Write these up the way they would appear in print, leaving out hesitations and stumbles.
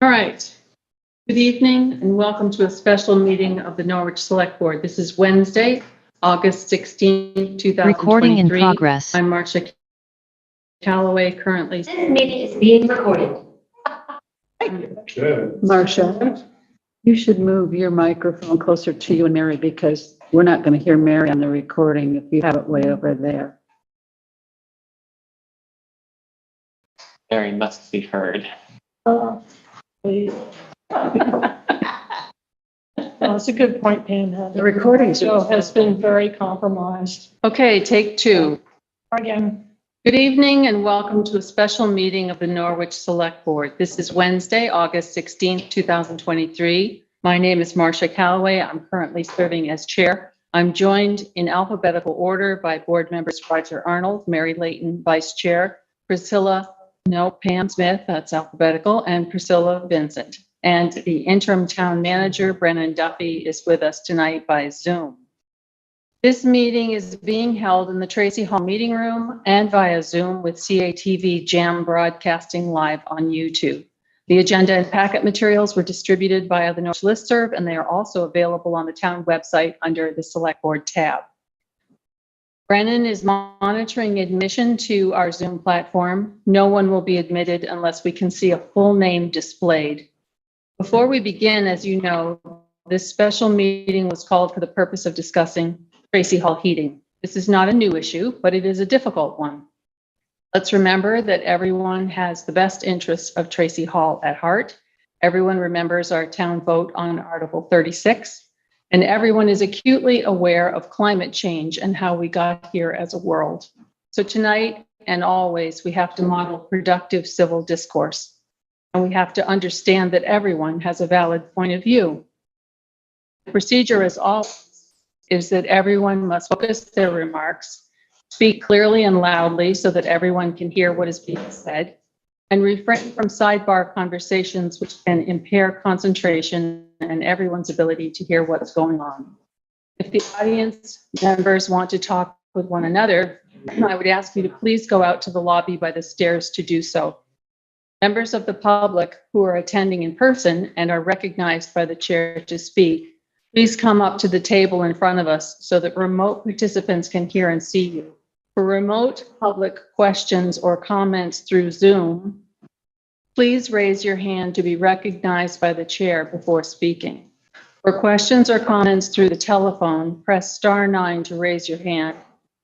All right. Good evening and welcome to a special meeting of the Norwich Selectboard. This is Wednesday, August 16, 2023. Recording in progress. I'm Marcia Calloway, currently. This meeting is being recorded. Marcia, you should move your microphone closer to you and Mary because we're not going to hear Mary on the recording if you have it way over there. Mary must be heard. That's a good point, Pam. The recording So has been very compromised. Okay, take two. Again, Good evening and welcome to a special meeting of the Norwich Selectboard. This is Wednesday, August 16, 2023. My name is Marcia Calloway. I'm currently serving as chair. I'm joined in alphabetical order by board members Roger Arnold, Mary Layton, vice chair, Pam Smith, that's alphabetical, and Priscilla Vincent. And the interim town manager, Brennan Duffy, is with us tonight by Zoom. This meeting is being held in the Tracy Hall meeting room and via Zoom with CATV Jam broadcasting live on YouTube. The agenda and packet materials were distributed via the Norwich listserv, and they are also available on the town website under the Select Board tab. Brennan is monitoring admission to our Zoom platform. No one will be admitted unless we can see a full name displayed. Before we begin, as you know, this special meeting was called for the purpose of discussing Tracy Hall heating. This is not a new issue, but it is a difficult one. Let's remember that everyone has the best interests of Tracy Hall at heart. Everyone remembers our town vote on Article 36, and everyone is acutely aware of climate change and how we got here as a world. So tonight and always, we have to model productive civil discourse, and we have to understand that everyone has a valid point of view. The procedure, as always, is that everyone must focus their remarks, speak clearly and loudly so that everyone can hear what is being said, and refrain from sidebar conversations which can impair concentration and everyone's ability to hear what's going on. If the audience members want to talk with one another, I would ask you to please go out to the lobby by the stairs to do so. Members of the public who are attending in person and are recognized by the chair to speak, please come up to the table in front of us so that remote participants can hear and see you. For remote public questions or comments through Zoom, please raise your hand to be recognized by the chair before speaking. For questions or comments through the telephone, press *9 to raise your hand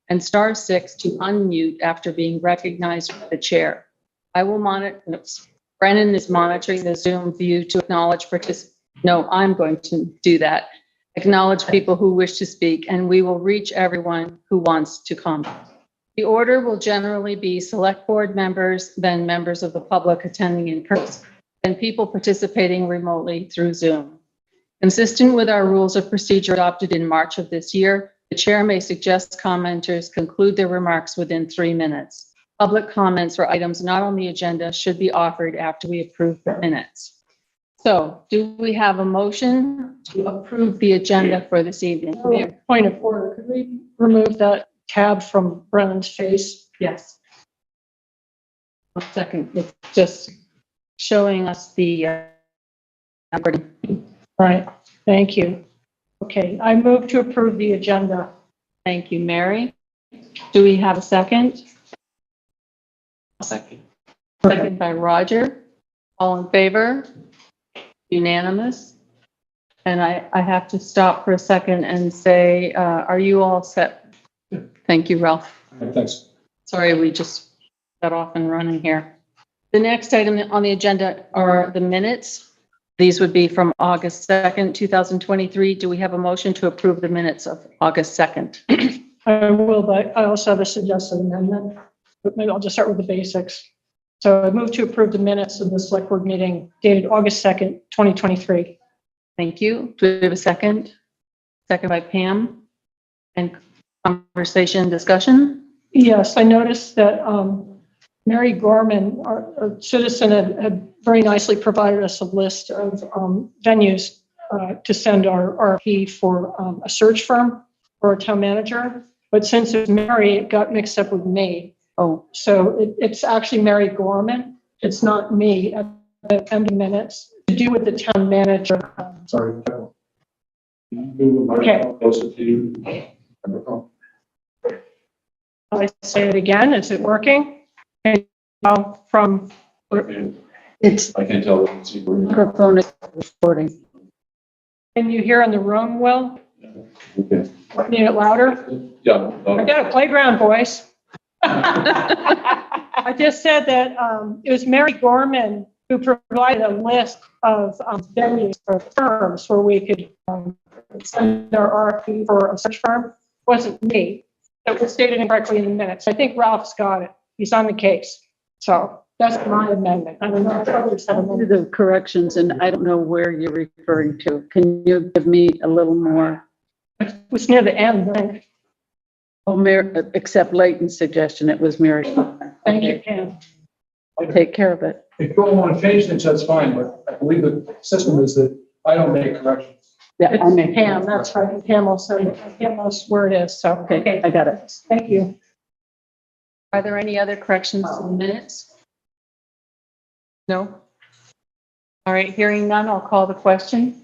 and *6 to unmute after being recognized by the chair. I will monitor. Brennan is monitoring the Zoom view to acknowledge participants. No, I'm going to do that. Acknowledge people who wish to speak, and we will reach everyone who wants to comment. The order will generally be select board members, then members of the public attending in person, and people participating remotely through Zoom. Consistent with our rules of procedure adopted in March of this year, the chair may suggest commenters conclude their remarks within 3 minutes. Public comments for items not on the agenda should be offered after we approve the minutes. So, do we have a motion to approve the agenda for this evening? point of order, could we remove that tab from Brennan's face? Yes. 1 second, it's just showing us the Right, thank you. Okay, I move to approve the agenda. Thank you, Mary. Do we have a second? Second. Second by Roger. All in favor? Unanimous. And I have to stop for a second and say, are you all set? Thank you, Ralph. Thanks. Sorry, we just got off and running here. The next item on the agenda are the minutes. These would be from August 2nd, 2023. Do we have a motion to approve the minutes of August 2nd? I will, but I also have a suggested amendment. But maybe I'll just start with the basics. So I move to approve the minutes of the select board meeting dated August 2nd, 2023. Thank you. Do we have a second? Second by Pam. And conversation, discussion? Yes, I noticed that Mary Gorman, our citizen, had very nicely provided us a list of venues to send our RFP for a search firm for a town manager. But since it's Mary, it got mixed up with me. Oh, So it's actually Mary Gorman. It's not me at the minutes to do with the town manager. Sorry. Okay. Closer to you. I say it again. Is it working? Okay, from, It's I can't tell. It's microphone is recording. can you hear in the room, Will? okay. Need it louder? Yeah. I got a playground voice. I just said that it was Mary Gorman who provided a list of venues or firms where we could send our RFP for a search firm. It wasn't me. It was stated incorrectly in the minutes. I think Ralph's got it. He's on the case. So that's my amendment. I don't know if others have Do amended. the corrections, and I don't know where you're referring to. Can you give me a little more? It was near the end, right? Oh, except Leighton's suggestion, it was Mary. Thank you, Pam. I'll take care of it. If you don't want to change things, that's fine, but I believe the system is that I don't make corrections. Yeah, I It's may. Pam, that's right. Pam will send it. Pam knows where it is. So, Okay, I got it. thank you. Are there any other corrections to the minutes? No? All right, hearing none, I'll call the question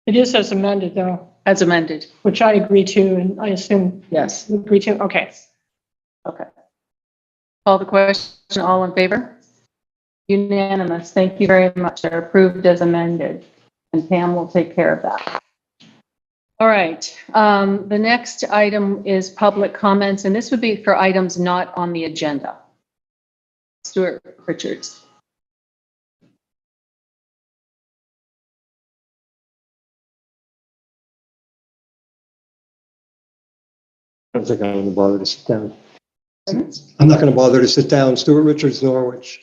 It is as amended though, as amended. which I agree to, and I assume Yes. you agree to. Okay. Okay. Call the question, all in favor? Unanimous. Thank you very much. They're approved as amended, and Pam will take care of that. All right, the next item is public comments, and this would be for items not on the agenda. Stuart Richards. I don't think I'm going to bother to sit down. I'm not going to bother to sit down. Stuart Richards, Norwich.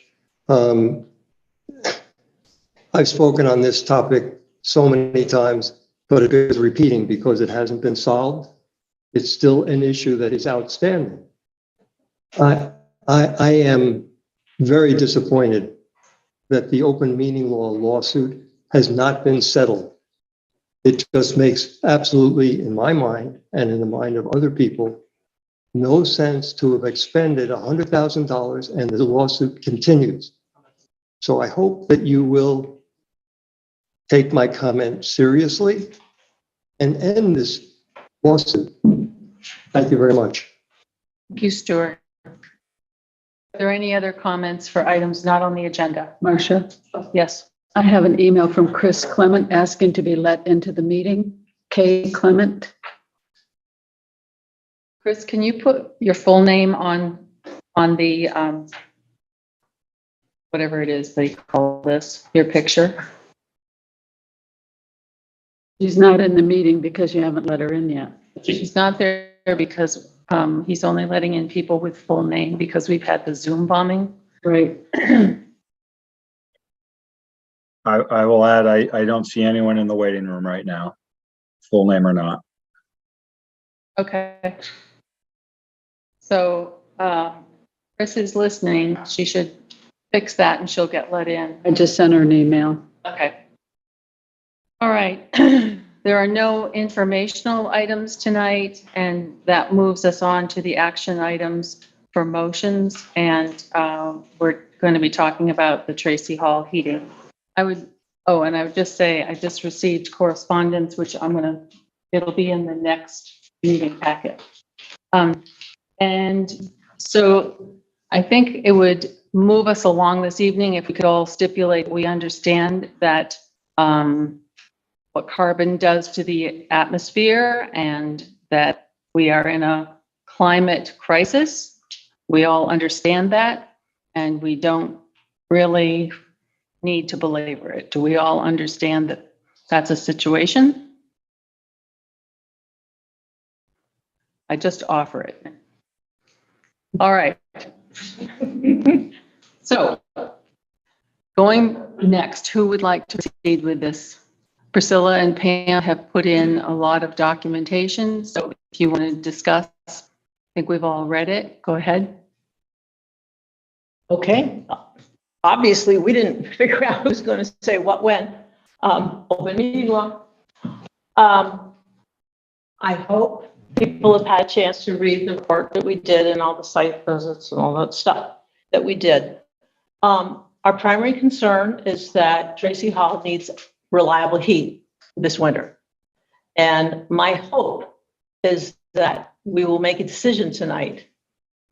I've spoken on this topic so many times, but it is repeating because it hasn't been solved. It's still an issue that is outstanding. I am very disappointed that the open meeting law lawsuit has not been settled. It just makes absolutely, in my mind and in the mind of other people, no sense to have expended $100,000 and the lawsuit continues. So I hope that you will take my comment seriously and end this lawsuit. Thank you very much. Thank you, Stuart. Are there any other comments for items not on the agenda? Marcia, Yes. I have an email from Chris Clement asking to be let into the meeting. Kay Clement. Chris, can you put your full name on the, whatever it is they call this, your picture? She's not in the meeting because you haven't let her in yet. She's not there because he's only letting in people with full name because we've had the Zoom bombing. Right. I will add, I don't see anyone in the waiting room right now, full name or not. Okay. So Chris is listening. She should fix that and she'll get let in. I just sent her an email. Okay. All right. There are no informational items tonight, and that moves us on to the action items for motions. And we're going to be talking about the Tracy Hall heating. I would just say, I just received correspondence, which it'll be in the next meeting packet. And so I think it would move us along this evening if we could all stipulate, we understand that what carbon does to the atmosphere and that we are in a climate crisis. We all understand that, and we don't really need to belabor it. Do we all understand that that's a situation? I just offer it. All right. So going next, who would like to proceed with this? Priscilla and Pam have put in a lot of documentation. So if you want to discuss, I think we've all read it. Go ahead. Okay. Obviously, we didn't figure out who's going to say what when. Open meeting law. I hope people have had a chance to read the report that we did and all the site visits and all that stuff that we did. our primary concern is that Tracy Hall needs reliable heat this winter. And my hope is that we will make a decision tonight.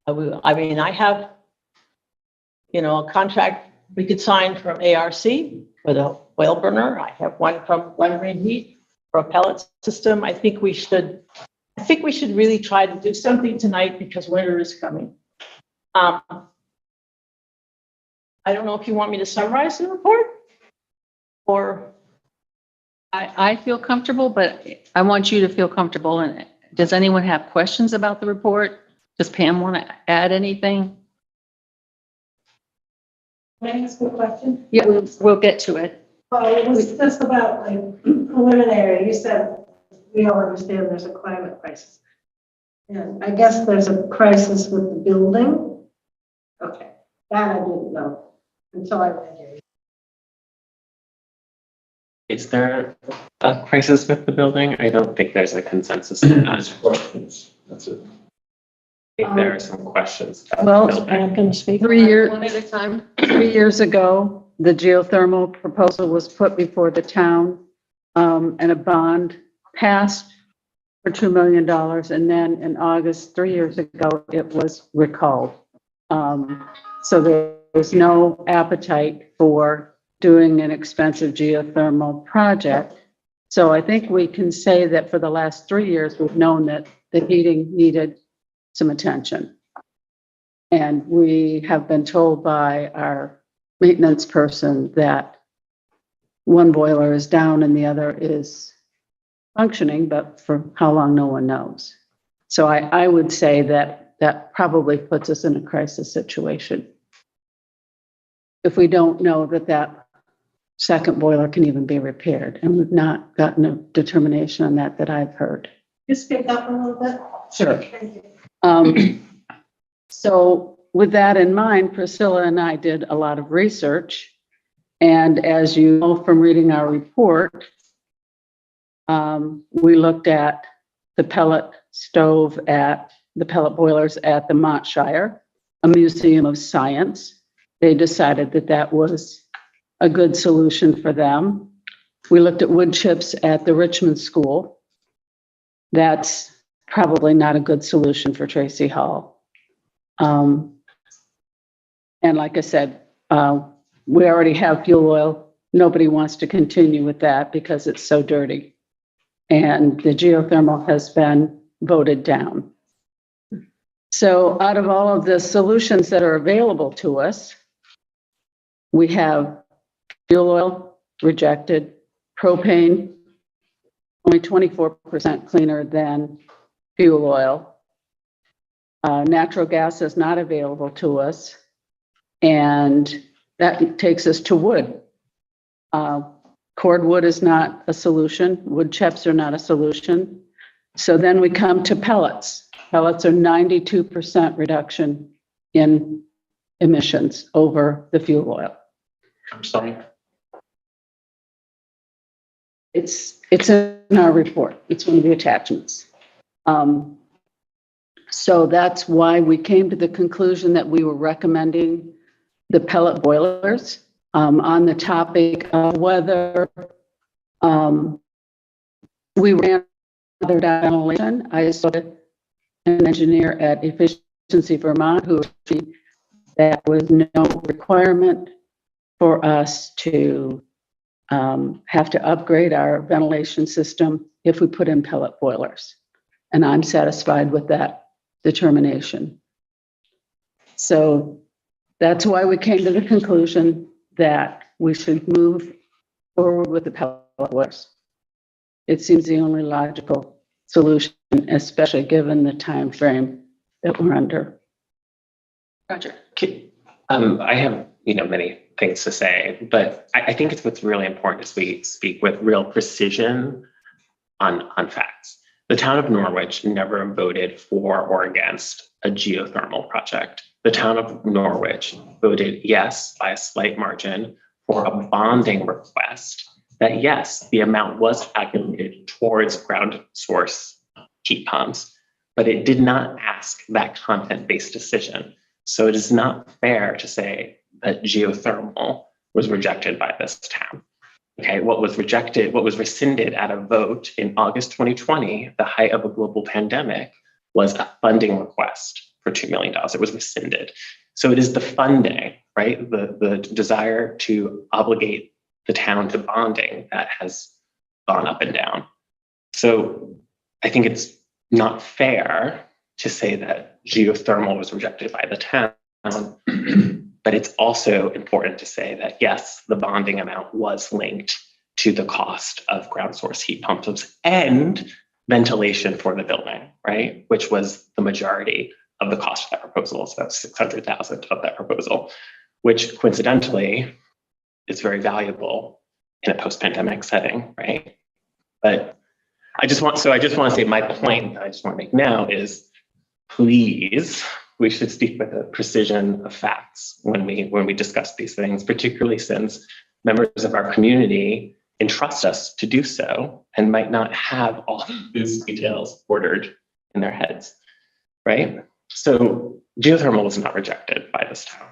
I have, a contract we could sign from ARC for the oil burner. I have one from One Green Heat for a pellet system. I think we should really try to do something tonight because winter is coming. I don't know if you want me to summarize the report or. I feel comfortable, but I want you to feel comfortable. And does anyone have questions about the report? Does Pam want to add anything? Can I ask a question? Yeah, we'll get to it. Well, it was just about like preliminary. You said we all understand there's a climate crisis. And I guess there's a crisis with the building. Okay, that I didn't know until I read it. Is there a crisis with the building? I don't think there's a consensus on that. That's it. I think there are some questions. about Well, the building. I'm going to speak. 3 years, One at a time. 3 years ago, the geothermal proposal was put before the town, and a bond passed for $2 million. And then in August, 3 years ago, it was recalled. So there was no appetite for doing an expensive geothermal project. So I think we can say that for the last 3 years, we've known that the heating needed some attention. And we have been told by our maintenance person that one boiler is down and the other is functioning, but for how long, no one knows. So I would say that that probably puts us in a crisis situation if we don't know that that second boiler can even be repaired. And we've not gotten a determination on that I've heard. Just speak up a little bit. Sure. Thank you. So with that in mind, Priscilla and I did a lot of research. And as you know from reading our report, we looked at the pellet stove at the pellet boilers at the Montshire, a museum of science. They decided that that was a good solution for them. We looked at wood chips at the Richmond School. That's probably not a good solution for Tracy Hall. And like I said, we already have fuel oil. Nobody wants to continue with that because it's so dirty. And the geothermal has been voted down. So out of all of the solutions that are available to us, we have fuel oil rejected, propane only 24% cleaner than fuel oil. Natural gas is not available to us, and that takes us to wood. Cordwood is not a solution. Wood chips are not a solution. So then we come to pellets. Pellets are 92% reduction in emissions over the fuel oil. I'm sorry. It's in our report. It's one of the attachments. So that's why we came to the conclusion that we were recommending the pellet boilers. On the topic of whether we ran other ventilation, I saw an engineer at Efficiency Vermont who agreed that was no requirement for us to have to upgrade our ventilation system if we put in pellet boilers. And I'm satisfied with that determination. So that's why we came to the conclusion that we should move forward with the pellet boilers. It seems the only logical solution, especially given the time frame that we're under. Roger. I have, many things to say, but I think it's what's really important is we speak with real precision on facts. The town of Norwich never voted for or against a geothermal project. The town of Norwich voted yes by a slight margin for a bonding request that yes, the amount was calculated towards ground source heat pumps, but it did not ask that content-based decision. So it is not fair to say that geothermal was rejected by this town. Okay, what was rescinded at a vote in August 2020, the height of a global pandemic, was a funding request for $2 million. It was rescinded. So it is the funding, right? The desire to obligate the town to bonding that has gone up and down. So I think it's not fair to say that geothermal was rejected by the town. But it's also important to say that, yes, the bonding amount was linked to the cost of ground source heat pumps and ventilation for the building, right? Which was the majority of the cost of that proposal. So that's $600,000 of that proposal, which coincidentally is very valuable in a post-pandemic setting, right? But I just want to say my point that I just want to make now is, please, we should speak with a precision of facts when we discuss these things, particularly since members of our community entrust us to do so and might not have all of these details ordered in their heads, right? So geothermal was not rejected by this town.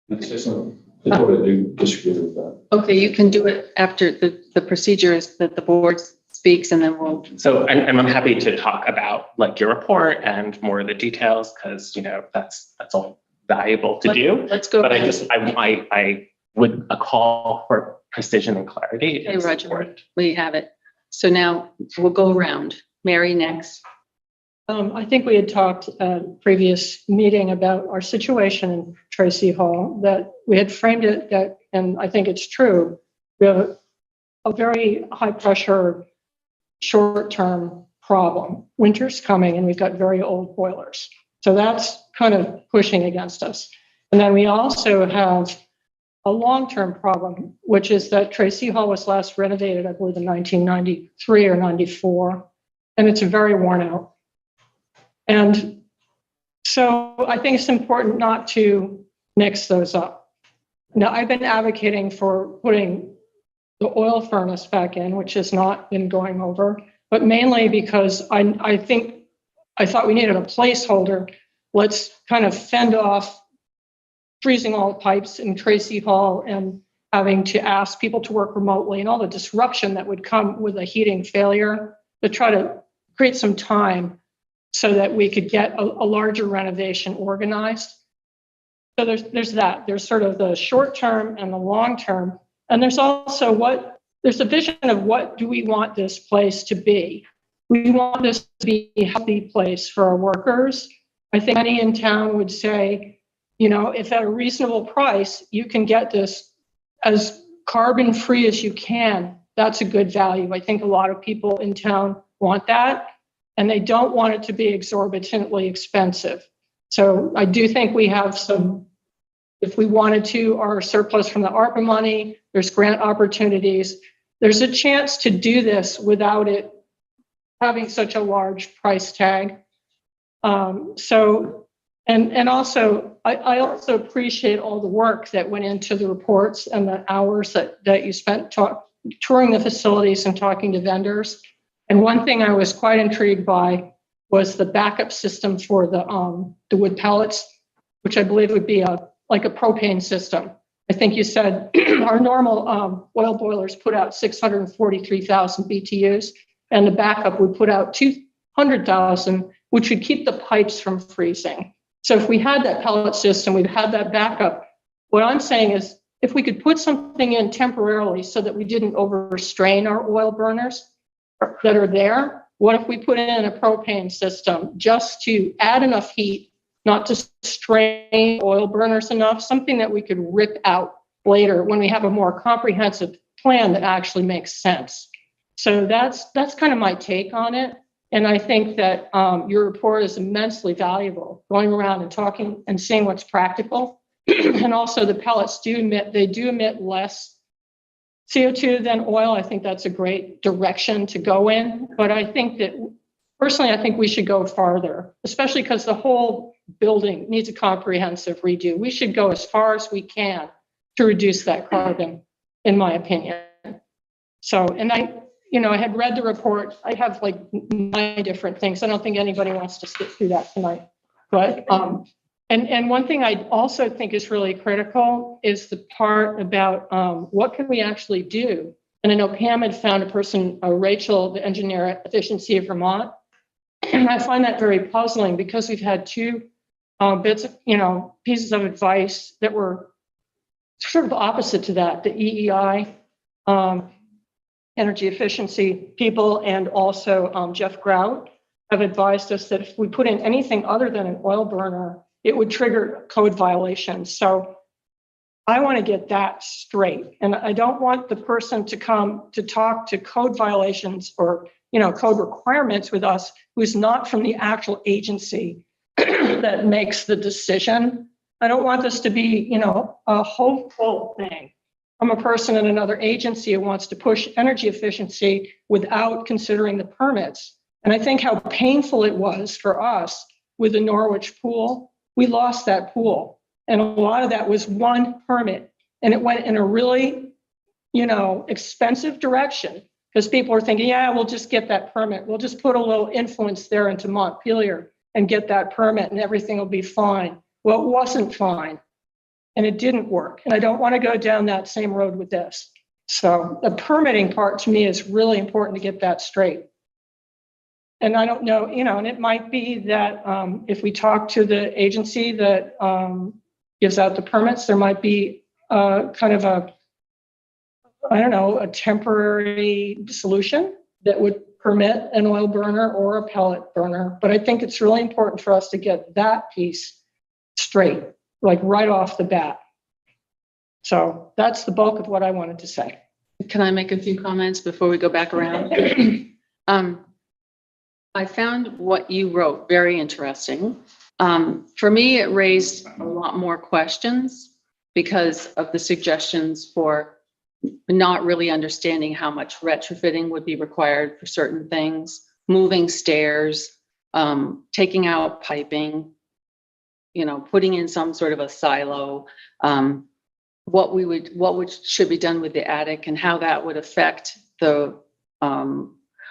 I do disagree with that. Okay, you can do it after the procedure is that the board speaks and then we'll. So, and I'm happy to talk about like your report and more of the details, because that's all valuable to do. Let's go. But I would a call for precision and clarity. Okay, Roger, we have it. So now we'll go around. Mary next. I think we had talked at a previous meeting about our situation in Tracy Hall, that we had framed it that, and I think it's true, we have a very high pressure, short-term problem. Winter's coming and we've got very old boilers. So that's kind of pushing against us. And then we also have a long-term problem, which is that Tracy Hall was last renovated, I believe, in 1993 or 94, and it's very worn out. And so I think it's important not to mix those up. Now, I've been advocating for putting the oil furnace back in, which has not been going over, but mainly because I thought we needed a placeholder. Let's kind of fend off freezing all the pipes in Tracy Hall and having to ask people to work remotely and all the disruption that would come with a heating failure, to try to create some time so that we could get a larger renovation organized. So there's that. There's sort of the short term and the long term. And there's also there's a vision of what do we want this place to be. We want this to be a healthy place for our workers. I think many in town would say, if at a reasonable price, you can get this as carbon free as you can, that's a good value. I think a lot of people in town want that, and they don't want it to be exorbitantly expensive. So I do think we have some, if we wanted to, our surplus from the ARPA money, there's grant opportunities. There's a chance to do this without it having such a large price tag. And also, I also appreciate all the work that went into the reports and the hours that you spent touring the facilities and talking to vendors. And one thing I was quite intrigued by was the backup system for the wood pellets, which I believe would be like a propane system. I think you said our normal oil boilers put out 643,000 BTUs, and the backup would put out 200,000, which would keep the pipes from freezing. So if we had that pellet system, we'd have that backup. What I'm saying is, if we could put something in temporarily so that we didn't overstrain our oil burners that are there, what if we put in a propane system just to add enough heat, not to strain oil burners enough, something that we could rip out later when we have a more comprehensive plan that actually makes sense. So that's kind of my take on it. And I think that your report is immensely valuable, going around and talking and seeing what's practical. And also the pellets do emit less CO2 than oil. I think that's a great direction to go in. But I think that personally, I think we should go farther, especially because the whole building needs a comprehensive redo. We should go as far as we can to reduce that carbon, in my opinion. So, and I had read the report. I have like 9 different things. I don't think anybody wants to skip through that tonight. But And one thing I also think is really critical is the part about what can we actually do? And I know Pam had found a person, Rachel, the engineer at Efficiency of Vermont. And I find that very puzzling because we've had two pieces of advice that were sort of opposite to that. The EEI, energy efficiency people, and also Jeff Grout have advised us that if we put in anything other than an oil burner, it would trigger code violations. So I want to get that straight. And I don't want the person to come to talk to code violations or, code requirements with us who's not from the actual agency that makes the decision. I don't want this to be, a hopeful thing. I'm a person in another agency who wants to push energy efficiency without considering the permits. And I think how painful it was for us with the Norwich pool. We lost that pool. And a lot of that was one permit. And it went in a really, expensive direction because people were thinking, yeah, we'll just get that permit. We'll just put a little influence there into Montpelier and get that permit and everything will be fine. Well, it wasn't fine. And it didn't work. And I don't want to go down that same road with this. So the permitting part to me is really important to get that straight. And I don't know, and it might be that if we talk to the agency that gives out the permits, there might be kind of a temporary solution that would permit an oil burner or a pellet burner. But I think it's really important for us to get that piece straight, like right off the bat. So that's the bulk of what I wanted to say. Can I make a few comments before we go back around? I found what you wrote very interesting. For me, it raised a lot more questions because of the suggestions for not really understanding how much retrofitting would be required for certain things, moving stairs, taking out piping, putting in some sort of a silo, what should be done with the attic and how that would affect the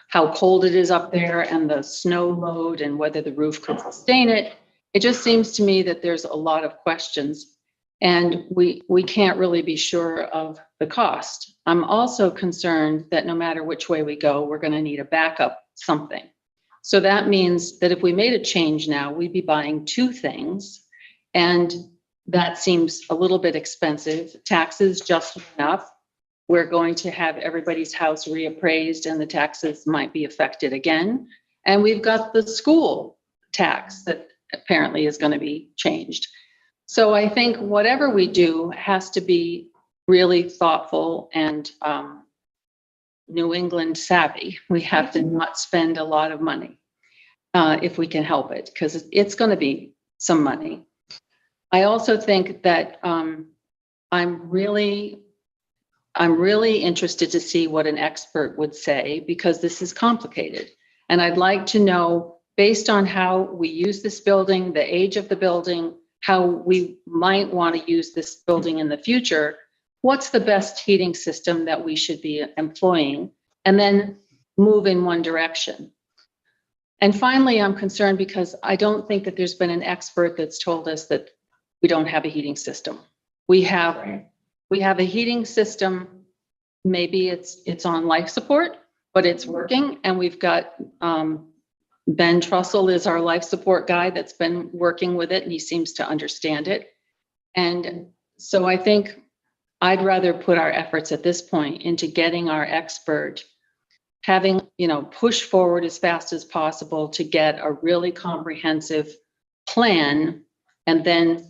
how cold it is up there and the snow load and whether the roof could sustain it. It just seems to me that there's a lot of questions and we can't really be sure of the cost. I'm also concerned that no matter which way we go, we're going to need a backup something. So that means that if we made a change now, we'd be buying two things. And that seems a little bit expensive. Taxes just went up. We're going to have everybody's house reappraised and the taxes might be affected again. And we've got the school tax that apparently is going to be changed. So I think whatever we do has to be really thoughtful and New England savvy. We have to not spend a lot of money if we can help it, because it's going to be some money. I also think that I'm really interested to see what an expert would say, because this is complicated. And I'd like to know, based on how we use this building, the age of the building, how we might want to use this building in the future, what's the best heating system that we should be employing, and then move in one direction. And finally, I'm concerned because I don't think that there's been an expert that's told us that we don't have a heating system. We have a heating system. Maybe it's on life support, but it's working. And we've got Ben Trussell is our life support guy that's been working with it, and he seems to understand it. And so I think I'd rather put our efforts at this point into getting our expert, having, push forward as fast as possible to get a really comprehensive plan and then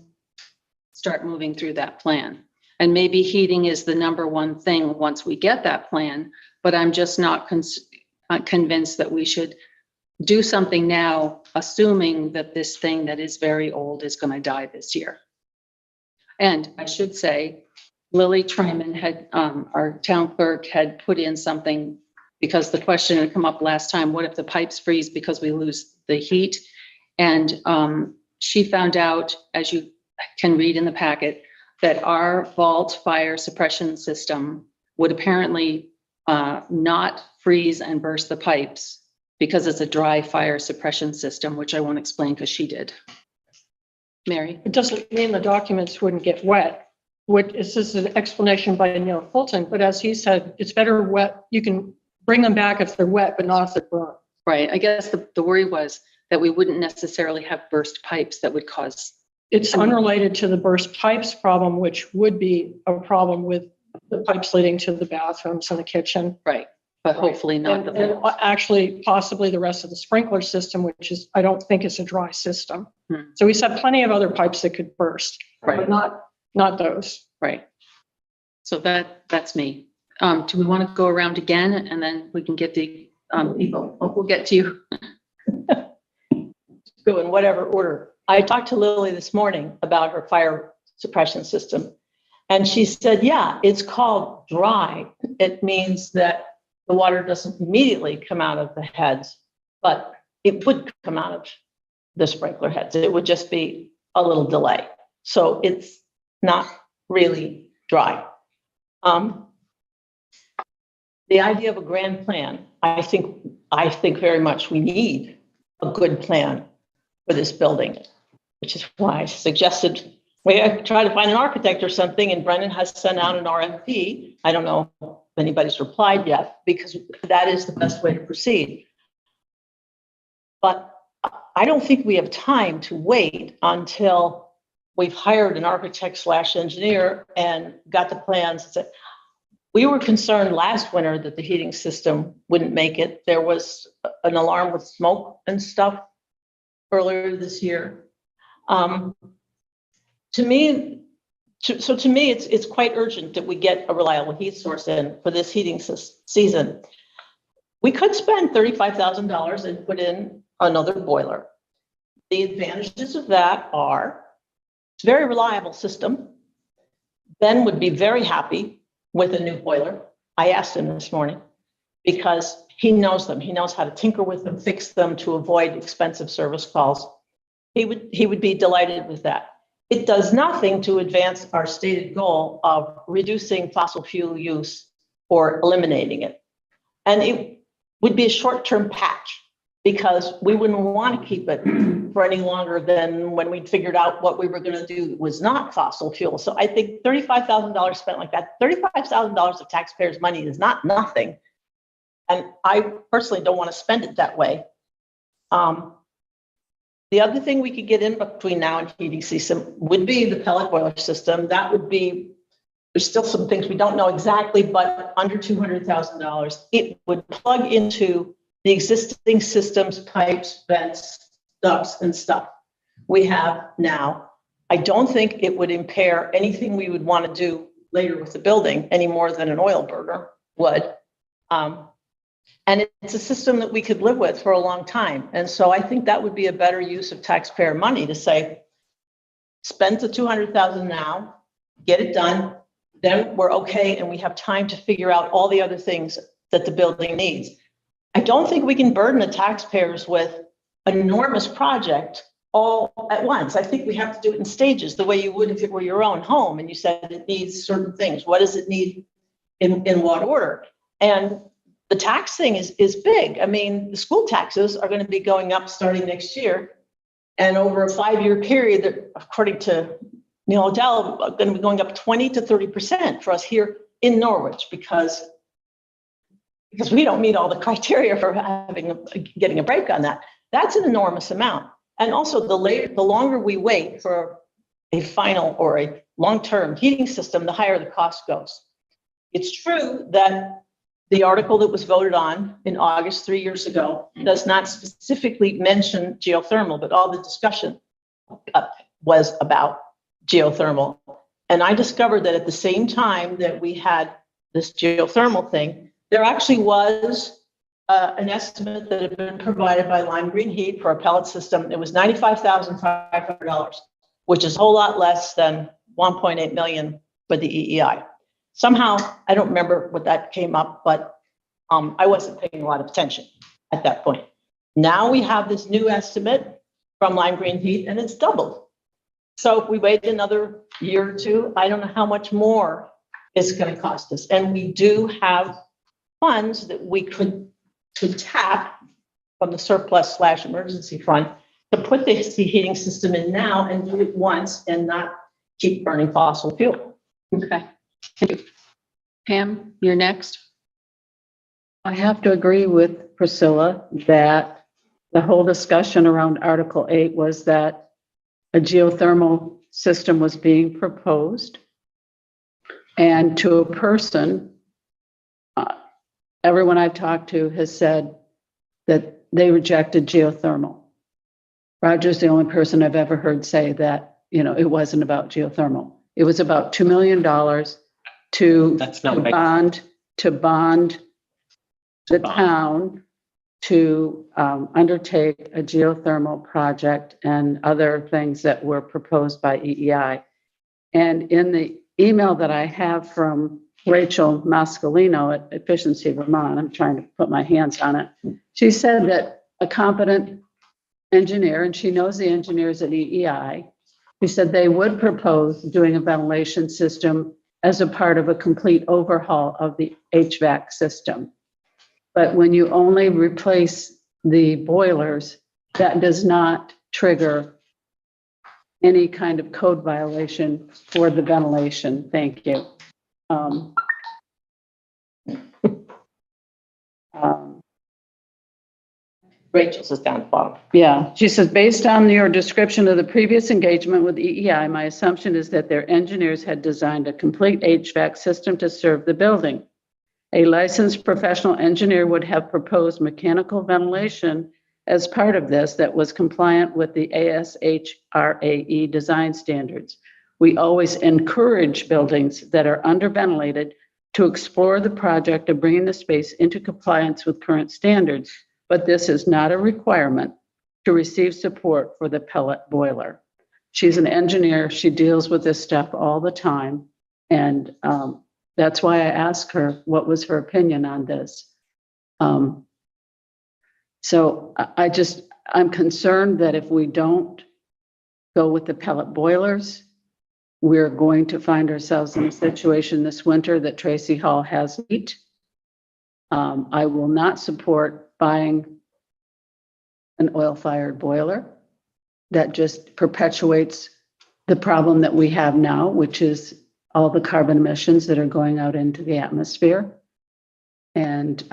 start moving through that plan. And maybe heating is the number one thing once we get that plan, but I'm just not convinced that we should do something now, assuming that this thing that is very old is going to die this year. And I should say, Lily Tryman had, our town clerk, had put in something, because the question had come up last time, what if the pipes freeze because we lose the heat? And she found out, as you can read in the packet, that our vault fire suppression system would apparently not freeze and burst the pipes because it's a dry fire suppression system, which I won't explain because she did. Mary? It doesn't mean the documents wouldn't get wet. This is an explanation by Neil Fulton, but as he said, it's better wet. You can bring them back if they're wet, but not if they're burnt. Right. I guess the worry was that we wouldn't necessarily have burst pipes that would cause. It's unrelated to the burst pipes problem, which would be a problem with the pipes leading to the bathrooms and the kitchen. Right. But hopefully not. And actually possibly the rest of the sprinkler system, which is, I don't think it's a dry system. So we have plenty of other pipes that could burst, Right. but not those. Right. So that's me. Do we want to go around again and then we can get the people? We'll get to you. Go in whatever order. I talked to Lily this morning about her fire suppression system. And she said, yeah, it's called dry. It means that the water doesn't immediately come out of the heads, but it would come out of the sprinkler heads. It would just be a little delay. So it's not really dry. The idea of a grand plan, I think very much we need a good plan for this building, which is why I suggested we try to find an architect or something, and Brendan has sent out an RFP. I don't know if anybody's replied yet, because that is the best way to proceed. But I don't think we have time to wait until we've hired an architect / engineer and got the plans. We were concerned last winter that the heating system wouldn't make it. There was an alarm with smoke and stuff earlier this year. To me, it's quite urgent that we get a reliable heat source in for this heating season. We could spend $35,000 and put in another boiler. The advantages of that are it's a very reliable system. Ben would be very happy with a new boiler. I asked him this morning because he knows them. He knows how to tinker with them, fix them to avoid expensive service calls. He would be delighted with that. It does nothing to advance our stated goal of reducing fossil fuel use or eliminating it. And it would be a short-term patch because we wouldn't want to keep it for any longer than when we figured out what we were going to do was not fossil fuel. So I think $35,000 spent like that, $35,000 of taxpayers' money is not nothing. And I personally don't want to spend it that way. The other thing we could get in between now and heating season would be the pellet boiler system. That would be, there's still some things we don't know exactly, but under $200,000. It would plug into the existing systems, pipes, vents, ducts, and stuff we have now. I don't think it would impair anything we would want to do later with the building any more than an oil burner would. And it's a system that we could live with for a long time. And so I think that would be a better use of taxpayer money to say, spend the $200,000 now, get it done, then we're okay, and we have time to figure out all the other things that the building needs. I don't think we can burden the taxpayers with an enormous project all at once. I think we have to do it in stages, the way you would if it were your own home and you said it needs certain things. What does it need in what order? And the tax thing is big. I mean, the school taxes are going to be going up starting next year. And over a 5-year period, according to Neil O'Dell, are going to be going up 20 to 30% for us here in Norwich because we don't meet all the criteria for getting a break on that. That's an enormous amount. And also the longer we wait for a final or a long-term heating system, the higher the cost goes. It's true that the article that was voted on in August 3 years ago does not specifically mention geothermal, but all the discussion was about geothermal. And I discovered that at the same time that we had this geothermal thing, there actually was an estimate that had been provided by Lime Green Heat for a pellet system. It was $95,500, which is a whole lot less than $1.8 million for the EEI. Somehow, I don't remember what that came up, but I wasn't paying a lot of attention at that point. Now we have this new estimate from Lime Green Heat, and it's doubled. So if we wait another year or two, I don't know how much more it's going to cost us. And we do have funds that we could tap from the surplus / emergency fund to put the heating system in now and do it once and not keep burning fossil fuel. Okay. Thank you. Pam, you're next. I have to agree with Priscilla that the whole discussion around Article 8 was that a geothermal system was being proposed. And to a person, everyone I've talked to has said that they rejected geothermal. Roger's the only person I've ever heard say that, it wasn't about geothermal. It was about $2 million That's not what I- bond the town to undertake a geothermal project and other things that were proposed by EEI. And in the email that I have from Rachel Mascalino at Efficiency Vermont, I'm trying to put my hands on it. She said that a competent engineer, and she knows the engineers at EEI, she said they would propose doing a ventilation system as a part of a complete overhaul of the HVAC system. But when you only replace the boilers, that does not trigger any kind of code violation for the ventilation. Thank you. Rachel's is down at the bottom. Yeah, she says, based on your description of the previous engagement with EEI, my assumption is that their engineers had designed a complete HVAC system to serve the building. A licensed professional engineer would have proposed mechanical ventilation as part of this that was compliant with the ASHRAE design standards. We always encourage buildings that are underventilated to explore the project of bringing the space into compliance with current standards, but this is not a requirement to receive support for the pellet boiler. She's an engineer. She deals with this stuff all the time. And that's why I asked her what was her opinion on this. So I'm concerned that if we don't go with the pellet boilers, we're going to find ourselves in a situation this winter that Tracy Hall has heat. I will not support buying an oil-fired boiler. That just perpetuates the problem that we have now, which is all the carbon emissions that are going out into the atmosphere. And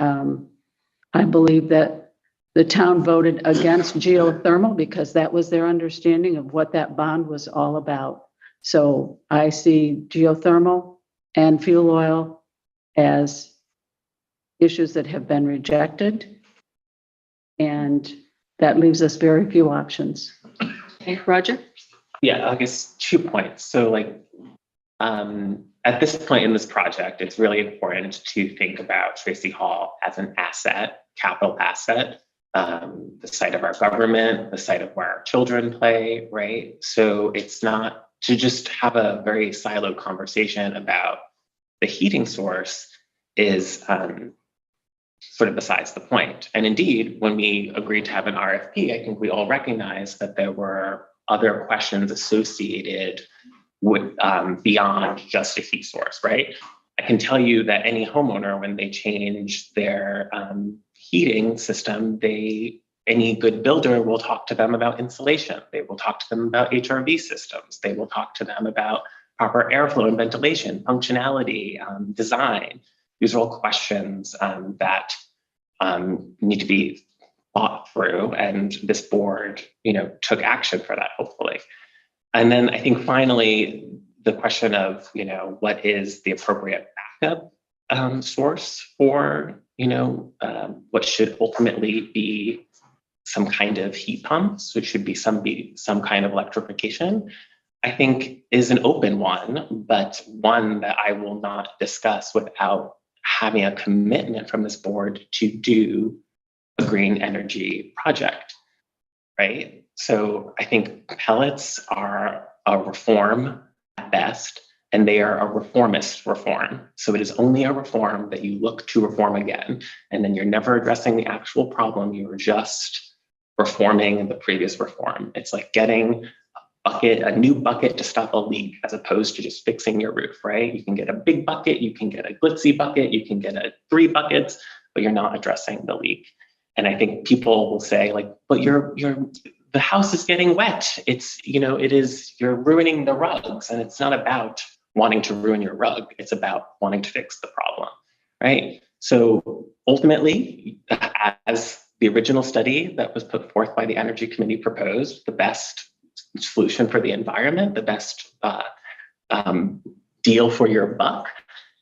I believe that the town voted against geothermal because that was their understanding of what that bond was all about. So I see geothermal and fuel oil as issues that have been rejected. And that leaves us very few options. Okay, Roger? Yeah, I guess 2 points. So at this point in this project, it's really important to think about Tracy Hall as an asset, capital asset, the site of our government, the site of where our children play, right? So it's not to just have a very siloed conversation about the heating source is sort of besides the point. And indeed, when we agreed to have an RFP, I think we all recognized that there were other questions associated with beyond just a heat source, right? I can tell you that any homeowner, when they change their heating system, any good builder will talk to them about insulation. They will talk to them about HRV systems. They will talk to them about proper airflow and ventilation, functionality, design. These are all questions that need to be thought through, and this board, took action for that, hopefully. And then I think finally, the question of, what is the appropriate backup source for, what should ultimately be some kind of heat pumps, which should be some kind of electrification, I think is an open one, but one that I will not discuss without having a commitment from this board to do a green energy project, right? So I think pellets are a reform at best, and they are a reformist reform. So it is only a reform that you look to reform again, and then you're never addressing the actual problem. You are just reforming the previous reform. It's like getting a new bucket to stop a leak, as opposed to just fixing your roof, right? You can get a big bucket, you can get a glitzy bucket, you can get 3 buckets, but you're not addressing the leak. And I think people will say, but the house is getting wet. It's, you're ruining the rugs, and it's not about wanting to ruin your rug. It's about wanting to fix the problem, right? So ultimately, as the original study that was put forth by the Energy Committee proposed, the best solution for the environment, the best deal for your buck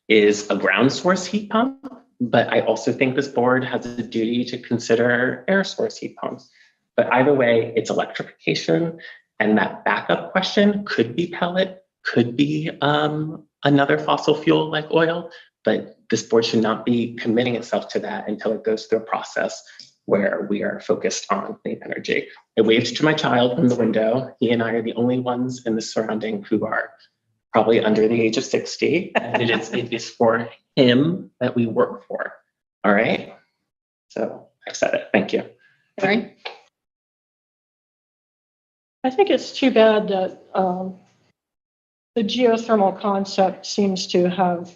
is a ground source heat pump. But I also think this board has a duty to consider air source heat pumps. But either way, it's electrification. And that backup question could be pellet, could be another fossil fuel like oil. But this board should not be committing itself to that until it goes through a process where we are focused on clean energy. I waved to my child from the window. He and I are the only ones in the surrounding who are probably under the age of 60. And it is for him that we work for. All right. So I've said it. Thank you. Right? I think it's too bad that the geothermal concept seems to have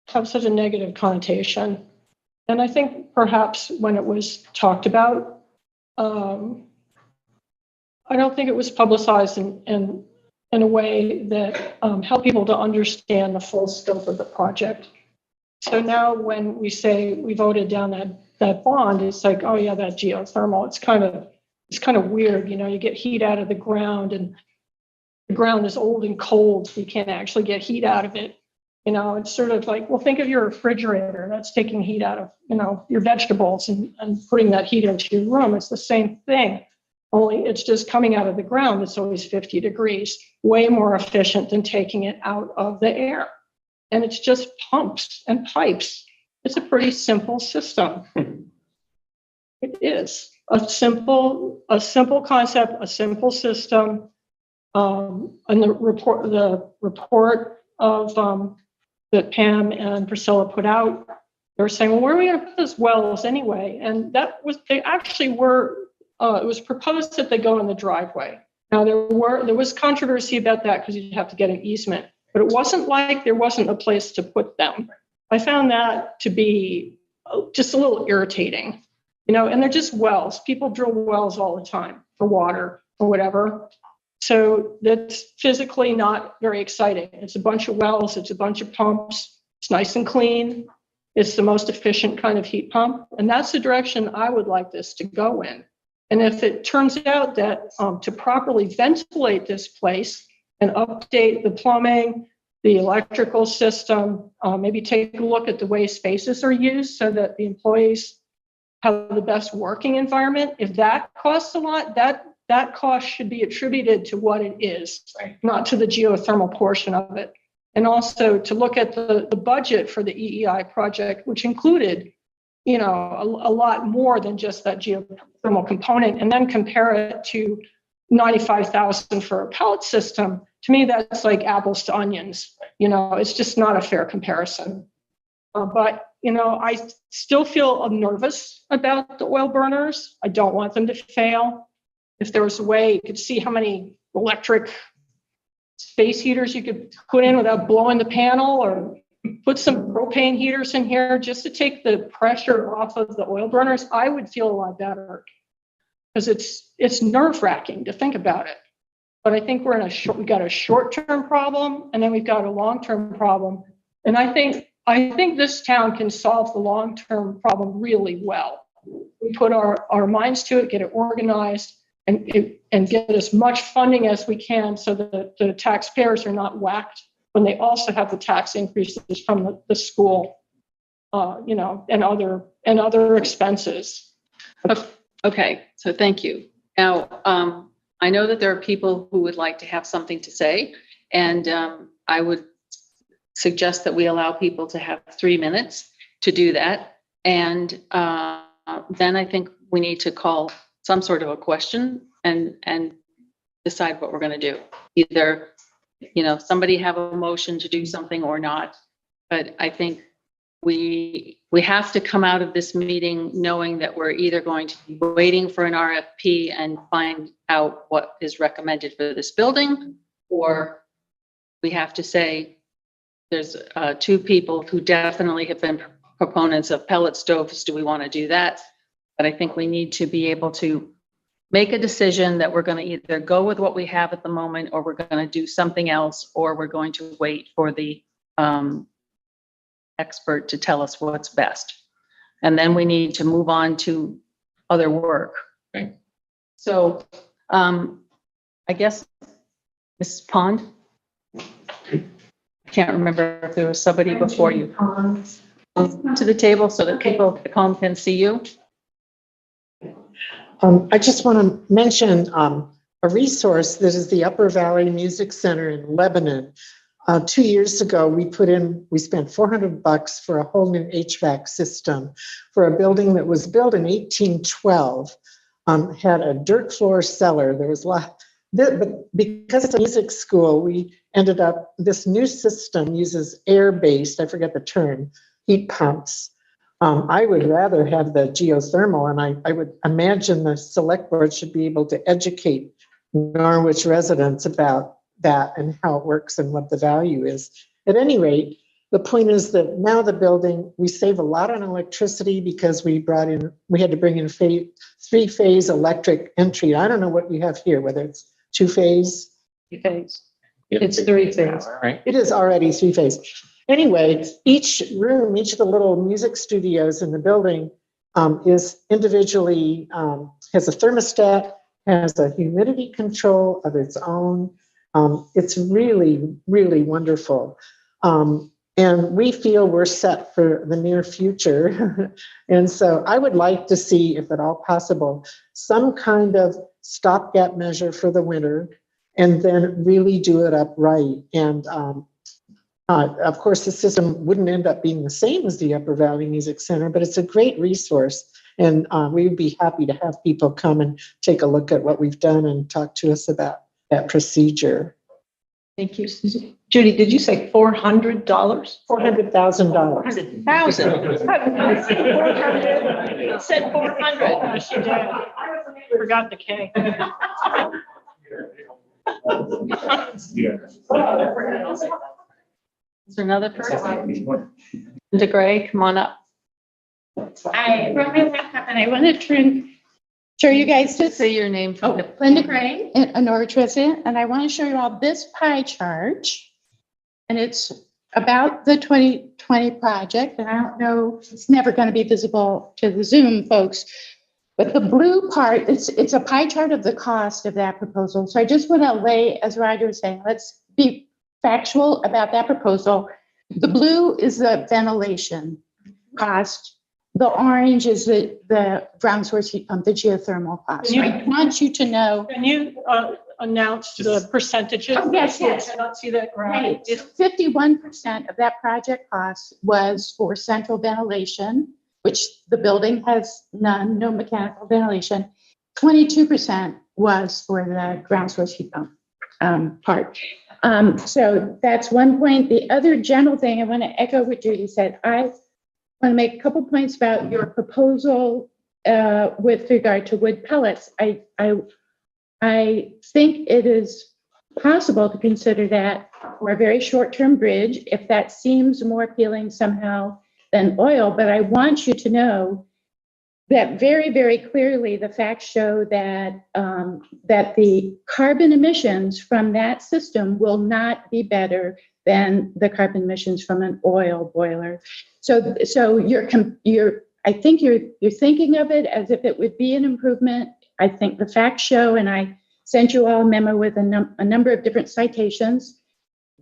such a negative connotation. And I think perhaps when it was talked about, I don't think it was publicized in a way that helped people to understand the full scope of the project. So now when we say we voted down that bond, it's like, oh yeah, that geothermal, it's kind of weird. You get heat out of the ground, and the ground is old and cold, so you can't actually get heat out of it. It's sort of like, well, think of your refrigerator. That's taking heat out of, your vegetables and putting that heat into your room. It's the same thing, only it's just coming out of the ground. It's always 50 degrees, way more efficient than taking it out of the air. And it's just pumps and pipes. It's a pretty simple system. It is a simple concept, a simple system. And the report of that Pam and Priscilla put out, they were saying, well, where are we going to put those wells anyway? And they actually were, it was proposed that they go in the driveway. Now there was controversy about that because you'd have to get an easement, but it wasn't like there wasn't a place to put them. I found that to be just a little irritating, and they're just wells. People drill wells all the time for water or whatever. So that's physically not very exciting. It's a bunch of wells, it's a bunch of pumps, it's nice and clean. It's the most efficient kind of heat pump. And that's the direction I would like this to go in. And if it turns out that to properly ventilate this place and update the plumbing, the electrical system, maybe take a look at the way spaces are used so that the employees have the best working environment, if that costs a lot, that cost should be attributed to what it is, not to the geothermal portion of it. And also to look at the budget for the EEI project, which included, a lot more than just that geothermal component, and then compare it to 95,000 for a pellet system. To me, that's like apples to onions. It's just not a fair comparison. But I still feel nervous about the oil burners. I don't want them to fail. If there was a way you could see how many electric space heaters you could put in without blowing the panel, or put some propane heaters in here just to take the pressure off of the oil burners, I would feel a lot better, because it's nerve-wracking to think about it. But I think we've got a short-term problem, and then we've got a long-term problem. And I think this town can solve the long-term problem really well. We put our minds to it, get it organized, and get as much funding as we can so that the taxpayers are not whacked when they also have the tax increases from the school, and other expenses. Okay, so thank you. Now, I know that there are people who would like to have something to say, and I would suggest that we allow people to have 3 minutes to do that. And then I think we need to call some sort of a question and decide what we're going to do. Either, somebody have a motion to do something or not. But I think we have to come out of this meeting knowing that we're either going to be waiting for an RFP and find out what is recommended for this building, or we have to say there's 2 people who definitely have been proponents of pellet stoves. Do we want to do that? But I think we need to be able to make a decision that we're going to either go with what we have at the moment, or we're going to do something else, or we're going to wait for the expert to tell us what's best. And then we need to move on to other work. Right. So I guess, Mrs. Pond? I can't remember if there was somebody before you. Come to the table so that people at home can see you. I just want to mention a resource that is the Upper Valley Music Center in Lebanon. 2 years ago, we spent $400 for a whole new HVAC system for a building that was built in 1812, had a dirt floor cellar. There was a lot, but because it's a music school, we ended up, this new system uses air-based, I forget the term, heat pumps. I would rather have the geothermal, and I would imagine the select board should be able to educate Norwich residents about that and how it works and what the value is. At any rate, the point is that now the building, we save a lot on electricity because we had to bring in three-phase electric entry. I don't know what you have here, whether it's two-phase. Phase. It's 3 phase. Right. It is already three-phase. Anyway, each room, each of the little music studios in the building is individually, has a thermostat, has a humidity control of its own. It's really, really wonderful. And we feel we're set for the near future. And so I would like to see, if at all possible, some kind of stopgap measure for the winter, and then really do it up right. And of course, the system wouldn't end up being the same as the Upper Valley Music Center, but it's a great resource. And we would be happy to have people come and take a look at what we've done and talk to us about that procedure. Thank you. Judy, did you say $400? $400,000. 400,000. Said 400. She did. Forgot the K. Is there another person? Linda Gray, come on up. I brought my laptop and I wanted to show you guys this. Say your name. Linda Gray, a Norwich resident, and I want to show you all this pie chart. And it's about the 2020 project. And I don't know, it's never going to be visible to the Zoom folks. But the blue part, it's a pie chart of the cost of that proposal. So I just want to lay, as Roger was saying, let's be factual about that proposal. The blue is the ventilation cost. The orange is the ground source heat pump, the geothermal cost. I want you to know. Can you announce the percentages? Oh, yes. I cannot see that graph. Right. 51% of that project cost was for central ventilation, which the building has no mechanical ventilation. 22% was for the ground source heat pump part. So that's one point. The other general thing, I want to echo what Judy said. I want to make a couple points about your proposal with regard to wood pellets. I think it is possible to consider that for a very short-term bridge, if that seems more appealing somehow than oil. But I want you to know that very, very clearly, the facts show that that the carbon emissions from that system will not be better than the carbon emissions from an oil boiler. So I think you're thinking of it as if it would be an improvement. I think the facts show, and I sent you all a memo with a number of different citations,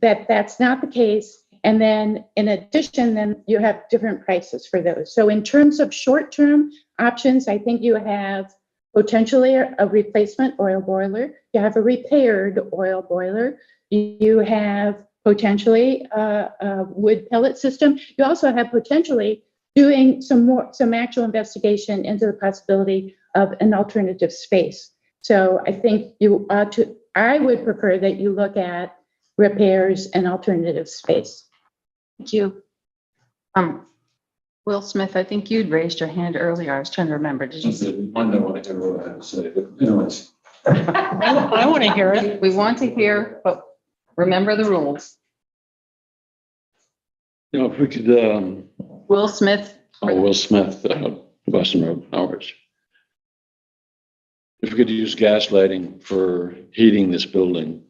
that that's not the case. And then in addition, then you have different prices for those. So in terms of short-term options, I think you have potentially a replacement oil boiler. You have a repaired oil boiler. You have potentially a wood pellet system. You also have potentially doing some actual investigation into the possibility of an alternative space. So I think I would prefer that you look at repairs and alternative space. Thank you. Will Smith, I think you'd raised your hand earlier. I was trying to remember. Did you? I know what everyone had to say, but anyways. I want to hear it. We want to hear, but remember the rules. You know, if we could, Will Smith. Will Smith, Western Road, Norwich. if we could use gas lighting for heating this building,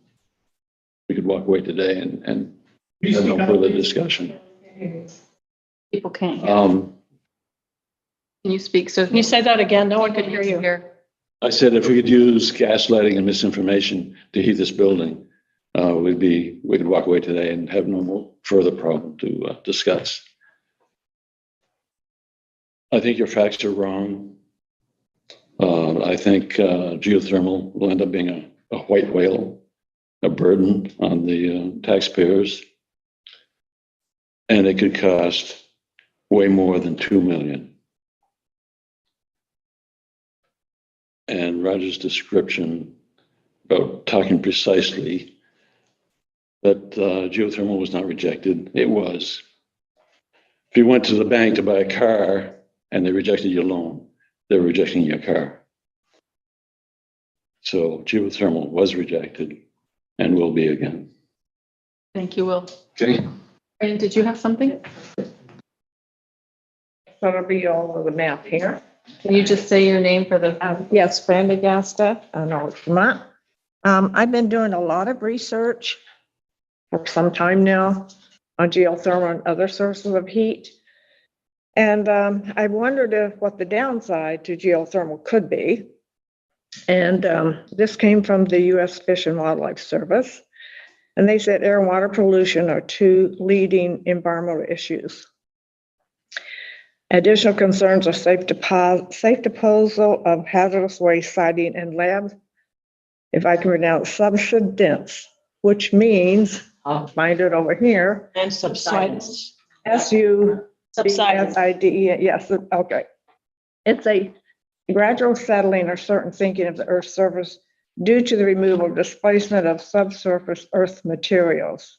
we could walk away today and have no further discussion. People can't hear. Um, Can you speak so? Can you say that again? No one could hear you. I said if we could use gaslighting and misinformation to heat this building, we could walk away today and have no more further problem to discuss. I think your facts are wrong. I think geothermal will end up being a white whale, a burden on the taxpayers, and it could cost way more than $2 million. And Roger's description about talking precisely that geothermal was not rejected. It was. If you went to the bank to buy a car and they rejected your loan, they were rejecting your car. So geothermal was rejected and will be again. Thank you, Will. Okay. And did you have something? So it'll be all over the map here. Can you just say your name for the? Yes, Prendergast, Norwich, Vermont. I've been doing a lot of research for some time now on geothermal and other sources of heat. And I wondered what the downside to geothermal could be. And this came from the U.S. Fish and Wildlife Service. And they said air and water pollution are two leading environmental issues. Additional concerns are safe disposal of hazardous waste siting and lab, if I can pronounce, subsidence, which means, I'll find it over here. And subsidence. S-U-B-S-I-D-E, yes, okay. It's a gradual settling or certain sinking of the Earth's surface due to the removal or displacement of subsurface Earth materials.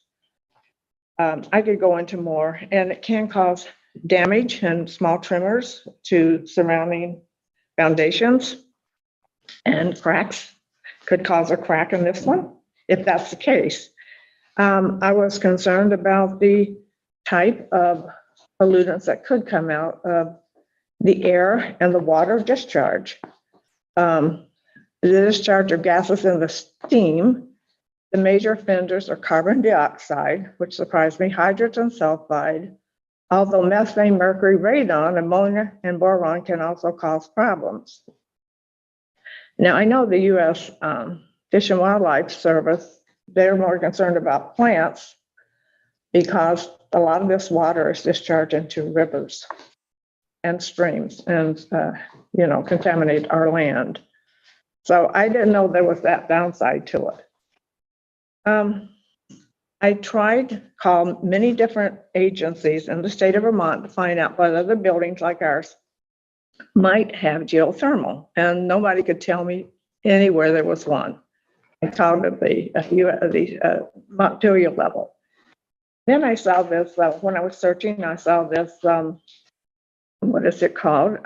I could go into more, and it can cause damage and small tremors to surrounding foundations, and cracks could cause a crack in this one, if that's the case. I was concerned about the type of pollutants that could come out of the air and the water discharge. The discharge of gases in the steam, the major offenders are carbon dioxide, which surprised me, hydrogen sulfide, although methane, mercury, radon, ammonia, and boron can also cause problems. Now, I know the U.S. Fish and Wildlife Service, they're more concerned about plants because a lot of this water is discharged into rivers and streams and, contaminate our land. So I didn't know there was that downside to it. I tried to call many different agencies in the state of Vermont to find out whether the buildings like ours might have geothermal, and nobody could tell me anywhere there was one. I called at the Montpelier level. Then I saw this, when I was searching, I saw this, what is it called?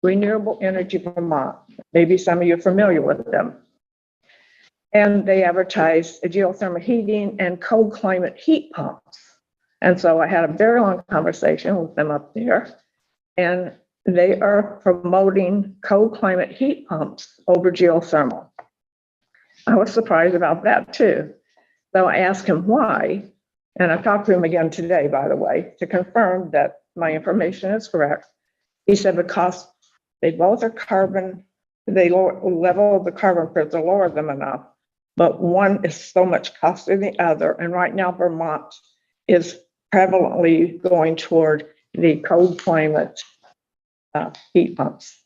Renewable Energy Vermont. Maybe some of you are familiar with them. And they advertise geothermal heating and cold climate heat pumps. And so I had a very long conversation with them up there. And they are promoting cold climate heat pumps over geothermal. I was surprised about that too. So I asked him why. And I talked to him again today, by the way, to confirm that my information is correct. He said because they both are carbon, they level the carbon filter, lower them enough. But one is so much costlier than the other. And right now, Vermont is prevalently going toward the cold climate heat pumps.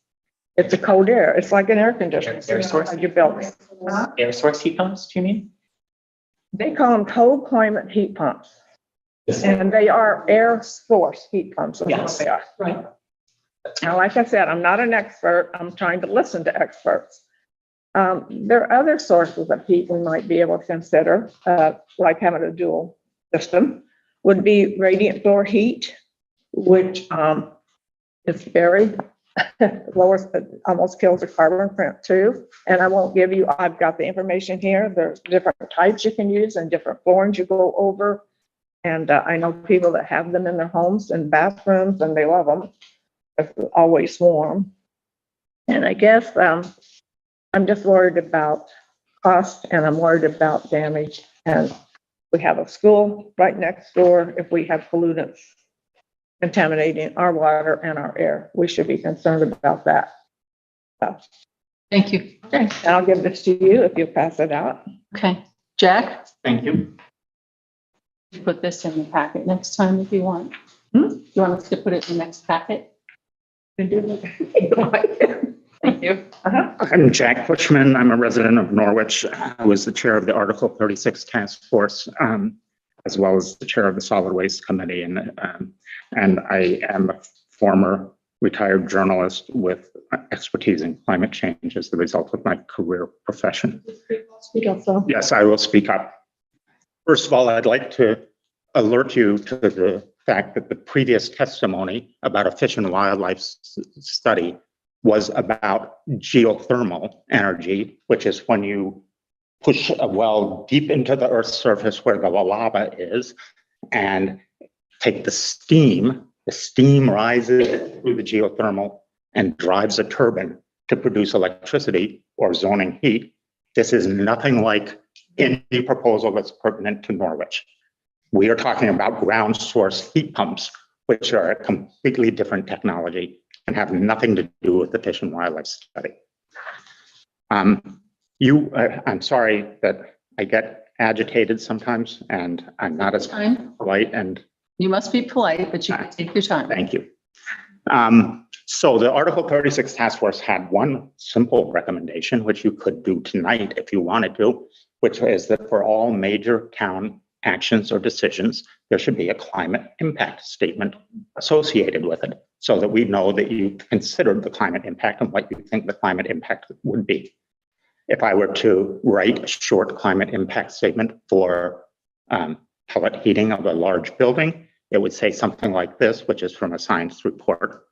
It's a cold air. It's like an air conditioner. Air source? You built it. Air source heat pumps, do you mean? They call them cold climate heat pumps. And they are air source heat pumps. That's Yes. what they are. Right. Now, like I said, I'm not an expert. I'm trying to listen to experts. There are other sources of heat we might be able to consider, like having a dual system, would be radiant floor heat, which is very lowers, almost kills the carbon print too. And I won't give you, I've got the information here. There's different types you can use and different floorings you go over. And I know people that have them in their homes and bathrooms, and they love them. It's always warm. And I guess I'm just worried about cost and I'm worried about damage. And we have a school right next door. If we have pollutants contaminating our water and our air, we should be concerned about that. So, Thank you. okay, and I'll give this to you if you pass it out. Okay, Jack, Thank you. put this in the packet next time if you want. Hmm? You want us to put it in the next packet? Thank you. Uh-huh. I'm Jack Bushman. I'm a resident of Norwich. I was the chair of the Article 36 Task Force, as well as the chair of the Solid Waste Committee. And I am a former retired journalist with expertise in climate change as the result of my career profession. Speak up, so. Yes, I will speak up. First of all, I'd like to alert you to the fact that the previous testimony about a fish and wildlife study was about geothermal energy, which is when you push a well deep into the Earth's surface where the lava is and take the steam rises through the geothermal and drives a turbine to produce electricity or zoning heat. This is nothing like any proposal that's pertinent to Norwich. We are talking about ground source heat pumps, which are a completely different technology and have nothing to do with the fish and wildlife study. I'm sorry that I get agitated sometimes and I'm not as polite, and You must be polite, but you can take your time. thank you. So the Article 36 Task Force had one simple recommendation, which you could do tonight if you wanted to, which is that for all major town actions or decisions, there should be a climate impact statement associated with it so that we know that you considered the climate impact and what you think the climate impact would be. If I were to write a short climate impact statement for pellet heating of a large building, it would say something like this, which is from a science report.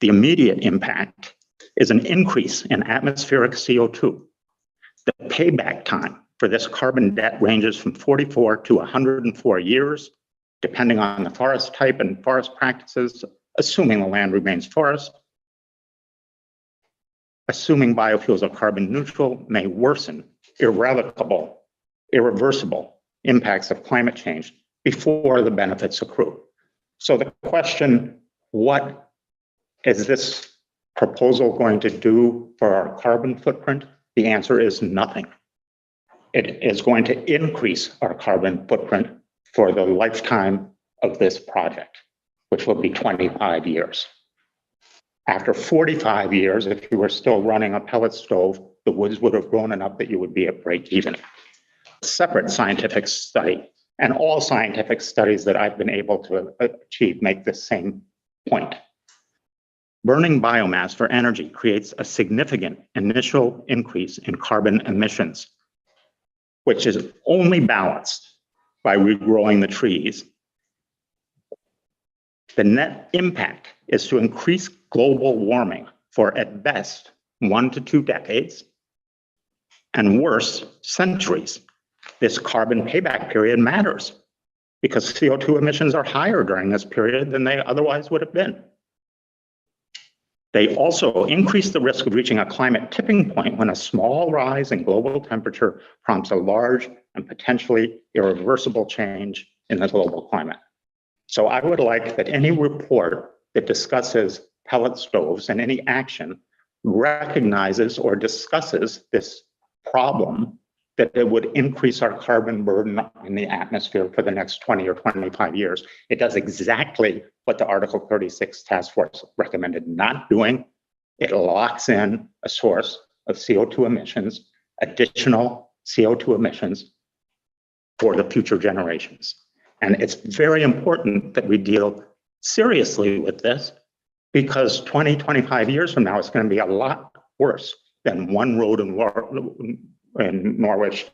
The immediate impact is an increase in atmospheric CO2. The payback time for this carbon debt ranges from 44 to 104 years, depending on the forest type and forest practices, assuming the land remains forest. Assuming biofuels are carbon neutral may worsen irreversible impacts of climate change before the benefits accrue. So the question, what is this proposal going to do for our carbon footprint? The answer is nothing. It is going to increase our carbon footprint for the lifetime of this project, which will be 25 years. After 45 years, if you were still running a pellet stove, the woods would have grown enough that you would be at break even. A separate scientific study, and all scientific studies that I've been able to achieve make the same point. Burning biomass for energy creates a significant initial increase in carbon emissions, which is only balanced by regrowing the trees. The net impact is to increase global warming for at best 1 to 2 decades, and worse, centuries. This carbon payback period matters because CO2 emissions are higher during this period than they otherwise would have been. They also increase the risk of reaching a climate tipping point when a small rise in global temperature prompts a large and potentially irreversible change in the global climate. So I would like that any report that discusses pellet stoves and any action recognizes or discusses this problem, that it would increase our carbon burden in the atmosphere for the next 20 or 25 years. It does exactly what the Article 36 Task Force recommended not doing. It locks in a source of CO2 emissions, additional CO2 emissions for the future generations. And it's very important that we deal seriously with this because 20, 25 years from now, it's going to be a lot worse than one road in Norwich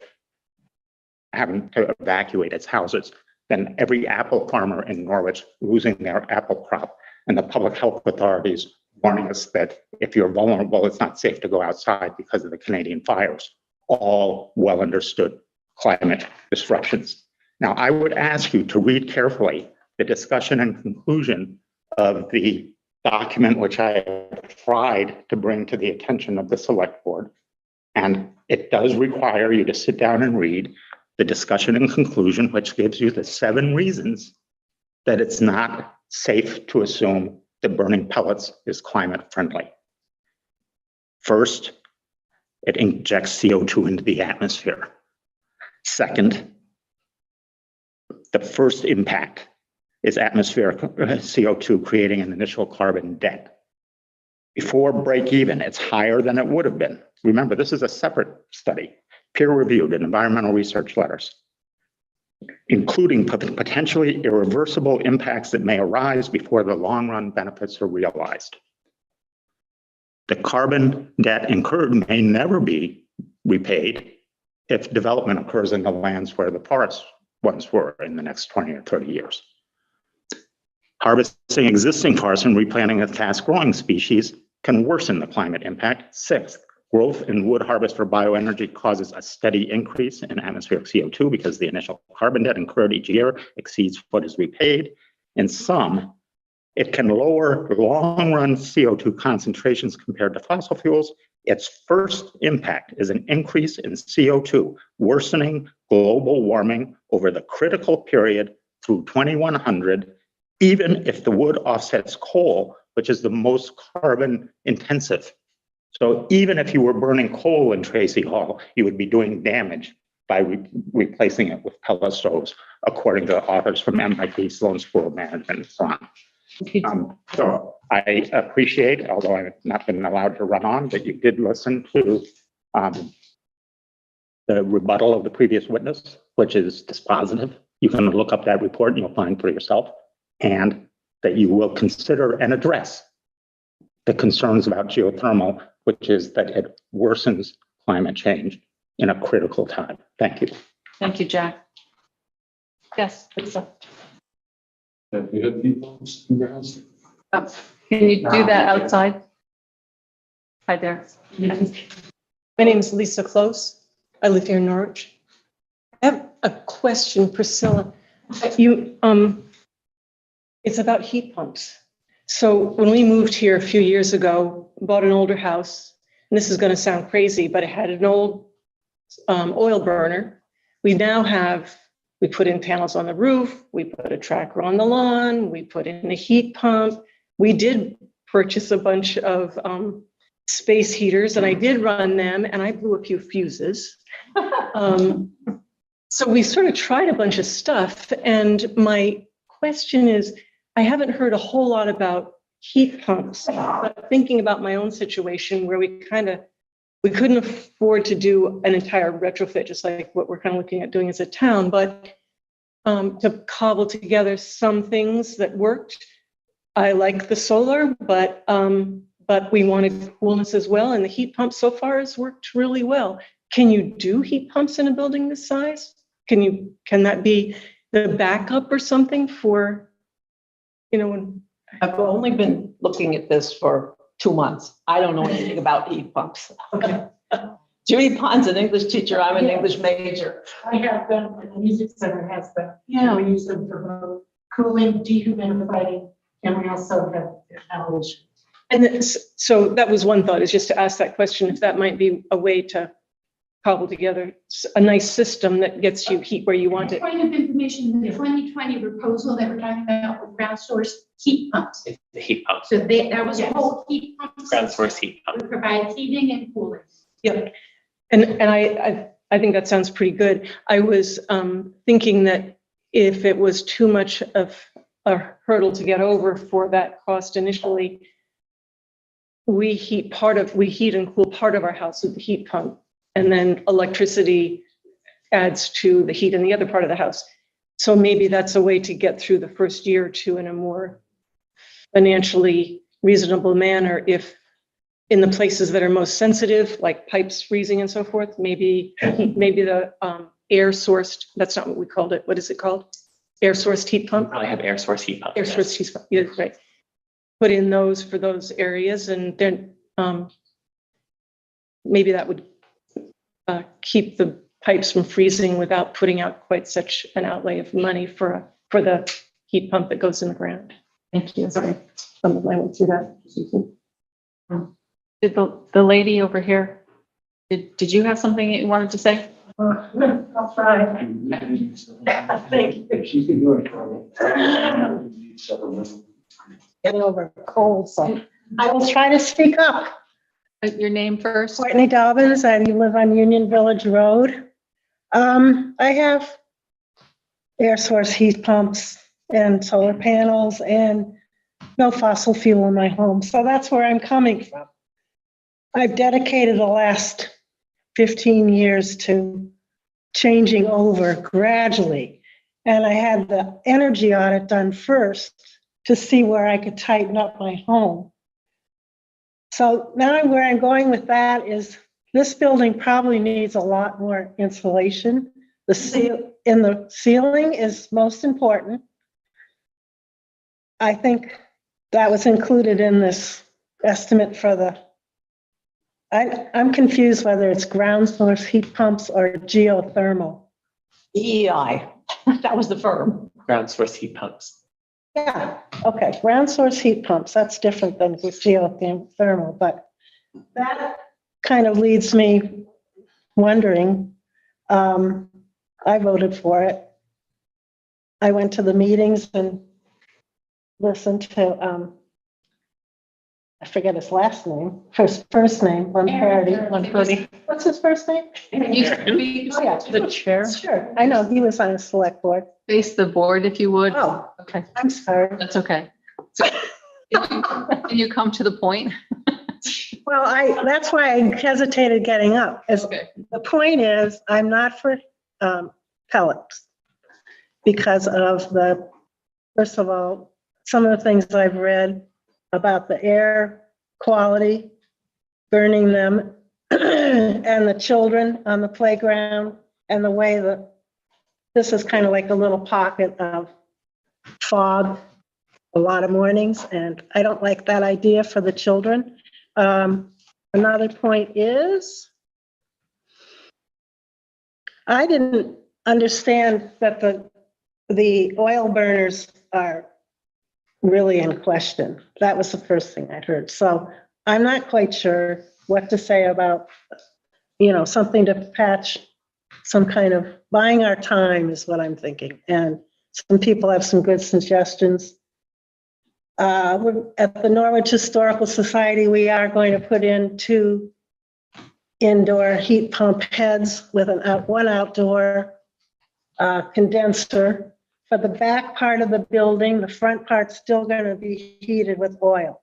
having to evacuate its houses, than every apple farmer in Norwich losing their apple crop, and the public health authorities warning us that if you're vulnerable, it's not safe to go outside because of the Canadian fires. All well understood climate disruptions. Now, I would ask you to read carefully the discussion and conclusion of the document which I tried to bring to the attention of the select board. And it does require you to sit down and read the discussion and conclusion, which gives you the 7 reasons that it's not safe to assume that burning pellets is climate friendly. First, it injects CO2 into the atmosphere. Second, the first impact is atmospheric CO2 creating an initial carbon debt. Before break even, it's higher than it would have been. Remember, this is a separate study, peer reviewed in environmental research letters, including potentially irreversible impacts that may arise before the long run benefits are realized. The carbon debt incurred may never be repaid if development occurs in the lands where the forests once were in the next 20 or 30 years. Harvesting existing forests and replanting of fast-growing species can worsen the climate impact. Sixth, growth in wood harvest for bioenergy causes a steady increase in atmospheric CO2 because the initial carbon debt incurred each year exceeds what is repaid. In sum, it can lower long-run CO2 concentrations compared to fossil fuels. Its first impact is an increase in CO2, worsening global warming over the critical period through 2100, even if the wood offsets coal, which is the most carbon intensive. So even if you were burning coal in Tracy Hall, you would be doing damage by replacing it with pellet stoves, according to authors from MIT, Sloan School of Management, and so on. So I appreciate, although I've not been allowed to run on, that you did listen to the rebuttal of the previous witness, which is dispositive. You can look up that report and you'll find for yourself, and that you will consider and address the concerns about geothermal, which is that it worsens climate change in a critical time. Thank you. Thank you, Jack. Yes, Lisa. Have you had people in your house? Can you do that outside? Hi there. My name is Lisa Close. I live here in Norwich. I have a question, Priscilla. It's about heat pumps. So when we moved here a few years ago, bought an older house, and this is going to sound crazy, but it had an old oil burner. We put in panels on the roof, we put a tracker on the lawn, we put in a heat pump. We did purchase a bunch of space heaters, and I did run them, and I blew a few fuses. So we sort of tried a bunch of stuff, and my question is, I haven't heard a whole lot about heat pumps, but thinking about my own situation where we couldn't afford to do an entire retrofit, just like what we're kind of looking at doing as a town, but to cobble together some things that worked. I like the solar, but we wanted coolness as well, and the heat pump so far has worked really well. Can you do heat pumps in a building this size? Can that be the backup or something for, when I've only been looking at this for 2 months. I don't know anything about heat pumps. Okay. Judy Pond's an English teacher. I'm an English major. I have them, and the music center has them. Yeah. We use them for both cooling, dehumidifying, and we also have ventilation. And so that was one thought, is just to ask that question, if that might be a way to cobble together a nice system that gets you heat where you want it. Point of information, the 2020 proposal that we're talking about with ground source heat pumps. It's the heat pump, So that was a whole heat pump. ground source heat pump. Would provide heating and cooling. Yeah, and I think that sounds pretty good. I was thinking that if it was too much of a hurdle to get over for that cost initially, we heat and cool part of our house with the heat pump, and then electricity adds to the heat in the other part of the house. So maybe that's a way to get through the first year or two in a more financially reasonable manner. If in the places that are most sensitive, like pipes freezing and so forth, maybe the air sourced, that's not what we called it. What is it called? Air sourced heat pump? Probably have air source heat pump. Air source heat pump, yeah, right. Put in those for those areas, and then maybe that would keep the pipes from freezing without putting out quite such an outlay of money for the heat pump that goes in the ground. Thank you. Sorry. some of my went through that. Did the lady over here, did you have something that you wanted to say? I'll try. Thank you. She can do it for me. Getting over a cold, so I will try to speak up. Your name first? Courtney Dobbins, I live on Union Village Road. I have air source heat pumps and solar panels and no fossil fuel in my home. So that's where I'm coming from. I've dedicated the last 15 years to changing over gradually. And I had the energy audit done first to see where I could tighten up my home. So now where I'm going with that is this building probably needs a lot more insulation. The seal in the ceiling is most important. I think that was included in this estimate for the, I'm confused whether it's ground source heat pumps or geothermal. EEI, that was the firm. Ground source heat pumps. Yeah, okay, ground source heat pumps, that's different than with geothermal, but that kind of leads me wondering, I voted for it. I went to the meetings and listened to, I forget his last name, first name, Lamperti. What's his first name? You speak Oh, yeah. to the chair. Sure, I know, he was on a select board. Face the board if you would. Oh, Okay, I'm sorry. that's okay. Can you come to the point? Well, that's why I hesitated getting up. Okay. The point is, I'm not for pellets because of first of all, some of the things I've read about the air quality, burning them, and the children on the playground, and the way that this is kind of like a little pocket of fog a lot of mornings, and I don't like that idea for the children. Another point is, I didn't understand that the oil burners are really in question. That was the first thing I'd heard. So I'm not quite sure what to say about, something to patch some kind of buying our time is what I'm thinking. And some people have some good suggestions. We're at the Norwich Historical Society, we are going to put in 2 indoor heat pump heads with one outdoor condenser. For the back part of the building, the front part's still going to be heated with oil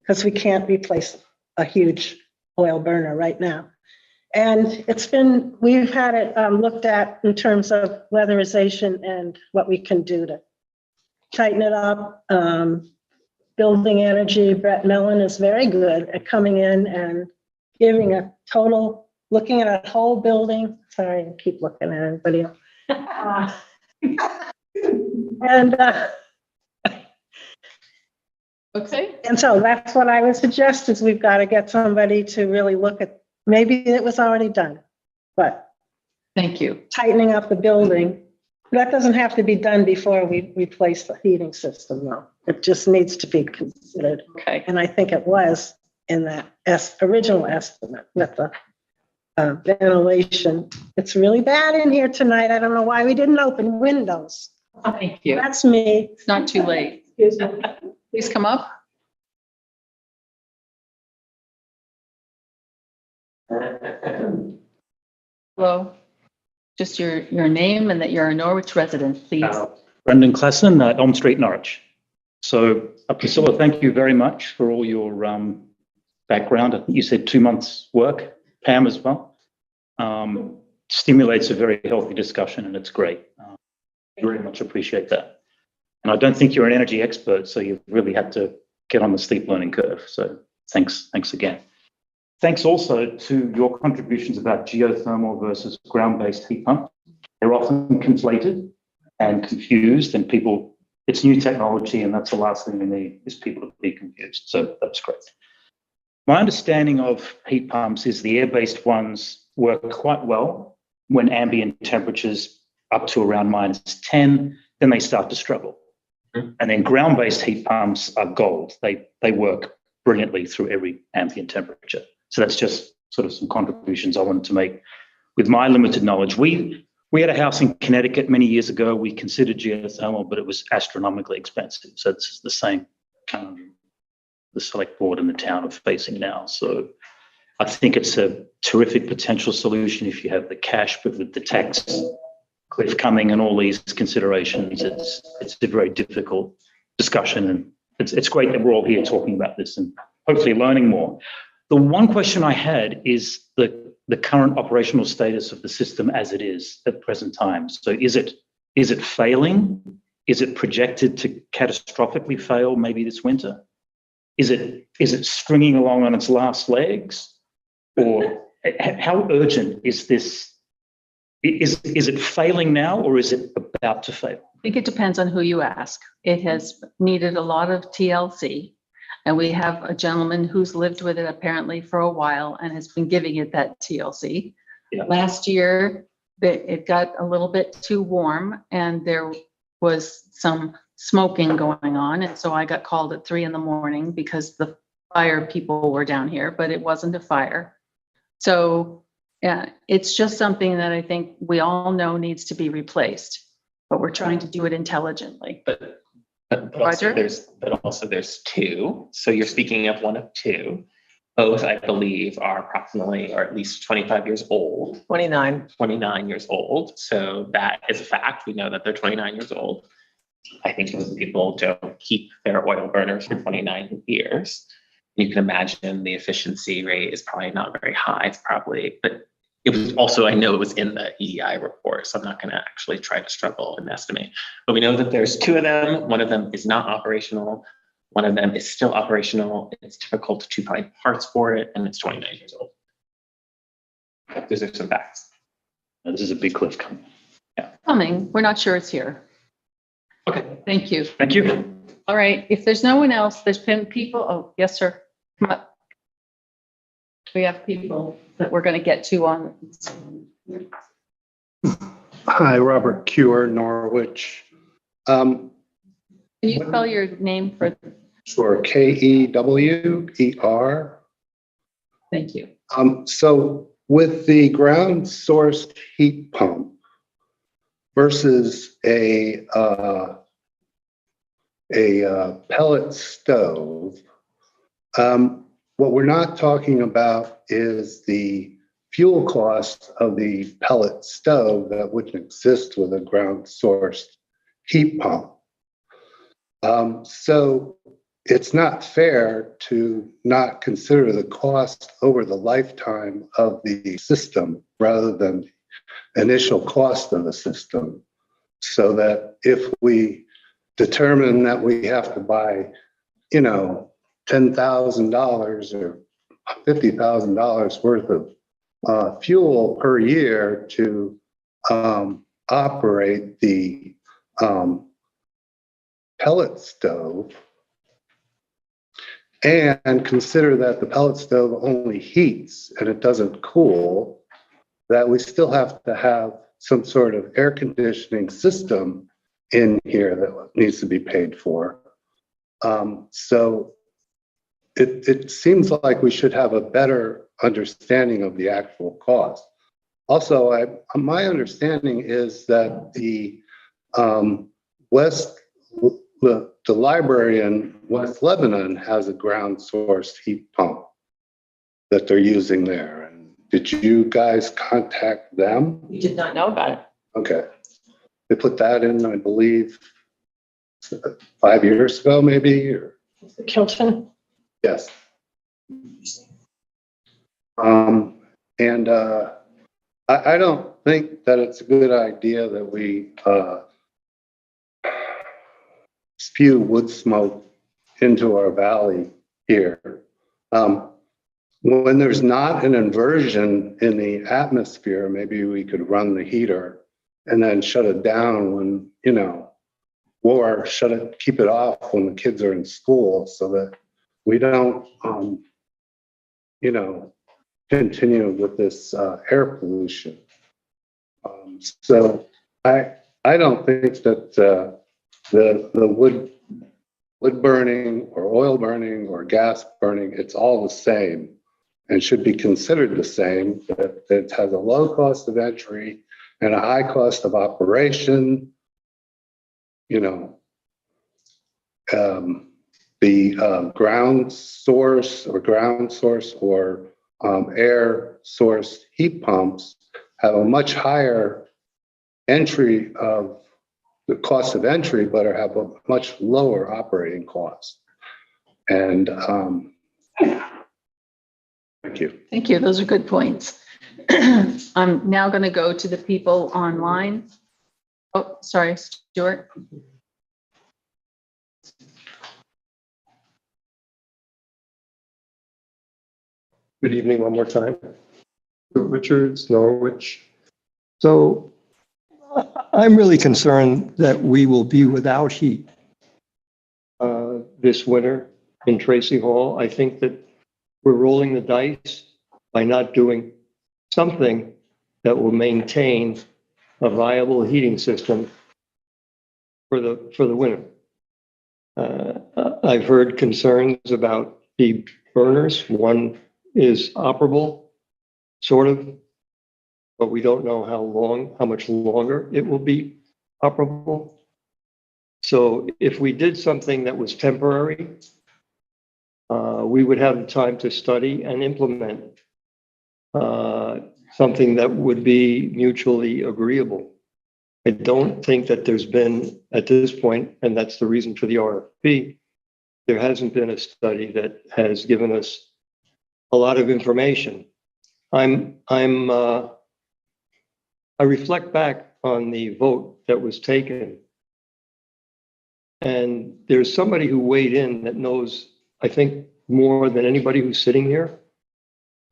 because we can't replace a huge oil burner right now. And we've had it looked at in terms of weatherization and what we can do to tighten it up. Building energy, Brett Mellon is very good at coming in and giving a total, looking at a whole building. Sorry, I keep looking at everybody else. Okay. And so that's what I would suggest is we've got to get somebody to really look at, maybe it was already done, but Thank you. tightening up the building. That doesn't have to be done before we replace the heating system, though. It just needs to be considered. Okay. And I think it was in that original estimate with the ventilation. It's really bad in here tonight. I don't know why we didn't open windows. Thank you. That's me. It's not too late. Excuse me. Please come up. Hello. Just your name and that you're a Norwich resident, please. Brendan Klassen, Elm Street, Norwich. So, Priscilla, thank you very much for all your background. I think you said 2 months' work. Pam as well. Stimulates a very healthy discussion, and it's great. Very much appreciate that. And I don't think you're an energy expert, so you've really had to get on the steep learning curve. So thanks again. Thanks also to your contributions about geothermal versus ground-based heat pumps. They're often conflated and confused, and it's new technology, and that's the last thing we need is people to be confused. So that's great. My understanding of heat pumps is the air-based ones work quite well when ambient temperatures up to around -10, then they start to struggle. And then ground-based heat pumps are gold. They work brilliantly through every ambient temperature. So that's just sort of some contributions I wanted to make with my limited knowledge. We had a house in Connecticut many years ago. We considered geothermal, but it was astronomically expensive. So it's the same the select board and the town are facing now. So I think it's a terrific potential solution if you have the cash, but with the tax cliff coming and all these considerations, it's a very difficult discussion. And it's great that we're all here talking about this and hopefully learning more. The one question I had is the current operational status of the system as it is at present time. So is it failing? Is it projected to catastrophically fail maybe this winter? Is it stringing along on its last legs? Or how urgent is this? Is it failing now, or is it about to fail? I think it depends on who you ask. It has needed a lot of TLC, and we have a gentleman who's lived with it apparently for a while and has been giving it that TLC. Yeah. Last year, it got a little bit too warm and there was some smoking going on. And so I got called at 3 a.m. because the fire people were down here, but it wasn't a fire. So yeah, it's just something that I think we all know needs to be replaced, but we're trying to do it intelligently. But Roger? also there's two. So you're speaking of one of two. Both, I believe, are approximately or at least 25 years old. 29 years old. So that is a fact. We know that they're 29 years old. I think most people don't keep their oil burners for 29 years. You can imagine the efficiency rate is probably not very high. It's probably, but it was also, I know it was in the EEI report, so I'm not going to actually try to struggle and estimate. But we know that there's two of them. One of them is not operational. One of them is still operational. It's difficult to find parts for it, and it's 29 years old. Those are some facts. This is a big cliff coming. Coming, we're not sure it's here. Okay. Thank you. Thank you. All right, if there's no one else, there's been people, oh, yes, sir. Come up. We have people that we're going to get to on. Hi, Robert Kewer, Norwich. Can you spell your name for? Sure, Kewer. Thank you. So with the ground sourced heat pump versus a pellet stove, what we're not talking about is the fuel cost of the pellet stove that wouldn't exist with a ground sourced heat pump. So it's not fair to not consider the cost over the lifetime of the system rather than initial cost of the system. So that if we determine that we have to buy, $10,000 or $50,000 worth of fuel per year to operate the pellet stove, and consider that the pellet stove only heats and it doesn't cool, that we still have to have some sort of air conditioning system in here that needs to be paid for. So it seems like we should have a better understanding of the actual cost. Also, my understanding is that the library in West Lebanon has a ground sourced heat pump that they're using there. And did you guys contact them? We did not know about it. Okay. They put that in, I believe, 5 years ago, maybe, or Kilton? yes. I don't think that it's a good idea that we spew wood smoke into our valley here. When there's not an inversion in the atmosphere, maybe we could run the heater and then shut it down when, or keep it off when the kids are in school so that we don't, continue with this air pollution. So I don't think that the wood burning or oil burning or gas burning, it's all the same and should be considered the same. That it has a low cost of entry and a high cost of operation. The ground source or air source heat pumps have a much higher entry of the cost of entry, but have a much lower operating cost. And thank you. Thank you. Those are good points. I'm now going to go to the people online. Oh, sorry, Stuart. Good evening one more time. Richards, Norwich. So I'm really concerned that we will be without heat this winter in Tracy Hall. I think that we're rolling the dice by not doing something that will maintain a viable heating system for the winter. I've heard concerns about the burners. One is operable, sort of, but we don't know how much longer it will be operable. So if we did something that was temporary, we would have the time to study and implement something that would be mutually agreeable. I don't think that there's been, at this point, and that's the reason for the RFP, there hasn't been a study that has given us a lot of information. I reflect back on the vote that was taken, and there's somebody who weighed in that knows, I think, more than anybody who's sitting here.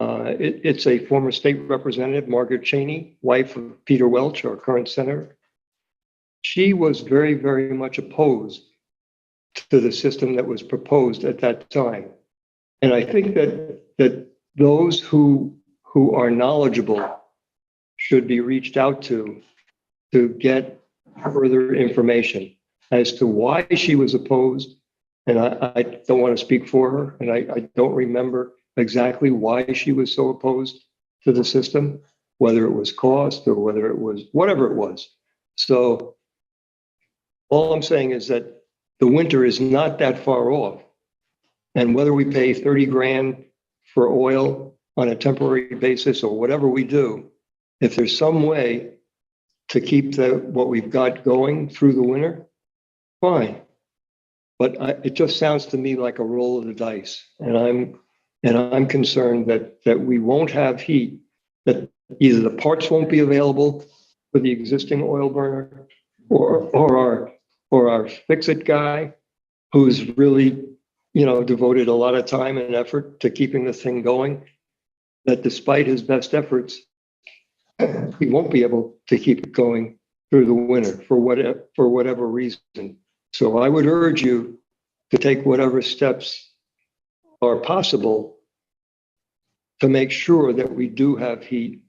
It's a former state representative, Margaret Cheney, wife of Peter Welch, our current senator. She was very, very much opposed to the system that was proposed at that time. And I think that those who are knowledgeable should be reached out to get further information as to why she was opposed. And I don't want to speak for her, and I don't remember exactly why she was so opposed to the system, whether it was cost or whether it was whatever it was. So all I'm saying is that the winter is not that far off. And whether we pay 30 grand for oil on a temporary basis or whatever we do, if there's some way to keep what we've got going through the winter, fine. But it just sounds to me like a roll of the dice. And I'm concerned that we won't have heat, that either the parts won't be available for the existing oil burner or our fix-it guy who's really, devoted a lot of time and effort to keeping the thing going, that despite his best efforts, he won't be able to keep it going through the winter for whatever reason. So I would urge you to take whatever steps are possible to make sure that we do have heat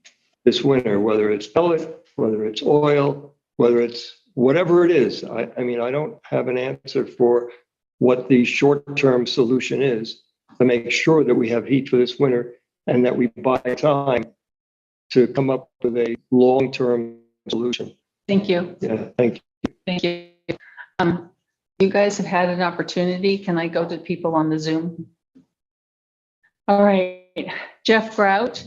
this winter, whether it's pellet, whether it's oil, whether it's whatever it is. I don't have an answer for what the short-term solution is to make sure that we have heat for this winter and that we buy time to come up with a long-term solution. Thank you. Yeah, thank you. Thank you. You guys have had an opportunity. Can I go to people on the Zoom? All right, Jeff Grout.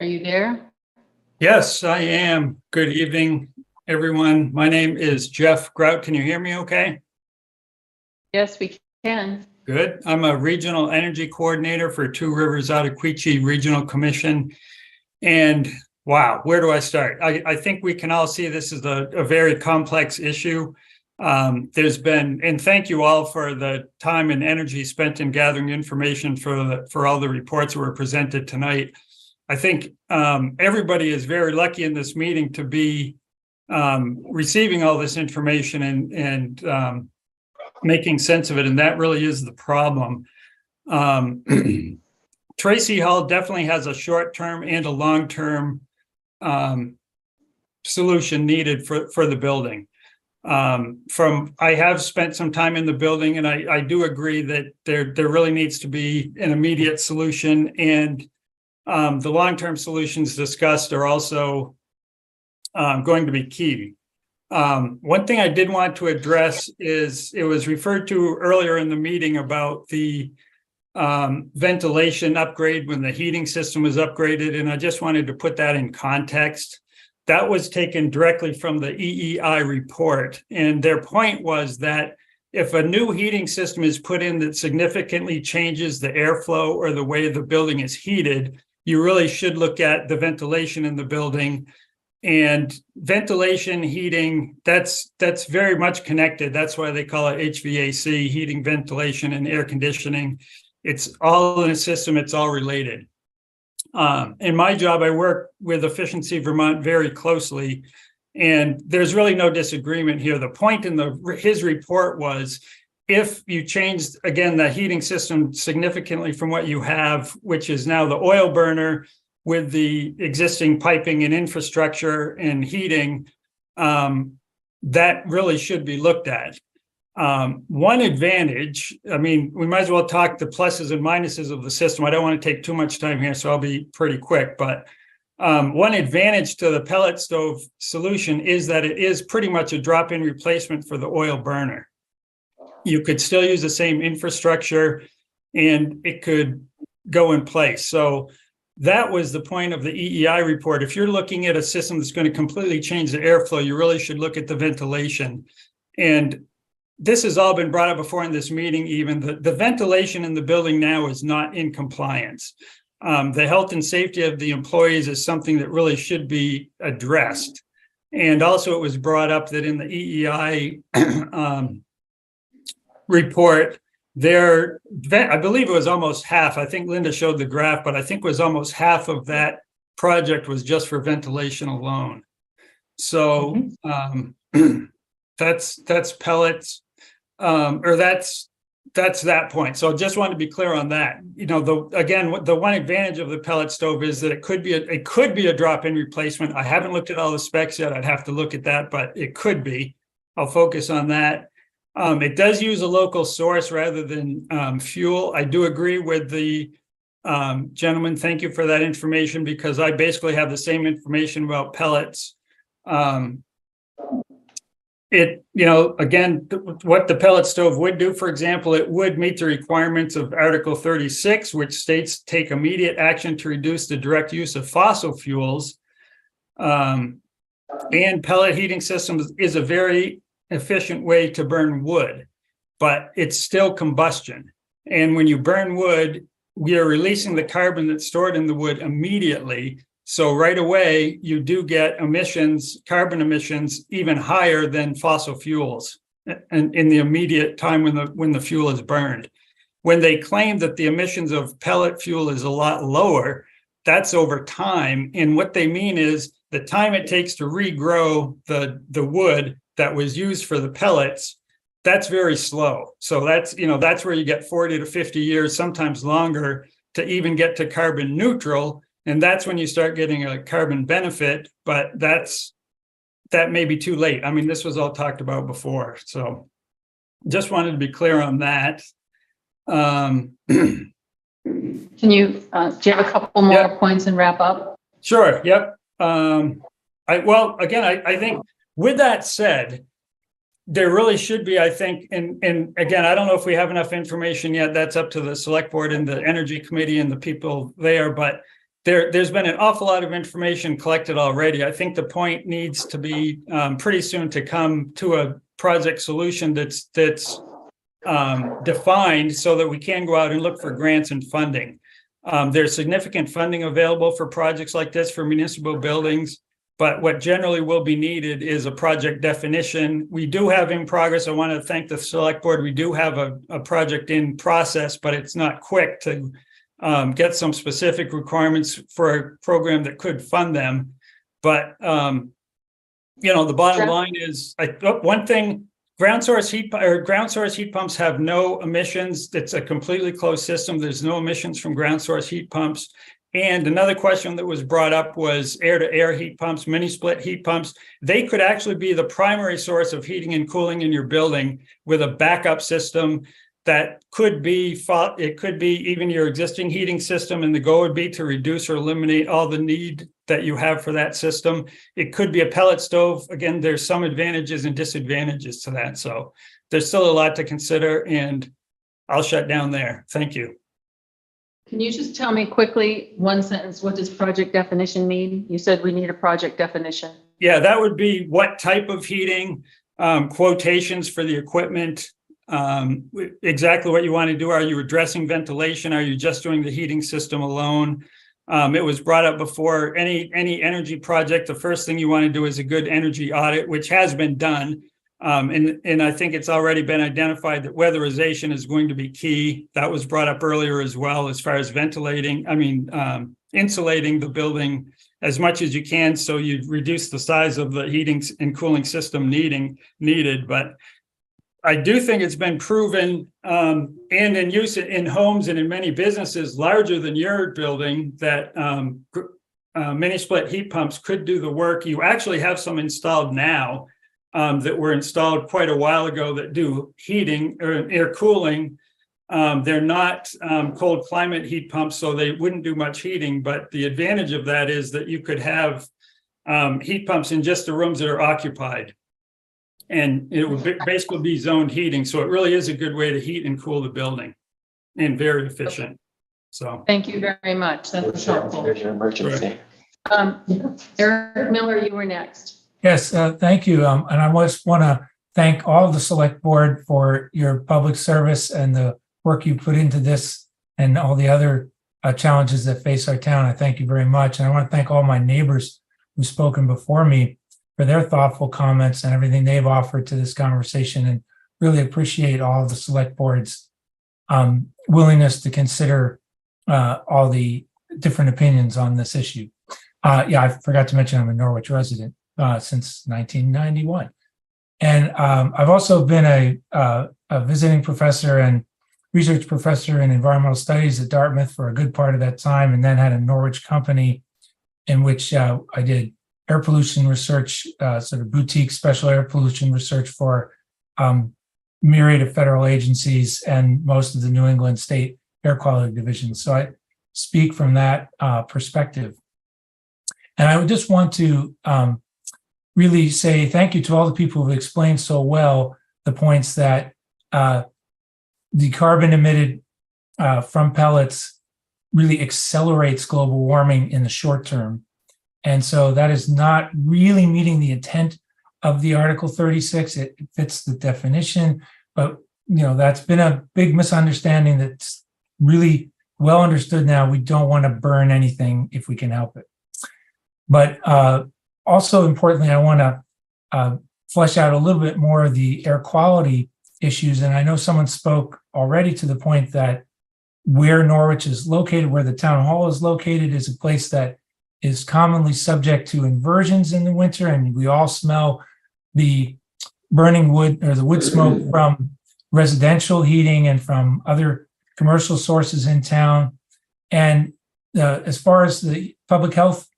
Are you there? Yes, I am. Good evening, everyone. My name is Jeff Grout. Can you hear me okay? Yes, we can. Good. I'm a regional energy coordinator for Two Rivers Ottaquechee Regional Commission. And wow, where do I start? I think we can all see this is a very complex issue. There's been, and thank you all for the time and energy spent in gathering information for all the reports that were presented tonight. I think everybody is very lucky in this meeting to be receiving all this information and making sense of it. And that really is the problem. Tracy Hall definitely has a short-term and a long-term solution needed for the building. I have spent some time in the building, and I do agree that there really needs to be an immediate solution, and the long-term solutions discussed are also going to be key. One thing I did want to address is it was referred to earlier in the meeting about the ventilation upgrade when the heating system was upgraded, and I just wanted to put that in context. That was taken directly from the EEI report, and their point was that if a new heating system is put in that significantly changes the airflow or the way the building is heated, you really should look at the ventilation in the building. And ventilation, heating, that's very much connected. That's why they call it HVAC, heating, ventilation, and air conditioning. It's all in a system, it's all related. In my job, I work with Efficiency Vermont very closely, and there's really no disagreement here. The point in his report was, if you changed, again, the heating system significantly from what you have, which is now the oil burner with the existing piping and infrastructure and heating, that really should be looked at. One advantage, I mean, we might as well talk the pluses and minuses of the system. I don't want to take too much time here, so I'll be pretty quick. But one advantage to the pellet stove solution is that it is pretty much a drop-in replacement for the oil burner. You could still use the same infrastructure and it could go in place. So that was the point of the EEI report. If you're looking at a system that's going to completely change the airflow, you really should look at the ventilation. And this has all been brought up before in this meeting, even the ventilation in the building now is not in compliance. The health and safety of the employees is something that really should be addressed. And also it was brought up that in the EEI report, I believe it was almost half. I think Linda showed the graph, but I think it was almost half of that project was just for ventilation alone. So that's pellets, or that's that point. So I just want to be clear on that. You know, the one advantage of the pellet stove is that it could be a drop-in replacement. I haven't looked at all the specs yet. I'd have to look at that, but it could be. I'll focus on that. It does use a local source rather than fuel. I do agree with the gentleman. Thank you for that information, because I basically have the same information about pellets. Again, what the pellet stove would do, for example, it would meet the requirements of Article 36, which states take immediate action to reduce the direct use of fossil fuels. And pellet heating systems is a very efficient way to burn wood, but it's still combustion. And when you burn wood, we are releasing the carbon that's stored in the wood immediately. So right away, you do get emissions, carbon emissions, even higher than fossil fuels and in the immediate time when the fuel is burned. When they claim that the emissions of pellet fuel is a lot lower, that's over time. And what they mean is the time it takes to regrow the wood that was used for the pellets, that's very slow. So that's where you get 40 to 50 years, sometimes longer, to even get to carbon neutral. And that's when you start getting a carbon benefit, but that may be too late. I mean, this was all talked about before. So just wanted to be clear on that. Can you, do you have a couple more points and wrap up? Sure. Yep. I think with that said, there really should be, I think, and again, I don't know if we have enough information yet. That's up to the select board and the energy committee and the people there, but there's been an awful lot of information collected already. I think the point needs to be pretty soon to come to a project solution that's defined so that we can go out and look for grants and funding. There's significant funding available for projects like this for municipal buildings, but what generally will be needed is a project definition. We do have in progress, I want to thank the select board, we do have a project in process, but it's not quick to get some specific requirements for a program that could fund them. But, the bottom line is, one thing, ground source heat pumps have no emissions. It's a completely closed system. There's no emissions from ground source heat pumps. And another question that was brought up was air-to-air heat pumps, mini-split heat pumps. They could actually be the primary source of heating and cooling in your building with a backup system that could be, it could be even your existing heating system, and the goal would be to reduce or eliminate all the need that you have for that system. It could be a pellet stove. Again, there's some advantages and disadvantages to that. So there's still a lot to consider, and I'll shut down there. Thank you. Can you just tell me quickly, one sentence, what does project definition mean? You said we need a project definition. Yeah, that would be what type of heating, quotations for the equipment, exactly what you want to do. Are you addressing ventilation? Are you just doing the heating system alone? It was brought up before, any energy project, the first thing you want to do is a good energy audit, which has been done. And I think it's already been identified that weatherization is going to be key. That was brought up earlier as well, as far as insulating the building as much as you can, so you reduce the size of the heating and cooling system needed. But I do think it's been proven, and in use in homes and in many businesses larger than your building, that mini split heat pumps could do the work. You actually have some installed now that were installed quite a while ago that do heating or air cooling. They're not cold climate heat pumps, so they wouldn't do much heating. But the advantage of that is that you could have heat pumps in just the rooms that are occupied. And it would basically be zoned heating. So it really is a good way to heat and cool the building, and very efficient. So thank you very much. That's helpful. There's your emergency. Eric Miller, you were next. Yes, thank you. And I just want to thank all the select board for your public service and the work you put into this and all the other challenges that face our town. I thank you very much. And I want to thank all my neighbors who've spoken before me for their thoughtful comments and everything they've offered to this conversation, and really appreciate all of the select board's willingness to consider all the different opinions on this issue. Yeah, I forgot to mention I'm a Norwich resident since 1991. And I've also been a visiting professor and research professor in environmental studies at Dartmouth for a good part of that time, and then had a Norwich company in which I did air pollution research, sort of boutique special air pollution research for myriad of federal agencies and most of the New England state air quality divisions. So I speak from that perspective. And I would just want to really say thank you to all the people who've explained so well the points that the carbon emitted from pellets really accelerates global warming in the short term. And so that is not really meeting the intent of the Article 36. It fits the definition, but that's been a big misunderstanding that's really well understood now. We don't want to burn anything if we can help it. But also importantly, I want to flesh out a little bit more of the air quality issues. And I know someone spoke already to the point that where Norwich is located, where the town hall is located, is a place that is commonly subject to inversions in the winter. And we all smell the burning wood or the wood smoke from residential heating and from other commercial sources in town. And as far as the public health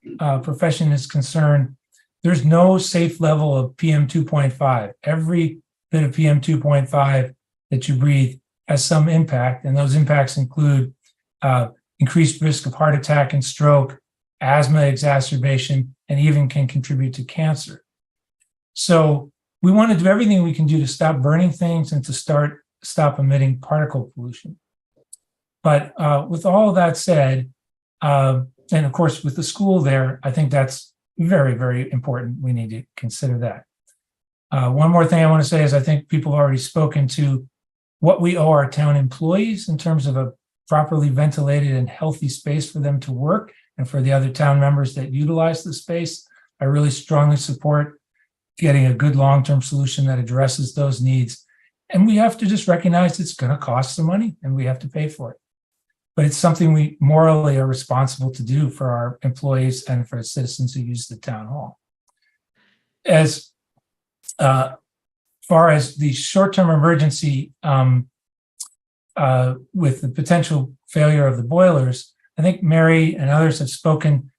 profession is concerned, there's no safe level of PM 2.5. Every bit of PM 2.5 that you breathe has some impact, and those impacts include increased risk of heart attack and stroke, asthma exacerbation, and even can contribute to cancer. So we want to do everything we can do to stop burning things and to stop emitting particle pollution. But with all of that said, and of course with the school there, I think that's very, very important. We need to consider that. One more thing I want to say is I think people have already spoken to what we owe our town employees in terms of a properly ventilated and healthy space for them to work, and for the other town members that utilize the space. I really strongly support getting a good long-term solution that addresses those needs. And we have to just recognize it's going to cost some money and we have to pay for it. But it's something we morally are responsible to do for our employees and for citizens who use the town hall. As far as the short-term emergency with the potential failure of the boilers, I think Mary and others have spoken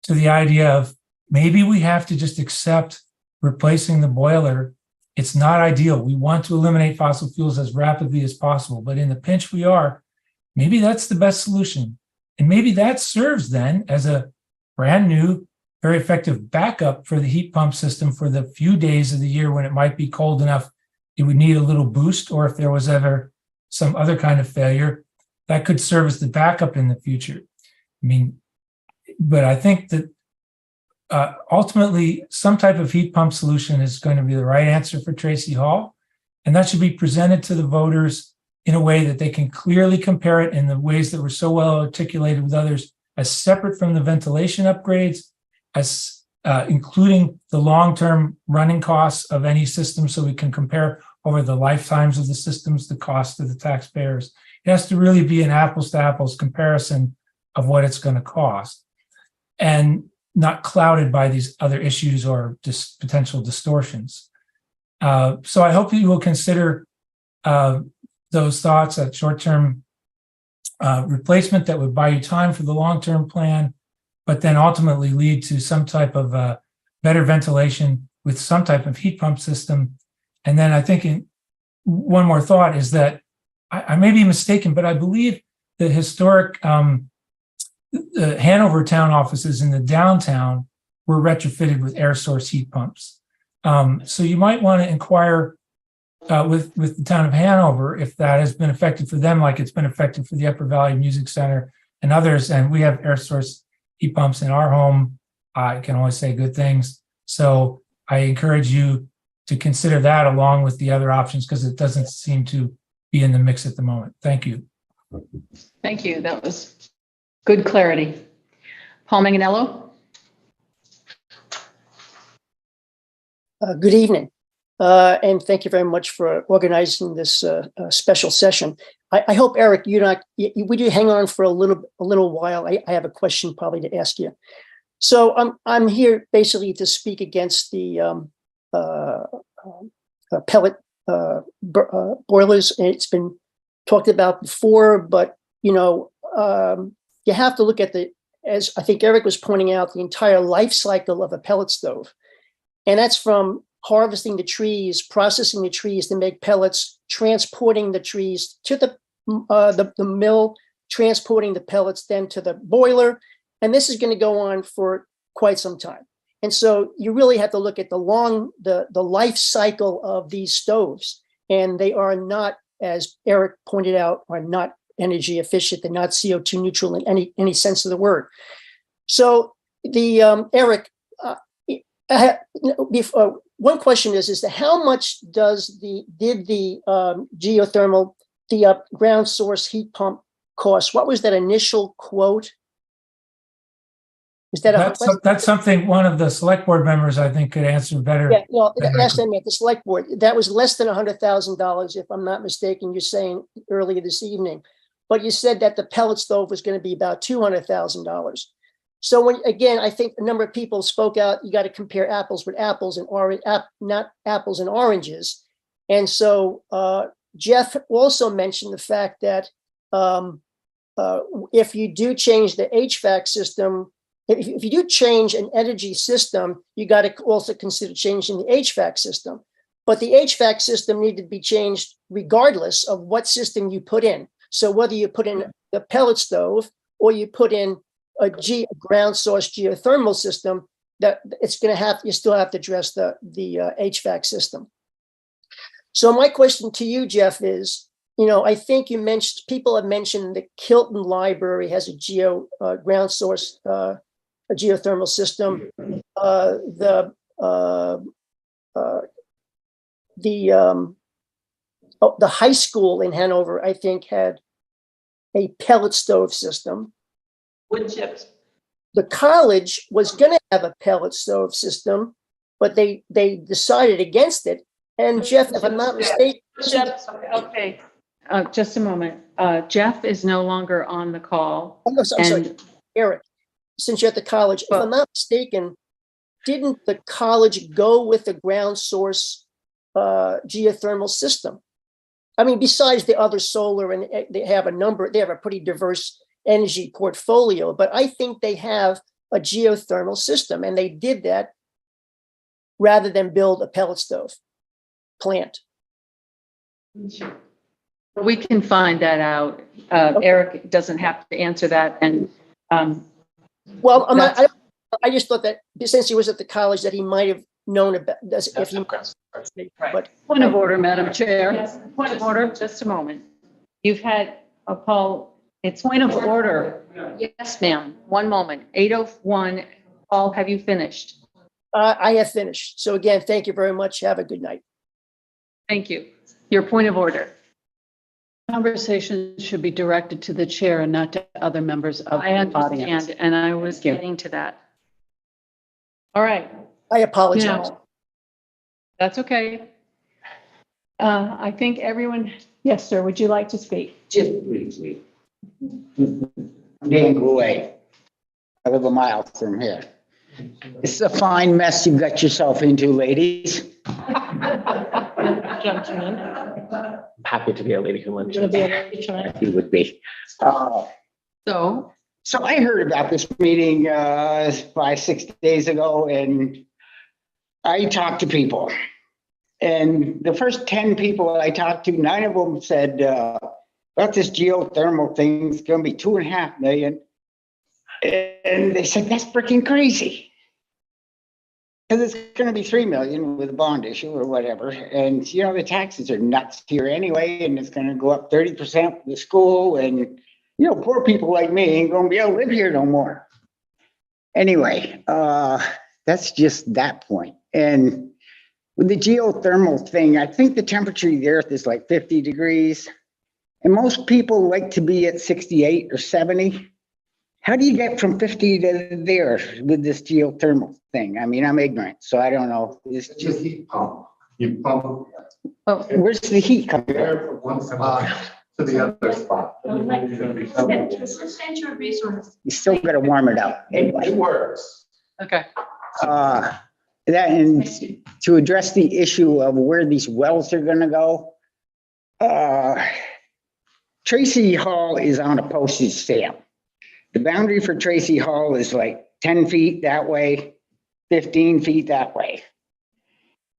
to the idea of maybe we have to just accept replacing the boiler. It's not ideal. We want to eliminate fossil fuels as rapidly as possible, but in the pinch we are, maybe that's the best solution. And maybe that serves then as a brand new, very effective backup for the heat pump system for the few days of the year when it might be cold enough it would need a little boost, or if there was ever some other kind of failure, that could serve as the backup in the future. I mean, but I think that ultimately some type of heat pump solution is going to be the right answer for Tracy Hall, and that should be presented to the voters in a way that they can clearly compare it in the ways that were so well articulated with others as separate from the ventilation upgrades, as including the long-term running costs of any system, so we can compare over the lifetimes of the systems, the cost to the taxpayers. It has to really be an apples to apples comparison of what it's going to cost, and not clouded by these other issues or just potential distortions. So I hope you will consider those thoughts, that short-term replacement that would buy you time for the long-term plan, but then ultimately lead to some type of better ventilation with some type of heat pump system. And then I think one more thought is that I may be mistaken, but I believe the historic Hanover town offices in the downtown were retrofitted with air source heat pumps. So you might want to inquire with the town of Hanover if that has been effective for them, like it's been effective for the Upper Valley Music Center and others. And we have air source heat pumps in our home. I can always say good things. So I encourage you to consider that along with the other options, because it doesn't seem to be in the mix at the moment. Thank you. Thank you. That was good clarity. Paul Manganello? Good evening. And thank you very much for organizing this special session. I hope, Eric, we do hang on for a little while. I have a question probably to ask you. So I'm here basically to speak against the pellet boilers. And it's been talked about before, but you have to look at as I think Eric was pointing out, the entire life cycle of a pellet stove. And that's from harvesting the trees, processing the trees to make pellets, transporting the trees to the mill, transporting the pellets then to the boiler. And this is going to go on for quite some time. And so you really have to look at the life cycle of these stoves. And they are not, as Eric pointed out, are not energy efficient. They're not CO2 neutral in any sense of the word. So Eric, one question is that how much did the geothermal, the ground source heat pump cost? What was that initial quote? Is that that's something one of the select board members I think could answer better. Yeah, no, that's the select board. That was less than $100,000, if I'm not mistaken. You're saying earlier this evening, but you said that the pellet stove was going to be about $200,000. So again, I think a number of people spoke out. You got to compare apples with apples and not apples and oranges. And so Jeff also mentioned the fact that if you do change the HVAC system, if you do change an energy system, you got to also consider changing the HVAC system. But the HVAC system needed to be changed regardless of what system you put in. So whether you put in the pellet stove or you put in a ground source geothermal system, that you still have to address the HVAC system. So my question to you, Jeff, is, I think people have mentioned the Kilton Library has a ground source a geothermal system. The high school in Hanover, I think, had a pellet stove system. Wood chips. The college was going to have a pellet stove system, but they decided against it. And Jeff, if I'm not mistaken, Okay. Just a moment. Jeff is no longer on the call. I'm sorry, Eric, since you're at the college, if I'm not mistaken, didn't the college go with the ground source geothermal system? I mean, besides the other solar, and they have a pretty diverse energy portfolio, but I think they have a geothermal system, and they did that rather than build a pellet stove plant. We can find that out. Eric doesn't have to answer that. And well, I just thought that since he was at the college that he might have known about this. If he, but point of order, Madam Chair. Yes, point of order. Just a moment. You've had a Paul. It's point of order. Yes, ma'am. One moment. 8:01. Paul, have you finished? I have finished. So again, thank you very much. Have a good night. Thank you. Your point of order. Conversation should be directed to the chair and not to other members of I the audience. understand, and I was getting to that. All right. I apologize. Now, that's okay. I think everyone, yes, sir. Would you like to speak? Just briefly. Dan Goulet. I live a mile from here. It's a fine mess you've got yourself into, ladies. Gentlemen. Happy to be a lady who lives. Gonna be a lady tonight. You would be. So I heard about this meeting 5-6 days ago, and I talked to people. And the first 10 people I talked to, 9 of them said, about this geothermal thing, it's gonna be $2.5 million. And they said, that's freaking crazy. Because it's gonna be $3 million with a bond issue or whatever. And you know, the taxes are nuts here anyway, and it's gonna go up 30% for the school. And you know, poor people like me ain't gonna be able to live here no more. Anyway, that's just that point. And with the geothermal thing, I think the temperature of the earth is like 50 degrees. And most people like to be at 68 or 70. How do you get from 50 to there with this geothermal thing? I mean, I'm ignorant, so I don't know. It's just heat pump. You pump. Oh, where's the heat coming There from one spot to the other spot. Substantial resource. You still got to warm it up. Anyway. It works. okay. That, and to address the issue of where these wells are going to go, Tracy Hall is on a postage stamp. The boundary for Tracy Hall is like 10 feet that way, 15 feet that way.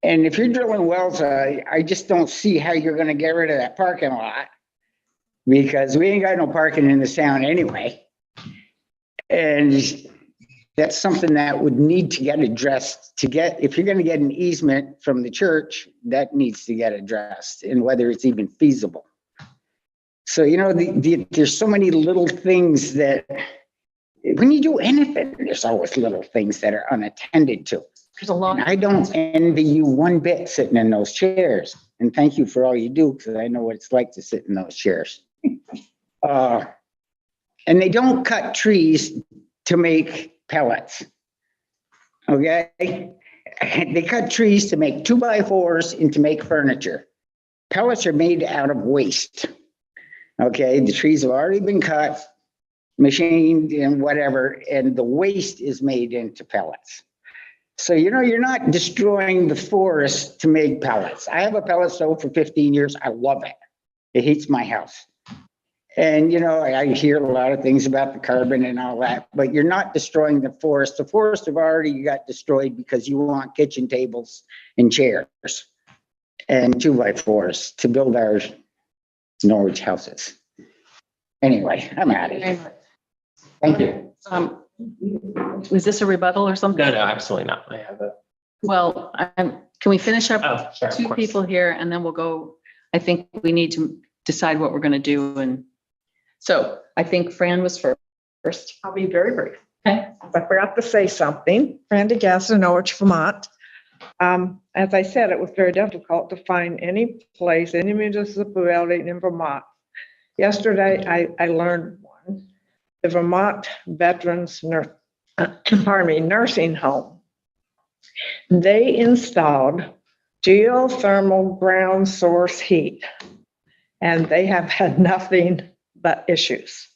And if you're drilling wells, I just don't see how you're going to get rid of that parking lot, because we ain't got no parking in this town anyway. And that's something that would need to get addressed if you're going to get an easement from the church, that needs to get addressed, and whether it's even feasible. So, you know, there's so many little things that when you do anything, there's always little things that are unattended to. There's a lot. And I don't envy you one bit sitting in those chairs. And thank you for all you do, because I know what it's like to sit in those chairs. And they don't cut trees to make pellets. Okay? They cut trees to make 2x4s and to make furniture. Pellets are made out of waste. Okay, the trees have already been cut, machined, and whatever, and the waste is made into pellets. So, you know, you're not destroying the forest to make pellets. I have a pellet stove for 15 years. I love it. It heats my house. And, you know, I hear a lot of things about the carbon and all that, but you're not destroying the forest. The forest have already got destroyed because you want kitchen tables and chairs and 2x4s to build our Norwich houses. Anyway, I'm out of here. Thank you. Was this a rebuttal or something? No, absolutely not. I have a. Well, can we finish up? Oh, sure, of 2 course. people here, and then we'll go. I think we need to decide what we're going to do. And so I think Fran was first. I'll be very brief. Okay. I forgot to say something. Randy Gasser, Norwich, Vermont. As I said, it was very difficult to find any place, any municipality in Vermont. Yesterday, I learned one, the Vermont Veterans Nursing Home. They installed geothermal ground source heat, and they have had nothing but issues.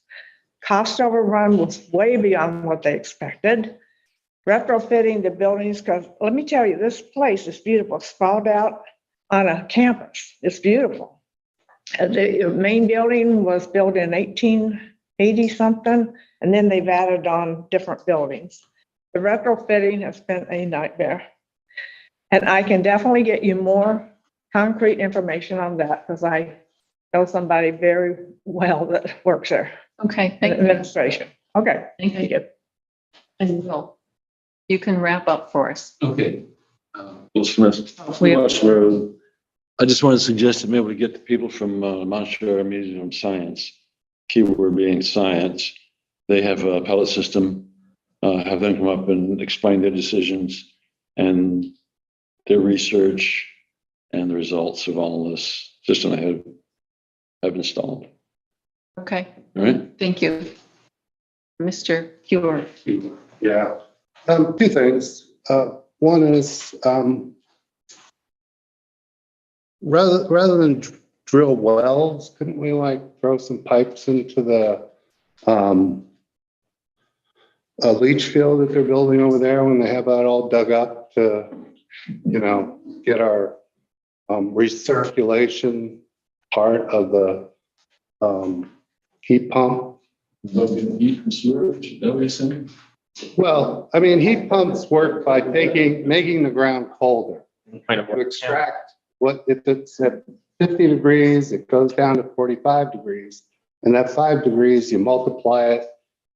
Cost overrun was way beyond what they expected. Retrofitting the buildings, because let me tell you, this place is beautiful, sprawled out on a campus. It's beautiful. The main building was built in 80 something, and then they've added on different buildings. The retrofitting has been a nightmare. And I can definitely get you more concrete information on that because I know somebody very well that works there Okay, in thank you. administration. Okay. Thank you. And Will, you can wrap up for us. Okay. Will Smith, We- West Road. I just want to suggest that maybe we get the people from Montshire Museum of Science, keyword being science. They have a pellet system, have them come up and explain their decisions and their research and the results of all this system they have installed. Okay, All right? thank you. Mr. Cure. Yeah. Two things. One is, rather than drill wells, couldn't we like throw some pipes into the leach field that they're building over there when they have that all dug up to, get our recirculation part of the heat pump? Heat and storage, is that what you're saying? Well, I mean, heat pumps work by making the ground colder. To extract what, if it's at 50 degrees, it goes down to 45 degrees. And that 5 degrees, you multiply it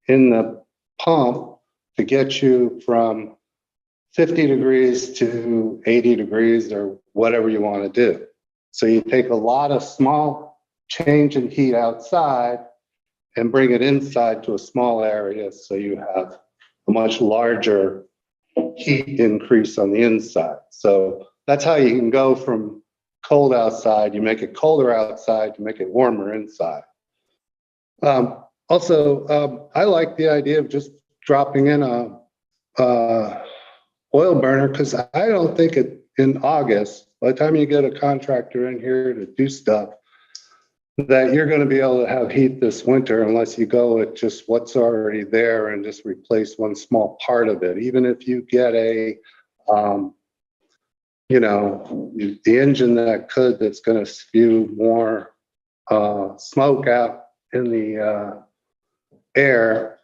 in the pump to get you from 50 degrees to 80 degrees or whatever you want to do. So you take a lot of small change in heat outside and bring it inside to a small area. So you have a much larger heat increase on the inside. So that's how you can go from cold outside, you make it colder outside, you make it warmer inside. Also, I like the idea of just dropping in a oil burner, because I don't think in August, by the time you get a contractor in here to do stuff, that you're going to be able to have heat this winter unless you go with just what's already there and just replace one small part of it. Even if you get the engine that's going to spew more smoke out in the air,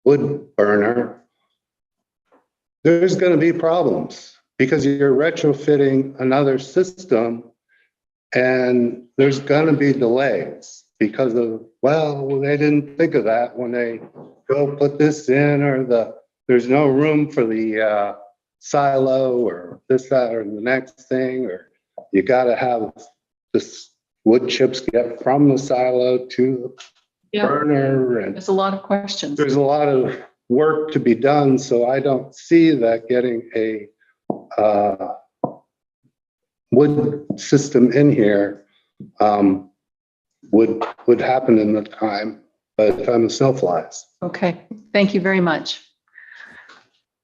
wood burner, there's going to be problems because you're retrofitting another system and there's going to be delays because of, they didn't think of that when they go put this in, or there's no room for the silo or this, that, or the next thing, or you got to have this wood chips get from the silo to the burner. And there's a lot of questions. there's a lot of work to be done, so I don't see that getting a wood system in here would happen in the time by the time the snow flies. Okay, thank you very much.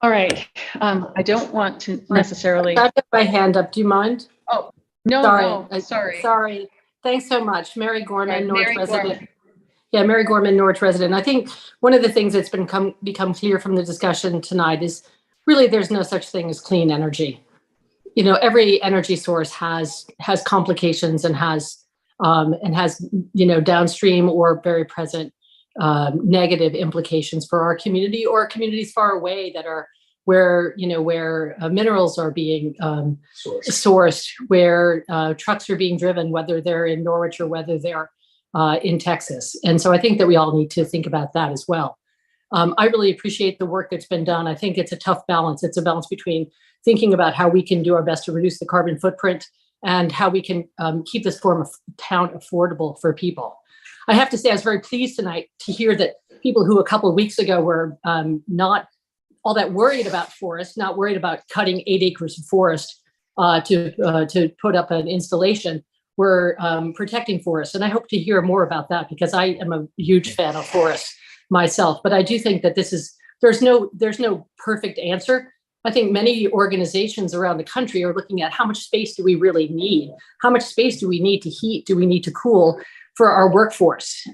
All right, I don't want to necessarily. I've got my hand up. Do you mind? Oh, no, sorry. Sorry. Thanks so much. Mary Gorman, Norwich Mary resident. Gorman. Yeah, Mary Gorman, Norwich resident. I think one of the things that's become clear from the discussion tonight is really there's no such thing as clean energy. Every energy source has complications and has downstream or very present negative implications for our community or communities far away that are where minerals are being sourced, where trucks are being driven, whether they're in Norwich or whether they're in Texas. And so I think that we all need to think about that as well. I really appreciate the work that's been done. I think it's a tough balance. It's a balance between thinking about how we can do our best to reduce the carbon footprint and how we can keep this form of town affordable for people. I have to say, I was very pleased tonight to hear that people who a couple of weeks ago were not all that worried about forests, not worried about cutting 8 acres of forest to put up an installation, were protecting forests. And I hope to hear more about that because I am a huge fan of forests myself. But I do think that there's no perfect answer. I think many organizations around the country are looking at how much space do we really need? How much space do we need to heat? Do we need to cool for our workforce?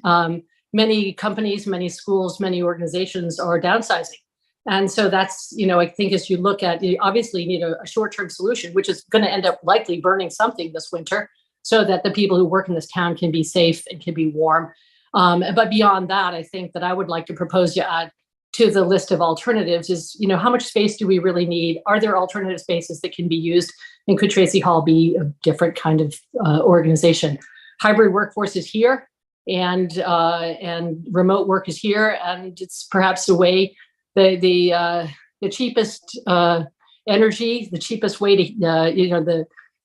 Many companies, many schools, many organizations are downsizing. And so that's, I think as you look at, you obviously need a short-term solution, which is going to end up likely burning something this winter so that the people who work in this town can be safe and can be warm. But beyond that, I think that I would like to propose you add to the list of alternatives is, how much space do we really need? Are there alternative spaces that can be used? And could Tracy Hall be a different kind of organization? Hybrid workforce is here, and remote work is here, and it's perhaps the way the cheapest energy, the cheapest way to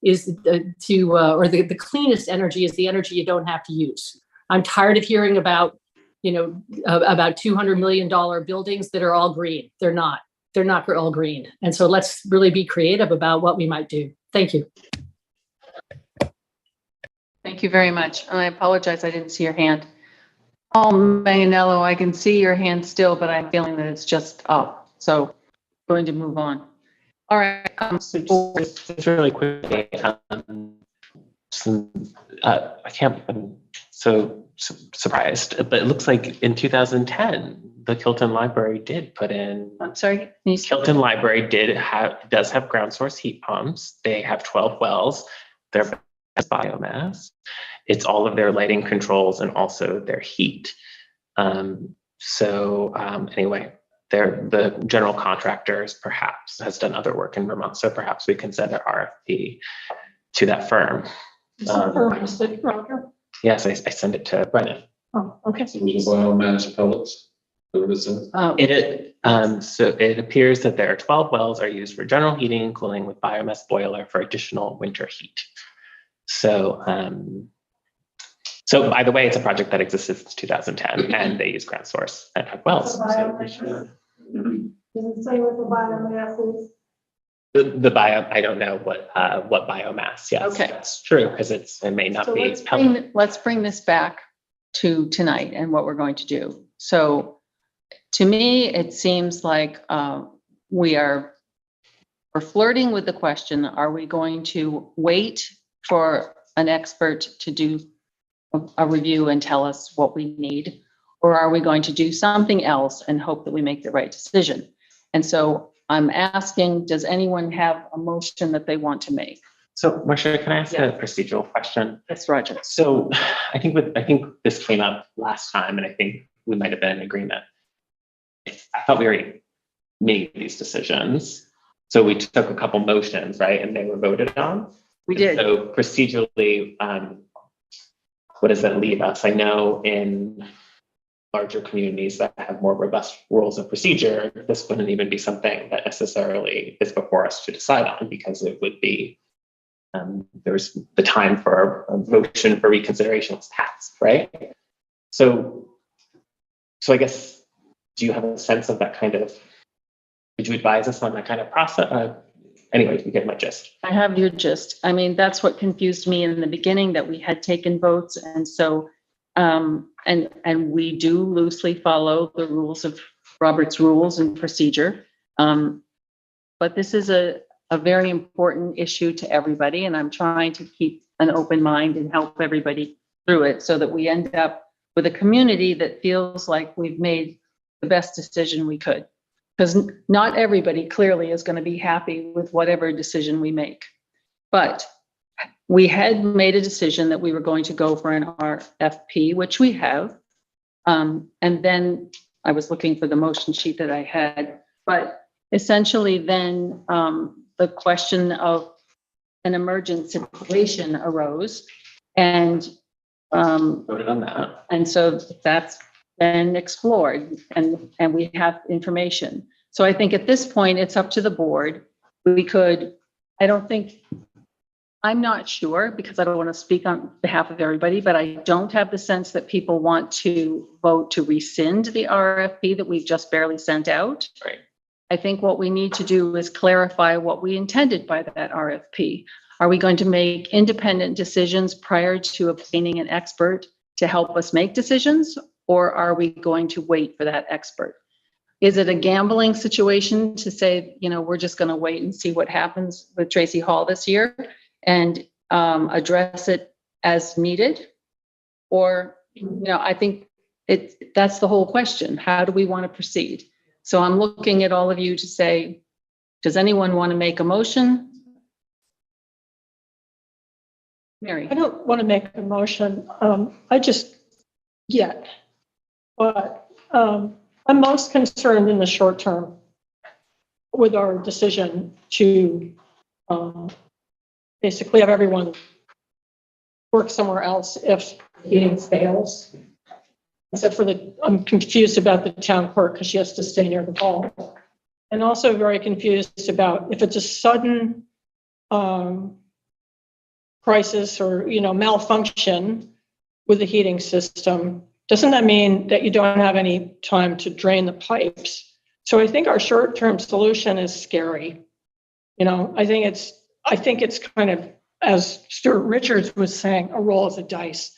the cleanest energy is the energy you don't have to use. I'm tired of hearing about about $200 million buildings that are all green. They're not all green. And so let's really be creative about what we might do. Thank you. Thank you very much. And I apologize, I didn't see your hand. Paul Manganello, I can see your hand still, but I'm feeling that it's just up. So going to move on. All right. Just really quickly, I'm so surprised, but it looks like in 2010, the Kilton Library did put in. I'm sorry. Kilton Library does have ground source heat pumps. They have 12 wells. They're biomass. It's all of their lighting controls and also their heat. Anyway, the general contractors perhaps has done other work in Vermont, so perhaps we can send an RFP to that firm. Roger? Yes, I send it to Brennan. Oh, okay. Biomass pellets. So it appears that there are 12 wells are used for general heating and cooling with biomass boiler for additional winter heat. So by the way, it's a project that existed since 2010, and they use ground source and have wells. Does it say what the biomass is? The bio, I don't know what biomass. Yes, Okay. That's true because it may not So be. let's bring this back to tonight and what we're going to do. So to me, it seems like we're flirting with the question, are we going to wait for an expert to do a review and tell us what we need? Or are we going to do something else and hope that we make the right decision? And so I'm asking, does anyone have a motion that they want to make? So Marcia, can I ask a procedural question? Yes, Roger. So I think this came up last time, and I think we might have been in agreement. I thought we already made these decisions. So we took a couple motions, right? And they were voted on. We did. So procedurally, what does that leave us? I know in larger communities that have more robust rules of procedure, this wouldn't even be something that necessarily is before us to decide on, because it would be, there's the time for a motion for reconsideration was passed, right? So I guess, do you have a sense of that kind of, would you advise us on that kind of process? Anyway, you get my gist. I have your gist. I mean, that's what confused me in the beginning, that we had taken votes. And so, and we do loosely follow the rules of Robert's Rules and Procedure. But this is a very important issue to everybody. And I'm trying to keep an open mind and help everybody through it so that we end up with a community that feels like we've made the best decision we could. Because not everybody clearly is going to be happy with whatever decision we make. But we had made a decision that we were going to go for an RFP, which we have. And then I was looking for the motion sheet that I had. But essentially then the question of an emergent situation arose. And voted on that. And so that's been explored, and we have information. So I think at this point, it's up to the board. We could, I'm not sure, because I don't want to speak on behalf of everybody, but I don't have the sense that people want to vote to rescind the RFP that we've just barely sent out. Right. I think what we need to do is clarify what we intended by that RFP. Are we going to make independent decisions prior to obtaining an expert to help us make decisions? Or are we going to wait for that expert? Is it a gambling situation to say, we're just going to wait and see what happens with Tracy Hall this year and address it as needed? Or, I think that's the whole question. How do we want to proceed? So I'm looking at all of you to say, does anyone want to make a motion? Mary? I don't want to make a motion. yet. But I'm most concerned in the short term with our decision to basically have everyone work somewhere else if heating fails. Except for I'm confused about the town clerk because she has to stay near the hall. And also very confused about if it's a sudden crisis or, malfunction with the heating system, doesn't that mean that you don't have any time to drain the pipes? So I think our short-term solution is scary. I think it's kind of, as Stuart Richards was saying, a roll of the dice.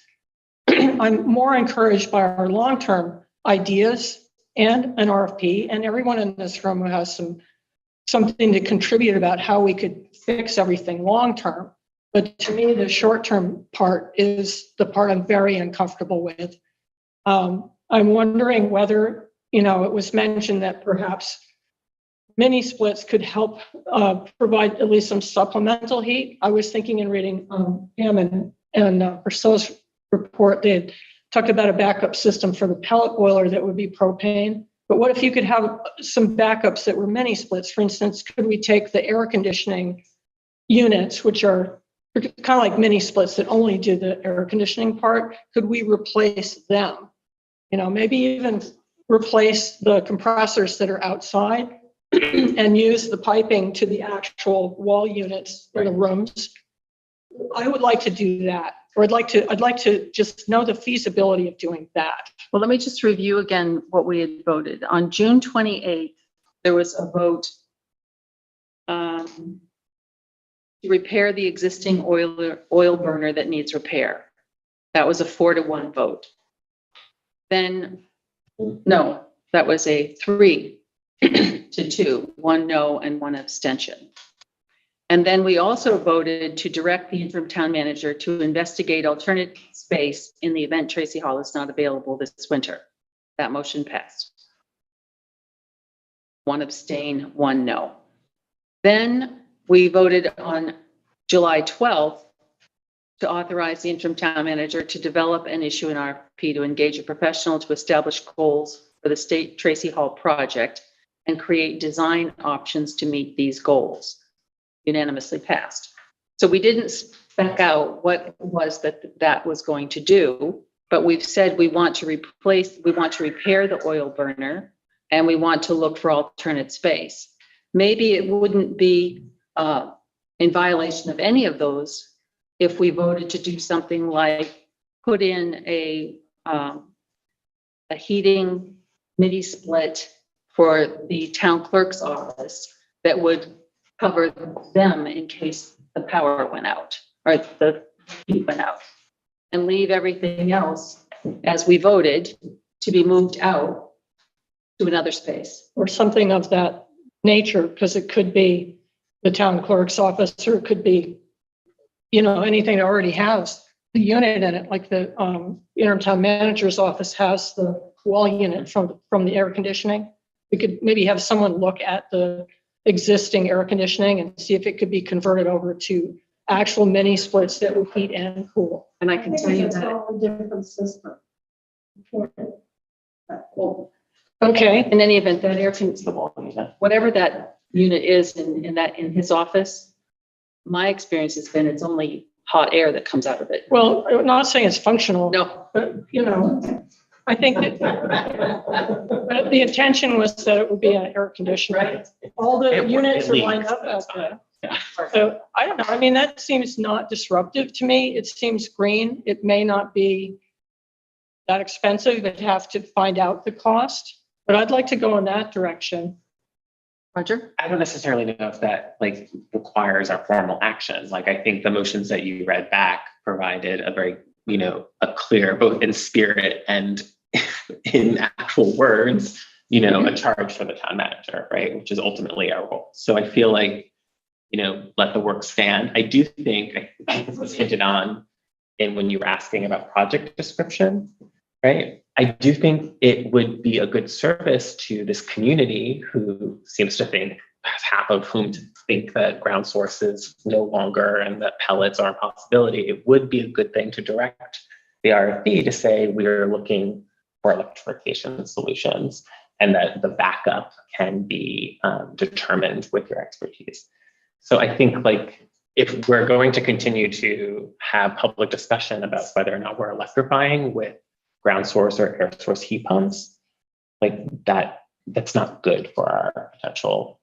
I'm more encouraged by our long-term ideas and an RFP, and everyone in this room who has something to contribute about how we could fix everything long-term. But to me, the short-term part is the part I'm very uncomfortable with. I'm wondering whether, it was mentioned that perhaps mini splits could help provide at least some supplemental heat. I was thinking in reading Pam and Priscilla's report, they had talked about a backup system for the pellet boiler that would be propane. But what if you could have some backups that were mini splits? For instance, could we take the air conditioning units, which are kind of like mini splits that only do the air conditioning part? Could we replace them? Maybe even replace the compressors that are outside and use the piping to the actual wall units in the rooms. I would like to do that. Or I'd like to just know the feasibility of doing that. Well, let me just review again what we had voted. On June 28th, there was a vote to repair the existing oil burner that needs repair. That was a 4-1 vote. Then, no, that was a 3-2, 1 no and 1 abstention. And then we also voted to direct the interim town manager to investigate alternate space in the event Tracy Hall is not available this winter. That motion passed. 1 abstain, 1 no. Then we voted on July 12th to authorize the interim town manager to develop and issue an RFP to engage a professional to establish goals for the state Tracy Hall project and create design options to meet these goals. Unanimously passed. So we didn't spec out what it was that was going to do, but we've said we want to repair the oil burner, and we want to look for alternate space. Maybe it wouldn't be in violation of any of those if we voted to do something like put in a heating mini split for the town clerk's office that would cover them in case the power went out or the heat went out, and leave everything else as we voted to be moved out to another space. Or something of that nature, because it could be the town clerk's office, or it could be, anything that already has the unit in it, like the interim town manager's office has the wall unit from the air conditioning. We could maybe have someone look at the existing air conditioning and see if it could be converted over to actual mini splits that would heat and cool. And I can tell you that all a different system. well, Okay. in any event, that air conditioning, whatever that unit is in his office, my experience has been it's only hot air that comes out of it. Well, I'm not saying it's functional. No. But, I think that the intention was that it would be an air conditioner. Right. All the It units are leaks, lined up that's as that. So I don't know. I mean, that seems not disruptive to me. It seems green. It may not be that expensive. I'd have to find out the cost, but I'd like to go in that direction. Roger? I don't necessarily know if that requires our formal action. I think the motions that you read back provided a very, a clear, both in spirit and in actual words, a charge for the town manager, right? Which is ultimately our role. So I feel like, let the work stand. I do think, this was hinted on in when you were asking about project description, right? I do think it would be a good service to this community who seems to think, half of whom think that ground source is no longer and that pellets are a possibility. It would be a good thing to direct the RFP to say we're looking for electrification solutions and that the backup can be determined with your expertise. So I think like if we're going to continue to have public discussion about whether or not we're electrifying with ground source or air source heat pumps, like that's not good for our potential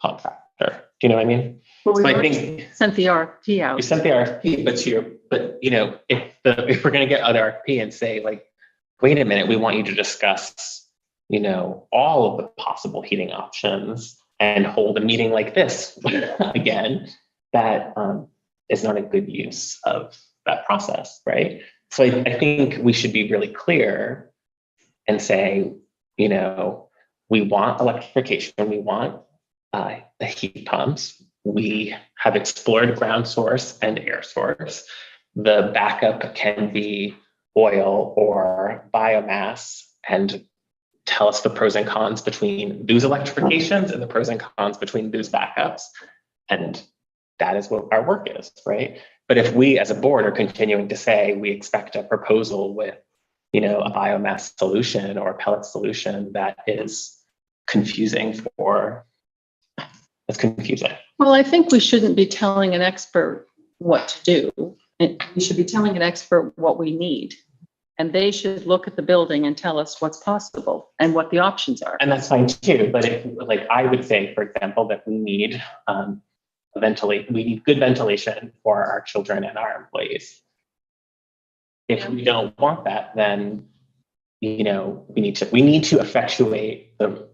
contractor. Do you know what I mean? Well, we So I already think sent the RFP out. you sent the RFP, but you know, if we're going to get other RFP and say like, wait a minute, we want you to discuss, you know, all of the possible heating options and hold a meeting like this again, that is not a good use of that process, right? So I think we should be really clear and say, you know, we want electrification, we want the heat pumps. We have explored ground source and air source. The backup can be oil or biomass, and tell us the pros and cons between those electrifications and the pros and cons between those backups. And that is what our work is, right? But if we as a board are continuing to say we expect a proposal with, you know, a biomass solution or a pellet solution, that is confusing it's confusing. Well, I think we shouldn't be telling an expert what to do. We should be telling an expert what we need. And they should look at the building and tell us what's possible and what the options are. And that's fine too. But if, like, I would say, for example, that we need we need good ventilation for our children and our employees. If we don't want that, then, you know, we need to effectuate the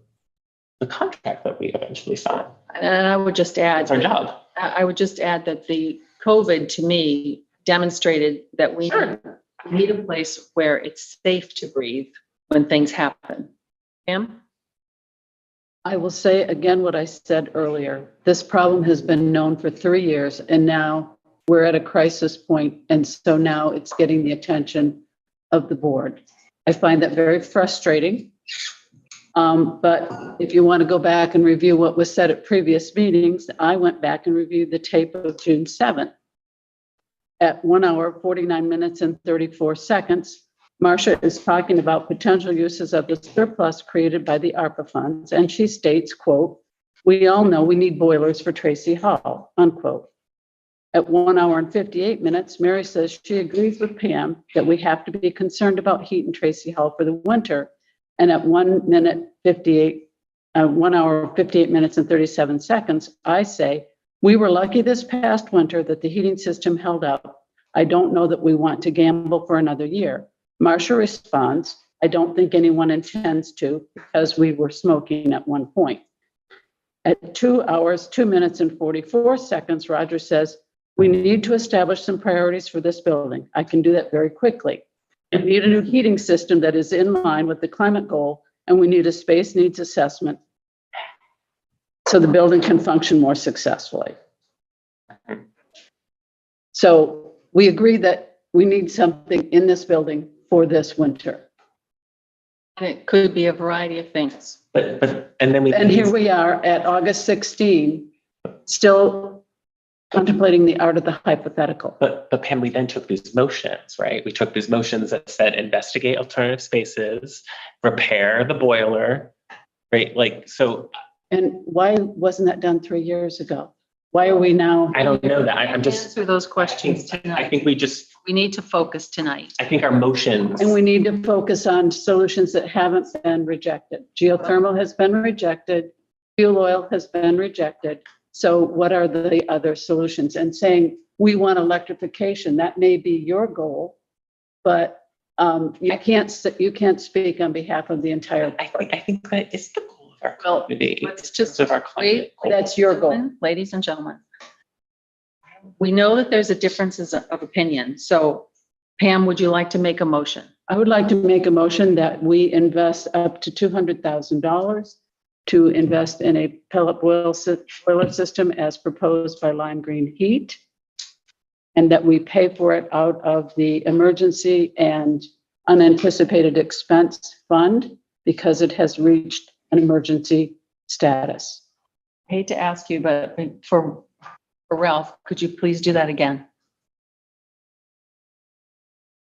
contract that we eventually sign. And I would just add, It's our job. I would just add that the COVID to me demonstrated that we need a place where it's safe to breathe when things happen. Pam? I will say again what I said earlier. This problem has been known for 3 years, and now we're at a crisis point, and so now it's getting the attention of the board. I find that very frustrating. But if you want to go back and review what was said at previous meetings, I went back and reviewed the tape of June 7th. At 1 hour, 49 minutes and 34 seconds, Marcia is talking about potential uses of the surplus created by the ARPA funds. And she states, quote, "We all know we need boilers for Tracy Hall," unquote. At 1 hour and 58 minutes, Mary says she agrees with Pam that we have to be concerned about heat in Tracy Hall for the winter. And at 1 hour, 58 minutes and 37 seconds, I say, "We were lucky this past winter that the heating system held up. I don't know that we want to gamble for another year." Marcia responds, "I don't think anyone intends to, because we were smoking at one point." At 2 hours, 2 minutes and 44 seconds, Roger says, "We need to establish some priorities for this building. I can do that very quickly. We need a new heating system that is in line with the climate goal, and we need a space needs assessment so the building can function more successfully." So we agree that we need something in this building for this winter. And it could be a variety of things. And here we are at August 16, still contemplating the art of the hypothetical. But Pam, we then took these motions, right? We took these motions that said investigate alternative spaces, repair the boiler, right? Like, so. And why wasn't that done 3 years ago? Why are we now? I don't know that. I'm just. Answer those questions tonight. I think we need to focus tonight. I think our motions. And we need to focus on solutions that haven't been rejected. Geothermal has been rejected. Fuel oil has been rejected. So what are the other solutions? And saying we want electrification, that may be your goal, but you can't speak on behalf of the entire. I think that is the goal of our community. Let's just of our wait. That's your goal, ladies and gentlemen. We know that there's a differences of opinion. So Pam, would you like to make a motion? I would like to make a motion that we invest up to $200,000 to invest in a pellet boiler system as proposed by Lime Green Heat, and that we pay for it out of the emergency and unanticipated expense fund because it has reached an emergency status. I hate to ask you, but for Ralph, could you please do that again?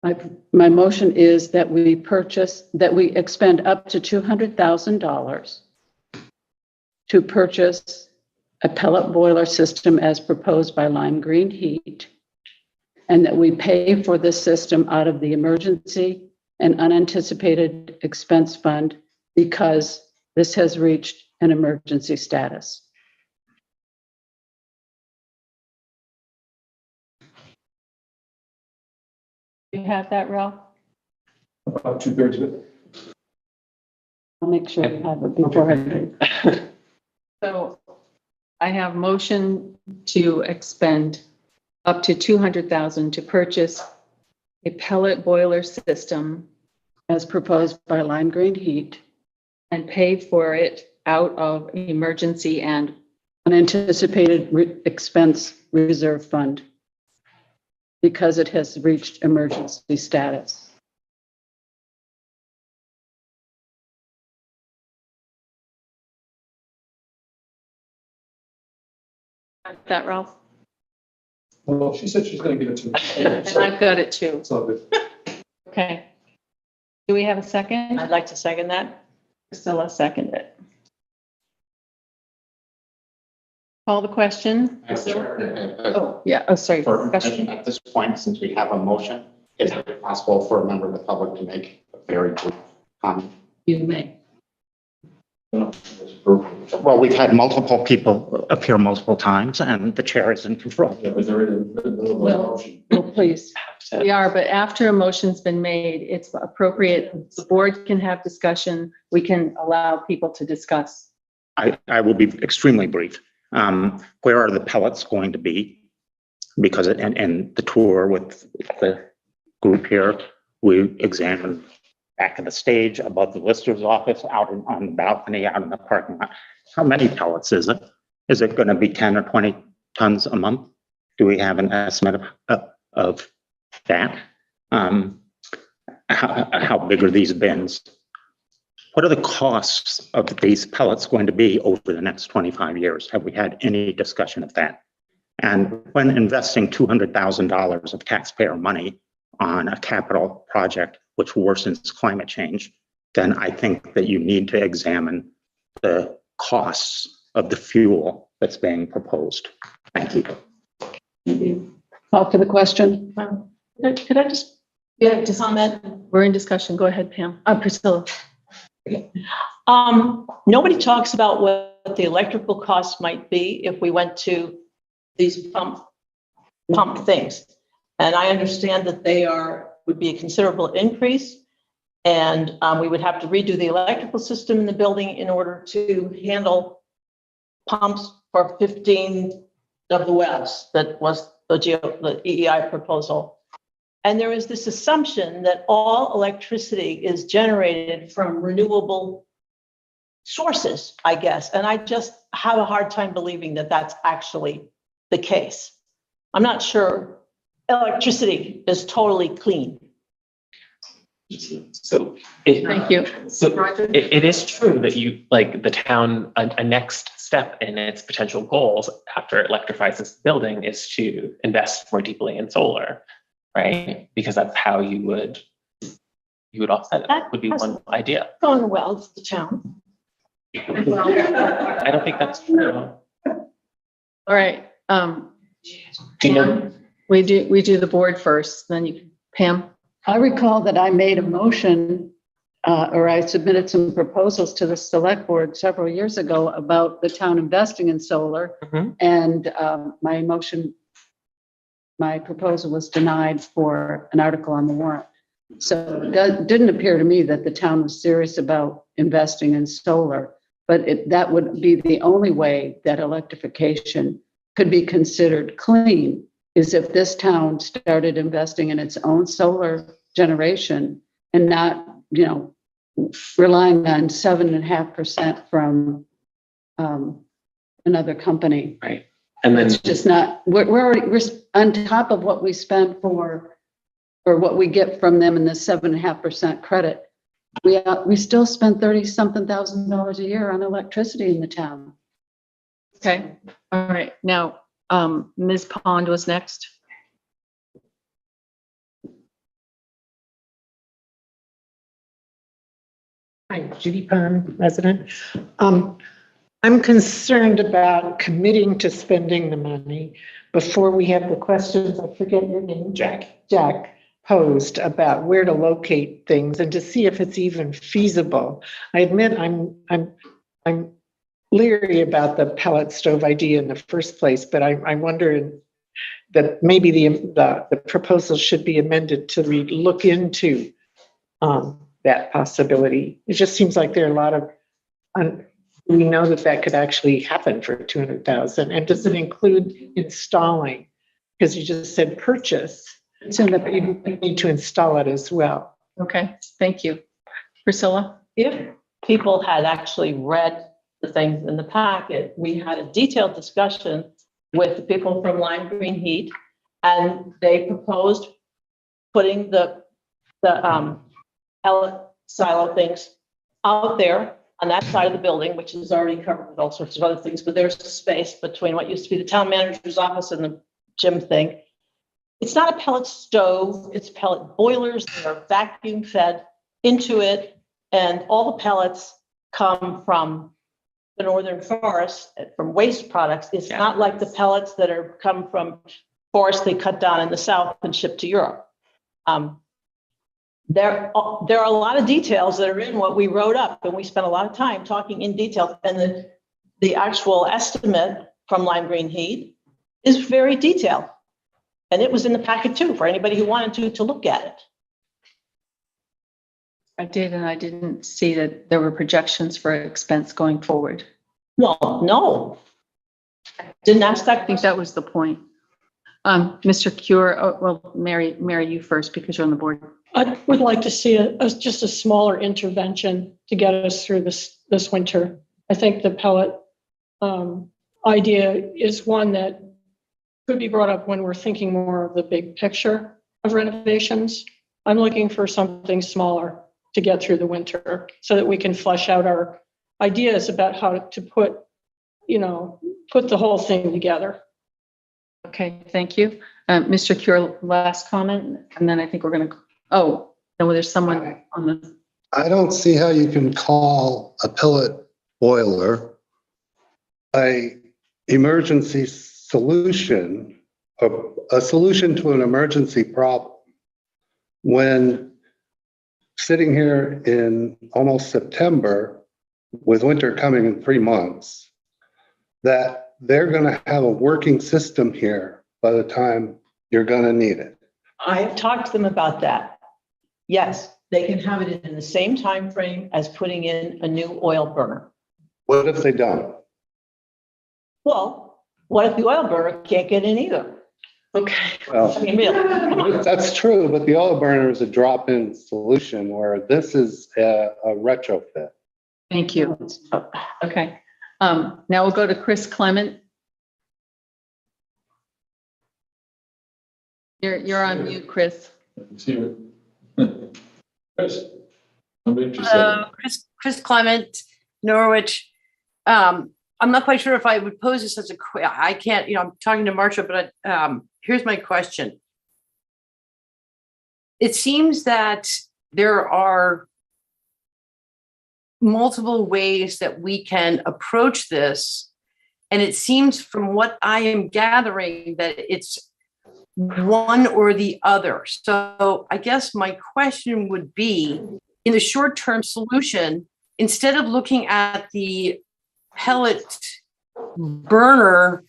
My motion is that we expend up to $200,000 to purchase a pellet boiler system as proposed by Lime Green Heat, and that we pay for this system out of the emergency and unanticipated expense fund because this has reached an emergency status. You have that, Ralph? About 2/3 of it. I'll make sure you have it before I leave. So I have motion to expend up to $200,000 to purchase a pellet boiler system As proposed by Lime Green Heat and pay for it out of emergency and unanticipated expense reserve fund because it has reached emergency status. that, Ralph? Well, she said she's going to give it to me. And I've got it too. It's all good. Okay. Do we have a second? I'd like to second that. Priscilla seconded it. Call the question. Oh, yeah. Oh, sorry. Question. At this point, since we have a motion, is it possible for a member of the public to make a very brief comment? You may. Well, we've had multiple people appear multiple times and the chair is in control. Yeah, but there is a motion. Well, please. We are, but after a motion's been made, it's appropriate. The board can have discussion. We can allow people to discuss. I will be extremely brief. Where are the pellets going to be? Because in the tour with the group here, we examined back of the stage, above the lister's office, out on the balcony, out in the parking lot. How many pellets is it? Is it going to be 10 or 20 tons a month? Do we have an estimate of that? How big are these bins? What are the costs of these pellets going to be over the next 25 years? Have we had any discussion of that? And when investing $200,000 of taxpayer money on a capital project which worsens climate change, then I think that you need to examine the costs of the fuel that's being proposed. Thank you. Call to the question. Could I just comment? We're in discussion. Go ahead, Pam. Priscilla. Nobody talks about what the electrical costs might be if we went to these pump things. And I understand that would be a considerable increase. And we would have to redo the electrical system in the building in order to handle pumps for 15 of the wells. That was the EEI proposal. And there is this assumption that all electricity is generated from renewable sources, I guess. And I just have a hard time believing that that's actually the case. I'm not sure electricity is totally clean. So Thank you. So it is true that the town, a next step in its potential goals after it electrifies this building is to invest more deeply in solar, right? Because that's how you would offset it. That would be one idea. Gone well for the town. I don't think that's true. All right. Do you know? We do the board first, then you, Pam. I recall that I made a motion or I submitted some proposals to the select board several years ago about the town investing in solar. Mm-hmm. And my proposal was denied for an article on the warrant. So it didn't appear to me that the town was serious about investing in solar, but that would be the only way that electrification could be considered clean is if this town started investing in its own solar generation and not, relying on 7.5% from another company. Right. And then it's just not, we're on top of what we spend or what we get from them in the 7.5% credit. We still spend $30,000 a year on electricity in the town. Okay. All right. Now, Ms. Pond was next. Hi, Judy Pond, resident. I'm concerned about committing to spending the money before we have the questions, I forget your name, Jack posed about where to locate things and to see if it's even feasible. I admit I'm leery about the pellet stove idea in the first place, but I wonder that maybe the proposal should be amended to look into that possibility. It just seems like there are a lot of, we know that could actually happen for 200,000. And does it include installing? Because you just said purchase. So that you need to install it as well. Okay, thank you. Priscilla? If people had actually read the things in the packet, we had a detailed discussion with the people from Lime Green Heat, and they proposed putting the pellet silo things out there on that side of the building, which is already covered with all sorts of other things, but there's a space between what used to be the town manager's office and the gym thing. It's not a pellet stove, it's pellet boilers that are vacuum fed into it, and all the pellets come from the northern forest, from waste products. It's not like the pellets that come from forests they cut down in the south and ship to Europe. There are a lot of details that are in what we wrote up, and we spent a lot of time talking in detail, and the actual estimate from Lime Green Heat is very detailed. And it was in the packet too, for anybody who wanted to look at it. I did, and I didn't see that there were projections for expense going forward. Well, no. Didn't ask that. I think that was the point. Mr. Cure, well, Mary, you first because you're on the board. I would like to see just a smaller intervention to get us through this winter. I think the pellet idea is one that could be brought up when we're thinking more of the big picture of renovations. I'm looking for something smaller to get through the winter so that we can flesh out our ideas about how to put the whole thing together. Okay, thank you. Mr. Cure, last comment, and then I think we're going to, no, there's someone on the. I don't see how you can call a pellet boiler a emergency solution, a solution to an emergency problem, when sitting here in almost September with winter coming in 3 months, that they're going to have a working system here by the time you're going to need it. I have talked to them about that. Yes, they can have it in the same time frame as putting in a new oil burner. What if they don't? Well, what if the oil burner can't get in either? Okay. Well, I mean, really. that's true, but the oil burner is a drop-in solution where this is a retrofit. Thank you. Okay. Now we'll go to Chris Clement. You're on mute, Chris. Chris. Chris Clement, Norwich. I'm not quite sure if I would pose this as I can't, I'm talking to Marcia, but here's my question. It seems that there are multiple ways that we can approach this. And it seems from what I am gathering that it's one or the other. So I guess my question would be, in the short-term solution, instead of looking at the pellet burner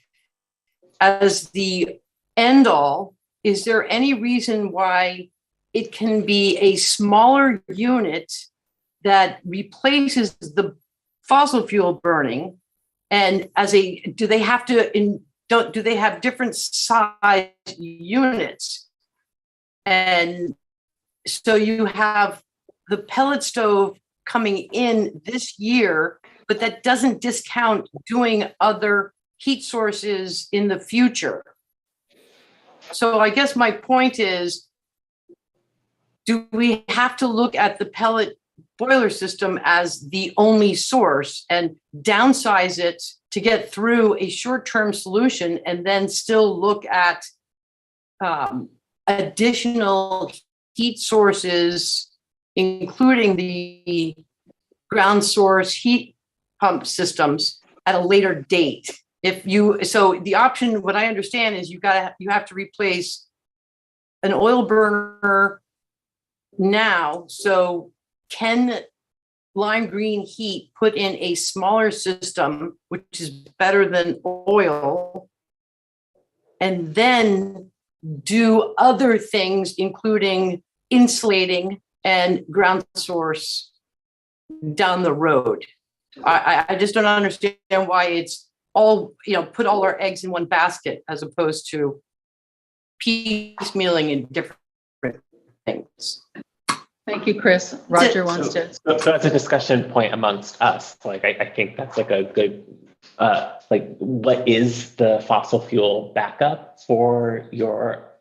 as the end all, is there any reason why it can be a smaller unit that replaces the fossil fuel burning? And do they have different size units? And so you have the pellet stove coming in this year, but that doesn't discount doing other heat sources in the future. So I guess my point is, do we have to look at the pellet boiler system as the only source and downsize it to get through a short-term solution, and then still look at additional heat sources, including the ground source heat pump systems at a later date. So the option, what I understand is you have to replace an oil burner now. So can Lime Green Heat put in a smaller system, which is better than oil, and then do other things, including insulating and ground source down the road? I just don't understand why it's all, put all our eggs in one basket as opposed to piecemealing in different things. Thank you, Chris. Roger wants to. So as a discussion point amongst us, like I think that's like a good, like what is the fossil fuel backup for your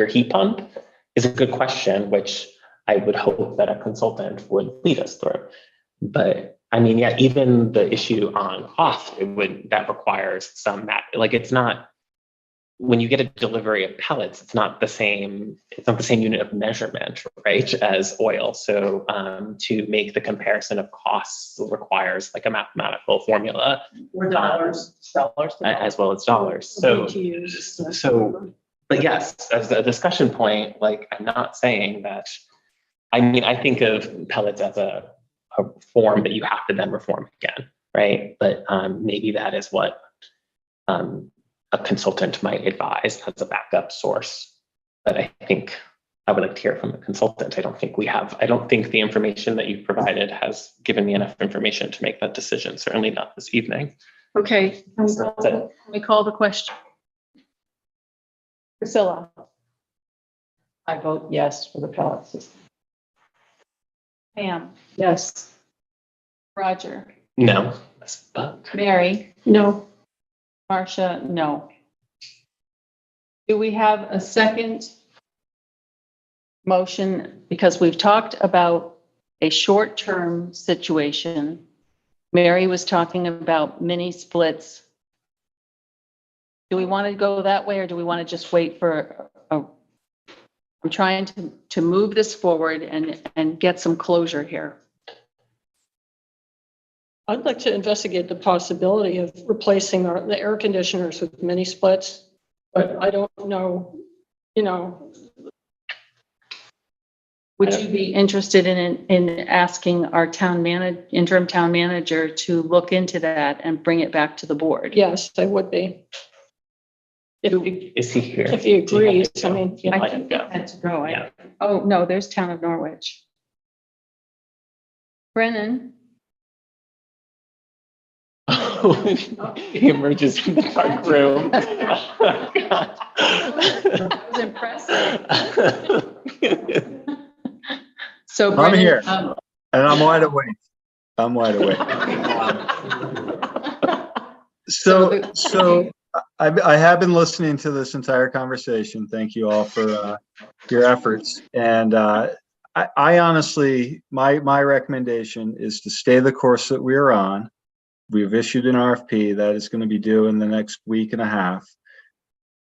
heat pump is a good question, which I would hope that a consultant would lead us through. But I mean, yeah, even the issue on cost, that requires some like it's not, when you get a delivery of pellets, it's not the same unit of measurement, right, as oil. So to make the comparison of costs requires like a mathematical formula. Or dollars. As well as dollars. So, but yes, as a discussion point, like I'm not saying that, I mean, I think of pellets as a form that you have to then reform again, right? But maybe that is what a consultant might advise as a backup source. But I think I would like to hear from a consultant. I don't think the information that you've provided has given me enough information to make that decision, certainly not this evening. Okay, can we call the question? Priscilla? I vote yes for the pellet system. Pam? Yes. Roger? No. Mary? No. Marcia? No. Do we have a second motion? Because we've talked about a short-term situation. Mary was talking about mini splits. Do we want to go that way, or do we want to just wait for I'm trying to move this forward and get some closure here. I'd like to investigate the possibility of replacing the air conditioners with mini splits, but I don't know, Would you be interested in asking our interim town manager to look into that and bring it back to the board? Yes, I would be. Is he here? If he agrees, I mean, I think he had to go. Yeah. Oh, no, there's Town of Norwich. Brennan? He emerges from the dark room. That was impressive. So I'm Brennan, here, and I'm wide awake. So I have been listening to this entire conversation. Thank you all for your efforts. And I honestly, my recommendation is to stay the course that we are on. We've issued an RFP that is going to be due in the next week and a half,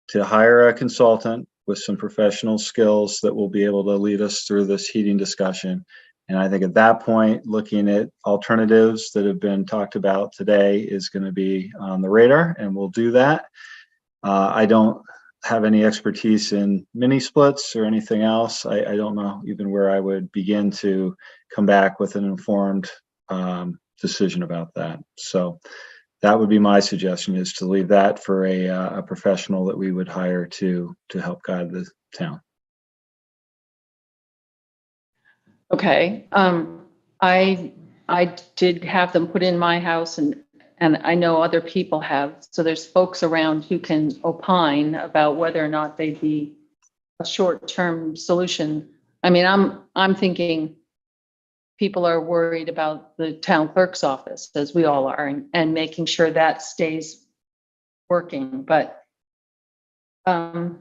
to hire a consultant with some professional skills that will be able to lead us through this heating discussion. And I think at that point, looking at alternatives that have been talked about today is going to be on the radar, and we'll do that. I don't have any expertise in mini splits or anything else. I don't know even where I would begin to come back with an informed decision about that. So that would be my suggestion, is to leave that for a professional that we would hire to help guide the town. okay. I did have them put in my house, and I know other people have. So there's folks around who can opine about whether or not they'd be a short-term solution. I mean, I'm thinking people are worried about the town clerk's office, as we all are, and making sure that stays working. But no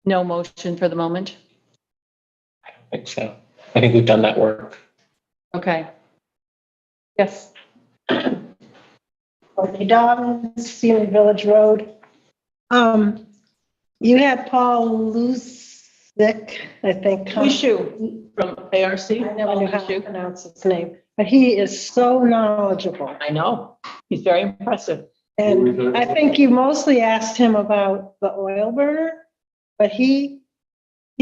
motion for the moment. I don't think so. I think we've done that work. Okay. Yes. Okay, Dobbins, Sealy Village Road. You had Paul Lucy Dick, I think. Wushu from ARC. I never knew how to pronounce his name, but he is so knowledgeable. I know. He's very impressive. And I think you mostly asked him about the oil burner, but he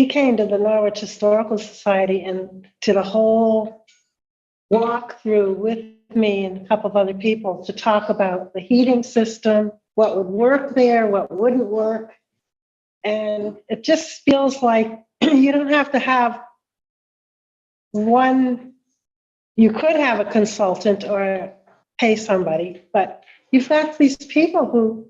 came to the Norwich Historical Society and did a whole walkthrough with me and a couple of other people to talk about the heating system, what would work there, what wouldn't work. And it just feels like you don't have to have one, you could have a consultant or pay somebody, but you've got these people who,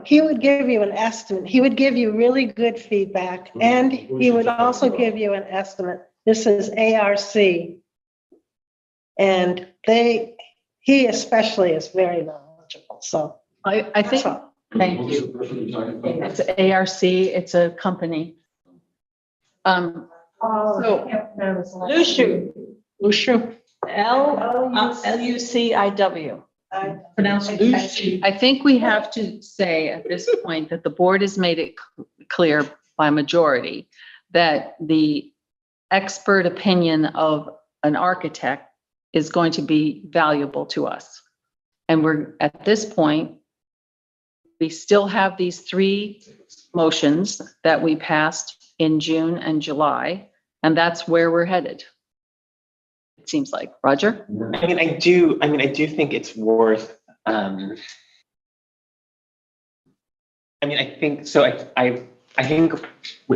he would give you an estimate. He would give you really good feedback, and he would also give you an estimate. This is ARC. And he especially is very knowledgeable. So I think, thank you. It's ARC, it's a company. Lushu. Luciw. Pronounced Lush. I think we have to say at this point that the board has made it clear by majority that the expert opinion of an architect is going to be valuable to us. And we're at this point, we still have these 3 motions that we passed in June and July, and that's where we're headed. It seems like. Roger? I do think it's worth, I think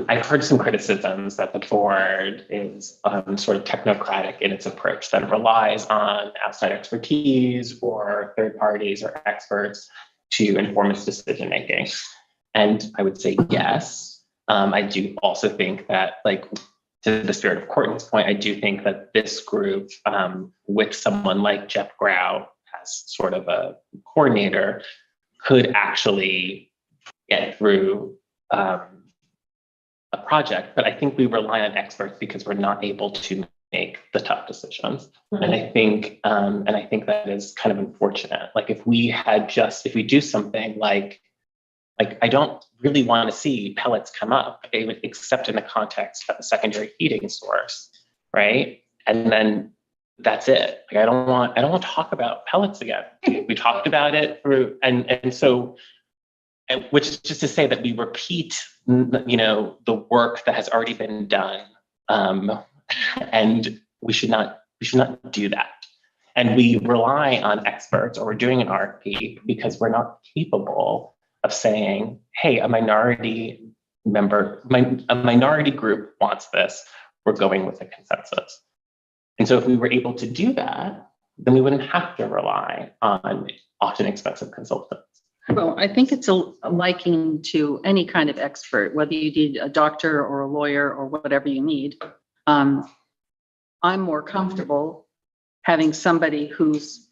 I've heard some criticisms that the board is sort of technocratic in its approach, that it relies on outside expertise or third parties or experts to inform its decision making. And I would say yes. I do also think that, to the spirit of Courtney's point, I do think that this group, with someone like Jeff Grau as sort of a coordinator, could actually get through a project. But I think we rely on experts because we're not able to make the tough decisions. Mm-hmm. And I think that is kind of unfortunate. If we do something like I don't really want to see pellets come up, except in the context of a secondary heating source, right? And then that's it. I don't want to talk about pellets again. We talked about it through, which is just to say that we repeat, the work that has already been done, and we should not do that. And we rely on experts, or we're doing an RFP because we're not capable of saying, hey, a minority group wants this, we're going with a consensus. And so if we were able to do that, then we wouldn't have to rely on often expensive consultants. Well, I think it's a liking to any kind of expert, whether you need a doctor or a lawyer or whatever you need. I'm more comfortable having somebody who's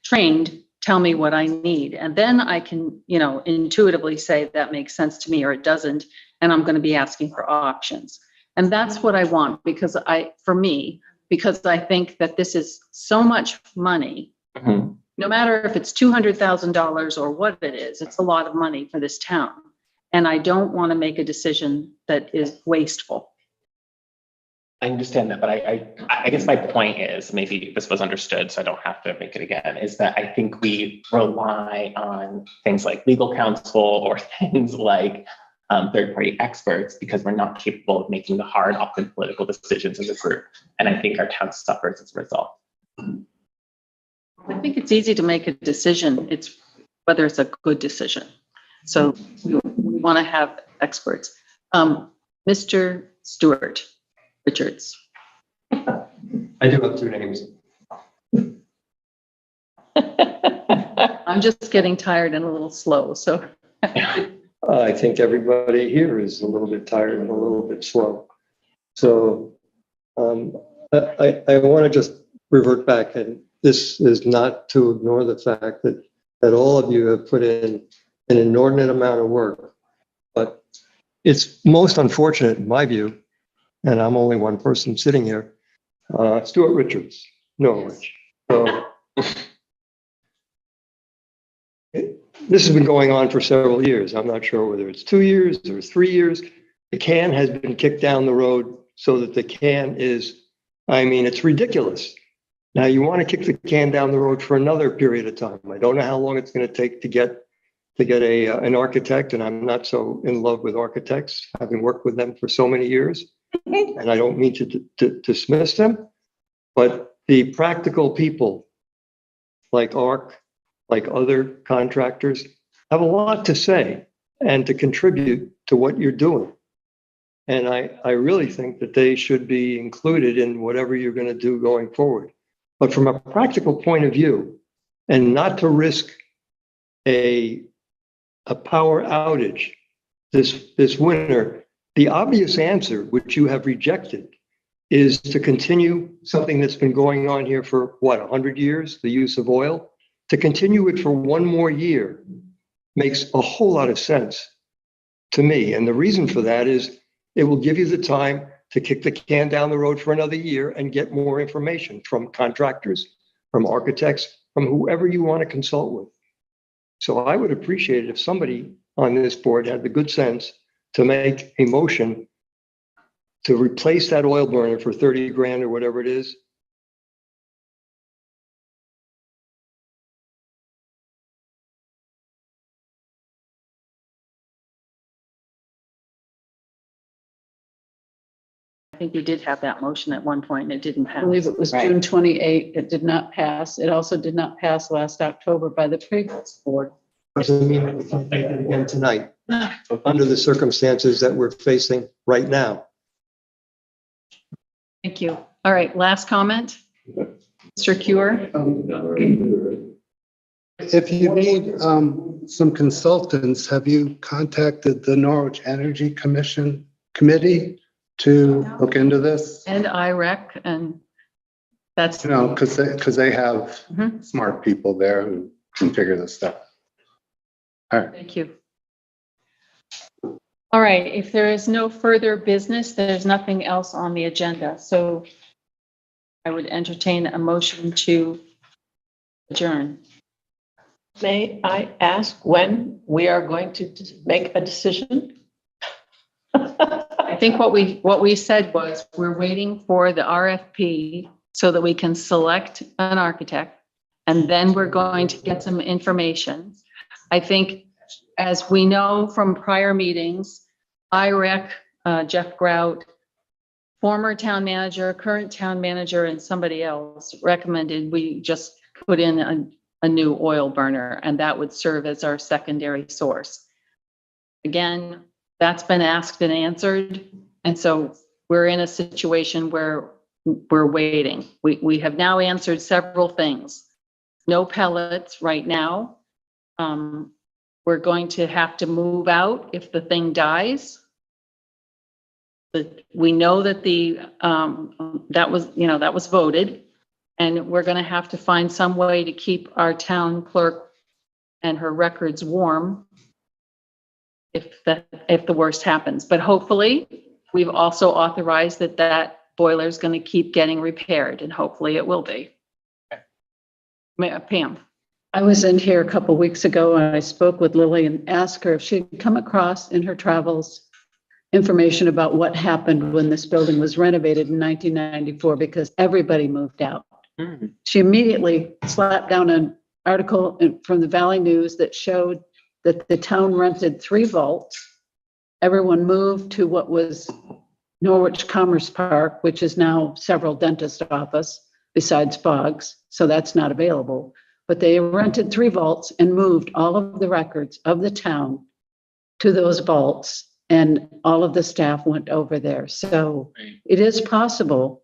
trained tell me what I need. And then I can, intuitively say that makes sense to me or it doesn't. And I'm going to be asking for options. And that's what I want because I think that this is so much money. Mm-hmm. No matter if it's $200,000 or what it is, it's a lot of money for this town. And I don't want to make a decision that is wasteful. I understand that, but I guess my point is, maybe this was understood, so I don't have to make it again, is that I think we rely on things like legal counsel or things like third-party experts because we're not capable of making the hard, often political decisions as a group. And I think our town suffers as a result. I think it's easy to make a decision. It's whether it's a good decision. So we want to have experts. Mr. Stewart Richards. I do have 2 names. I'm just getting tired and a little slow. So I think everybody here is a little bit tired and a little bit slow. So I want to just revert back, and this is not to ignore the fact that all of you have put in an inordinate amount of work, but it's most unfortunate in my view, and I'm only one person sitting here, Stuart Richards, Norwich. So this has been going on for several years. I'm not sure whether it's 2 years or 3 years, The can has been kicked down the road so that the can is, I mean, it's ridiculous. Now you want to kick the can down the road for another period of time. I don't know how long it's going to take to get an architect, and I'm not so in love with architects, having worked with them for so many years. And I don't mean to dismiss them, but the practical people like ARC, like other contractors, have a lot to say and to contribute to what you're doing. And I really think that they should be included in whatever you're going to do going forward. But from a practical point of view, and not to risk a power outage this winter, the obvious answer, which you have rejected, is to continue something that's been going on here for, what, 100 years, the use of oil? To continue it for one more year makes a whole lot of sense to me. And the reason for that is it will give you the time to kick the can down the road for another year and get more information from contractors, from architects, from whoever you want to consult with. So I would appreciate it if somebody on this board had the good sense to make a motion to replace that oil burner for 30 grand or whatever it is. I think we did have that motion at one point and it didn't pass. I believe it was June 28. It did not pass. It also did not pass last October by the previous board. Doesn't mean that we can't make it again tonight, under the circumstances that we're facing right now. Thank you. All right, last comment. Mr. Cure? If you need some consultants, have you contacted the Norwich Energy Committee to look into this? And IREC, and that's. You know, because they have Mhm. smart people there who can figure this stuff out. All right. Thank you. All right, if there is no further business, there's nothing else on the agenda. So I would entertain a motion to adjourn. May I ask when we are going to make a decision? I think what we said was we're waiting for the RFP so that we can select an architect, and then we're going to get some information. I think, as we know from prior meetings, IREC, Jeff Grout, former town manager, current town manager, and somebody else recommended we just put in a new oil burner, and that would serve as our secondary source. Again, that's been asked and answered, and so we're in a situation where we're waiting. We have now answered several things. No pellets right now. We're going to have to move out if the thing dies. But we know that that was voted, and we're going to have to find some way to keep our town clerk and her records warm if the worst happens. But hopefully, we've also authorized that boiler is going to keep getting repaired, and hopefully it will be. Pam. I was in here a couple of weeks ago and I spoke with Lily and asked her if she'd come across in her travels information about what happened when this building was renovated in 1994, because everybody moved out. Mm-hmm. She immediately slapped down an article from the Valley News that showed that the town rented 3 vaults. Everyone moved to what was Norwich Commerce Park, which is now several dentist office besides Boggs, so that's not available. But they rented 3 vaults and moved all of the records of the town to those vaults, and all of the staff went over there. So it is possible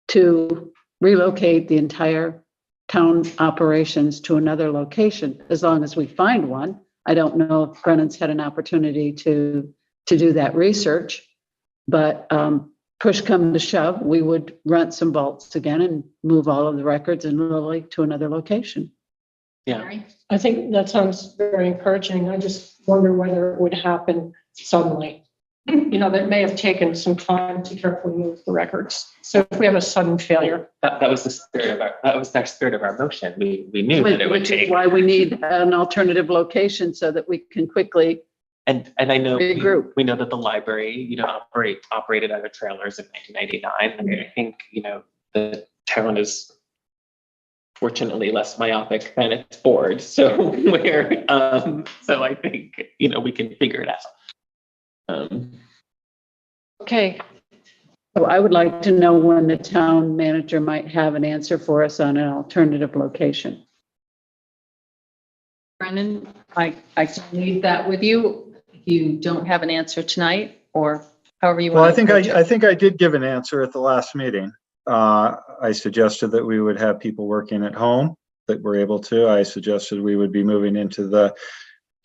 to relocate the entire town operations to another location, as long as we find one. I don't know if Brennan's had an opportunity to do that research, but push come to shove, we would rent some vaults again and move all of the records in Lily to another location. Yeah. I think that sounds very encouraging. I just wonder whether it would happen suddenly. You know, that may have taken some time to carefully move the records. So if we have a sudden failure. That was the spirit of our motion. We knew that it would Which take. is why we need an alternative location so that we can quickly And I know Big group. we know that the library, operated out of trailers in 1999. I mean, I think, the town is fortunately less myopic than its board. So so I think, we can figure it out. Okay, So I would like to know when the town manager might have an answer for us on an alternative location. Brennan, I can leave that with you. If you don't have an answer tonight, or however you Well, want I to think approach it. I think I did give an answer at the last meeting. I suggested that we would have people working at home that were able to. I suggested we would be moving into the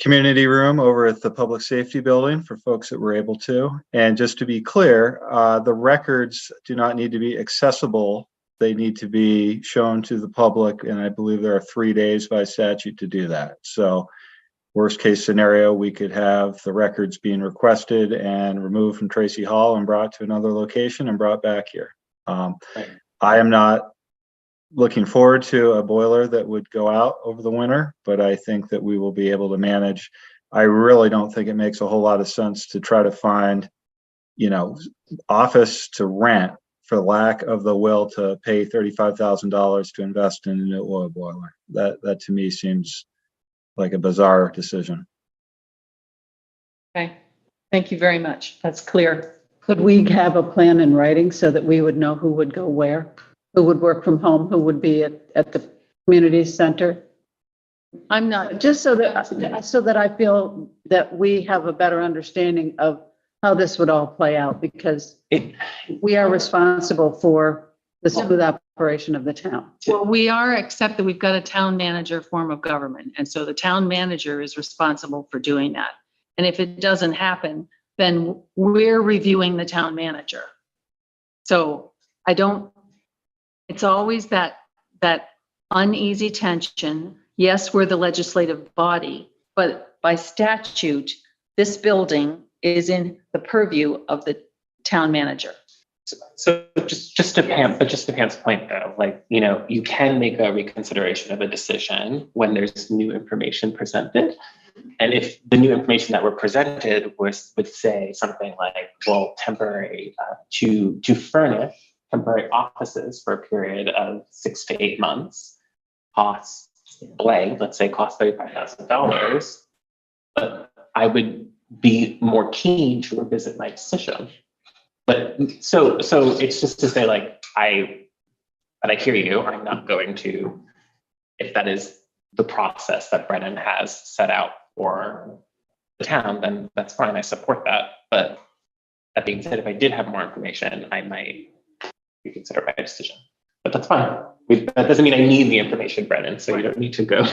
community room over at the public safety building for folks that were able to. And just to be clear, the records do not need to be accessible. They need to be shown to the public. And I believe there are 3 days by statute to do that. So worst case scenario, we could have the records being requested and removed from Tracy Hall and brought to another location and brought back here. I am not looking forward to a boiler that would go out over the winter, but I think that we will be able to manage. I really don't think it makes a whole lot of sense to try to find, office to rent for lack of the will to pay $35,000 to invest in a new oil boiler. That to me seems like a bizarre decision. Okay, thank you very much. That's clear. Could we have a plan in writing so that we would know who would go where? Who would work from home? Who would be at the community center? I'm not, Just so that I feel that we have a better understanding of how this would all play out, because we are responsible for the smooth operation of the town. well, we are, except that we've got a town manager form of government. And so the town manager is responsible for doing that. And if it doesn't happen, then we're reviewing the town manager. So it's always that uneasy tension. Yes, we're the legislative body, but by statute, this building is in the purview of the town manager. So just to Pam's point though, you can make a reconsideration of a decision when there's new information presented. And if the new information that were presented would say something like, well, temporary to furnish temporary offices for a period of 6 to 8 months, costs blank, let's say cost $35,000, but I would be more keen to revisit my decision. But so it's just to say, I hear you. I'm not going to, if that is the process that Brennan has set out for the town, then that's fine. I support that. But that being said, if I did have more information, I might reconsider my decision. But that's fine. That doesn't mean I need the information, Brennan. So you don't need to go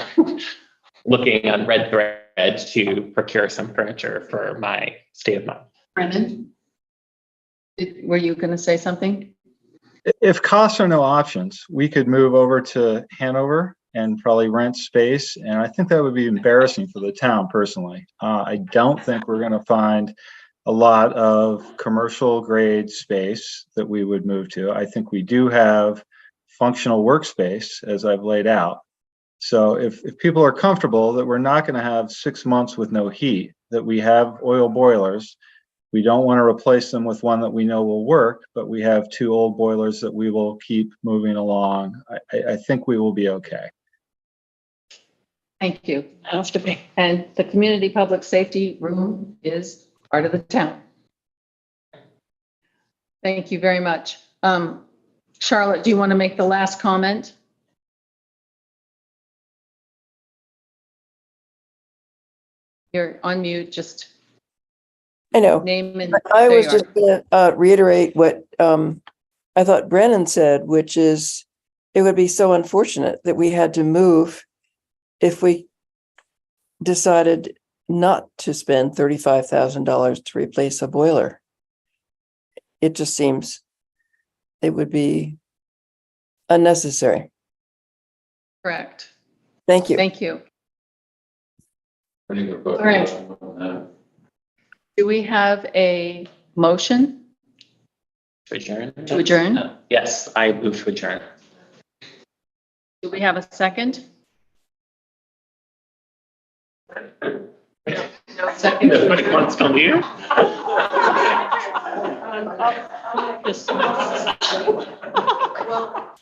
looking on Red Thread to procure some furniture for my state of mind. Brennan, were you going to say something? If costs are no options, we could move over to Hanover and probably rent space. And I think that would be embarrassing for the town personally. I don't think we're going to find a lot of commercial grade space that we would move to. I think we do have functional workspace as I've laid out. So if people are comfortable that we're not going to have 6 months with no heat, that we have oil boilers, we don't want to replace them with one that we know will work, but we have 2 old boilers that we will keep moving along. I think we will be okay. Thank you. And the community public safety room is part of the town. Thank you very much. Charlotte, do you want to make the last comment? You're on mute, just I know. name and I there was you just going to reiterate what I thought Brennan said, which is it would be so unfortunate that we had to move if we decided not to spend $35,000 to replace a boiler. It just seems it would be unnecessary. Correct. Thank you. Thank you. All right. Do we have a motion To adjourn? to adjourn? Yes, I move to adjourn. Do we have a second? No second. Nobody wants to leave.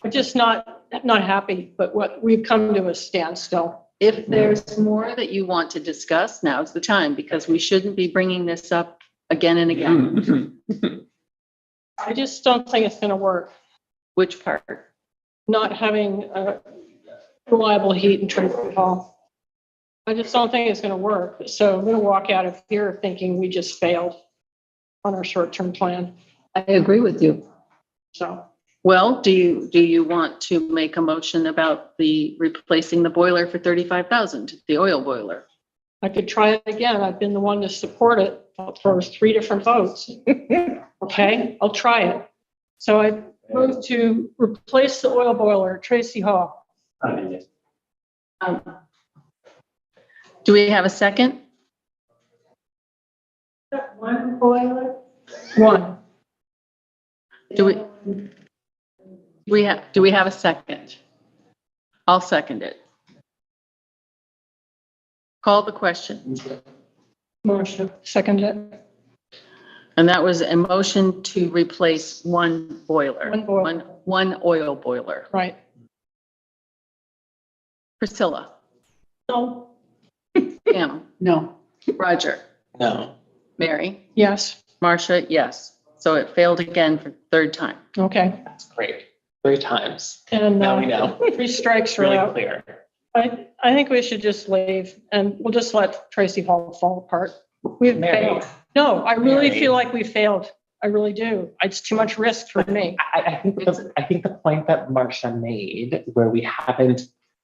I'm just not happy, but what we've come to a standstill. If there's more that you want to discuss, now's the time, because we shouldn't be bringing this up again and again. I just don't think it's going to work. Which part? Not having reliable heat in Tracy Hall. I just don't think it's going to work. So I'm going to walk out of here thinking we just failed on our short-term plan. I agree with you. So, well, do you want to make a motion about the replacing the boiler for 35,000, the oil boiler? I could try it again. I've been the one to support it for 3 different votes. Okay, I'll try it. So I move to replace the oil boiler at Tracy Hall. Do we have a second? One boiler? One. Do we have a second? I'll second it. Call the question. Motion, second it. And that was a motion to replace one boiler. One boiler. One oil boiler. Right. Priscilla? No. Pam? No. Roger? No. Mary? Yes. Marcia? Yes. So it failed again for third time. Okay. That's great. 3 times. And Now we know. 3 strikes are Really out. clear. I think we should just leave and we'll just let Tracy Hall fall apart. We've Mary. failed. No, I really Mary. feel like we failed. I really do. It's too much risk for me. I think the point that Marcia made, where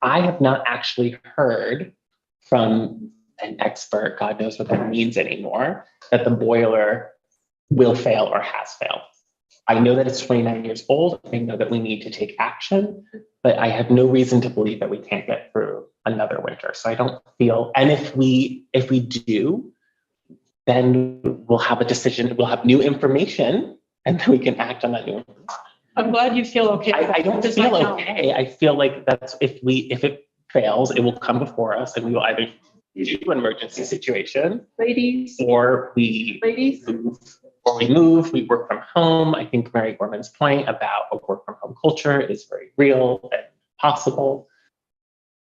I have not actually heard from an expert, God knows what that means anymore, that the boiler will fail or has failed. I know that it's 29 years old. I know that we need to take action, but I have no reason to believe that we can't get through another winter. So I don't feel, and if we do, then we'll have a decision, we'll have new information, and then we can act on that new information. I'm glad you feel okay. I don't because feel don't. okay. I feel like that's if it fails, it will come before us and we will either do an emergency situation Ladies? or we move, we work from home. I think Mary Gorman's point about a work from home culture is very real and possible.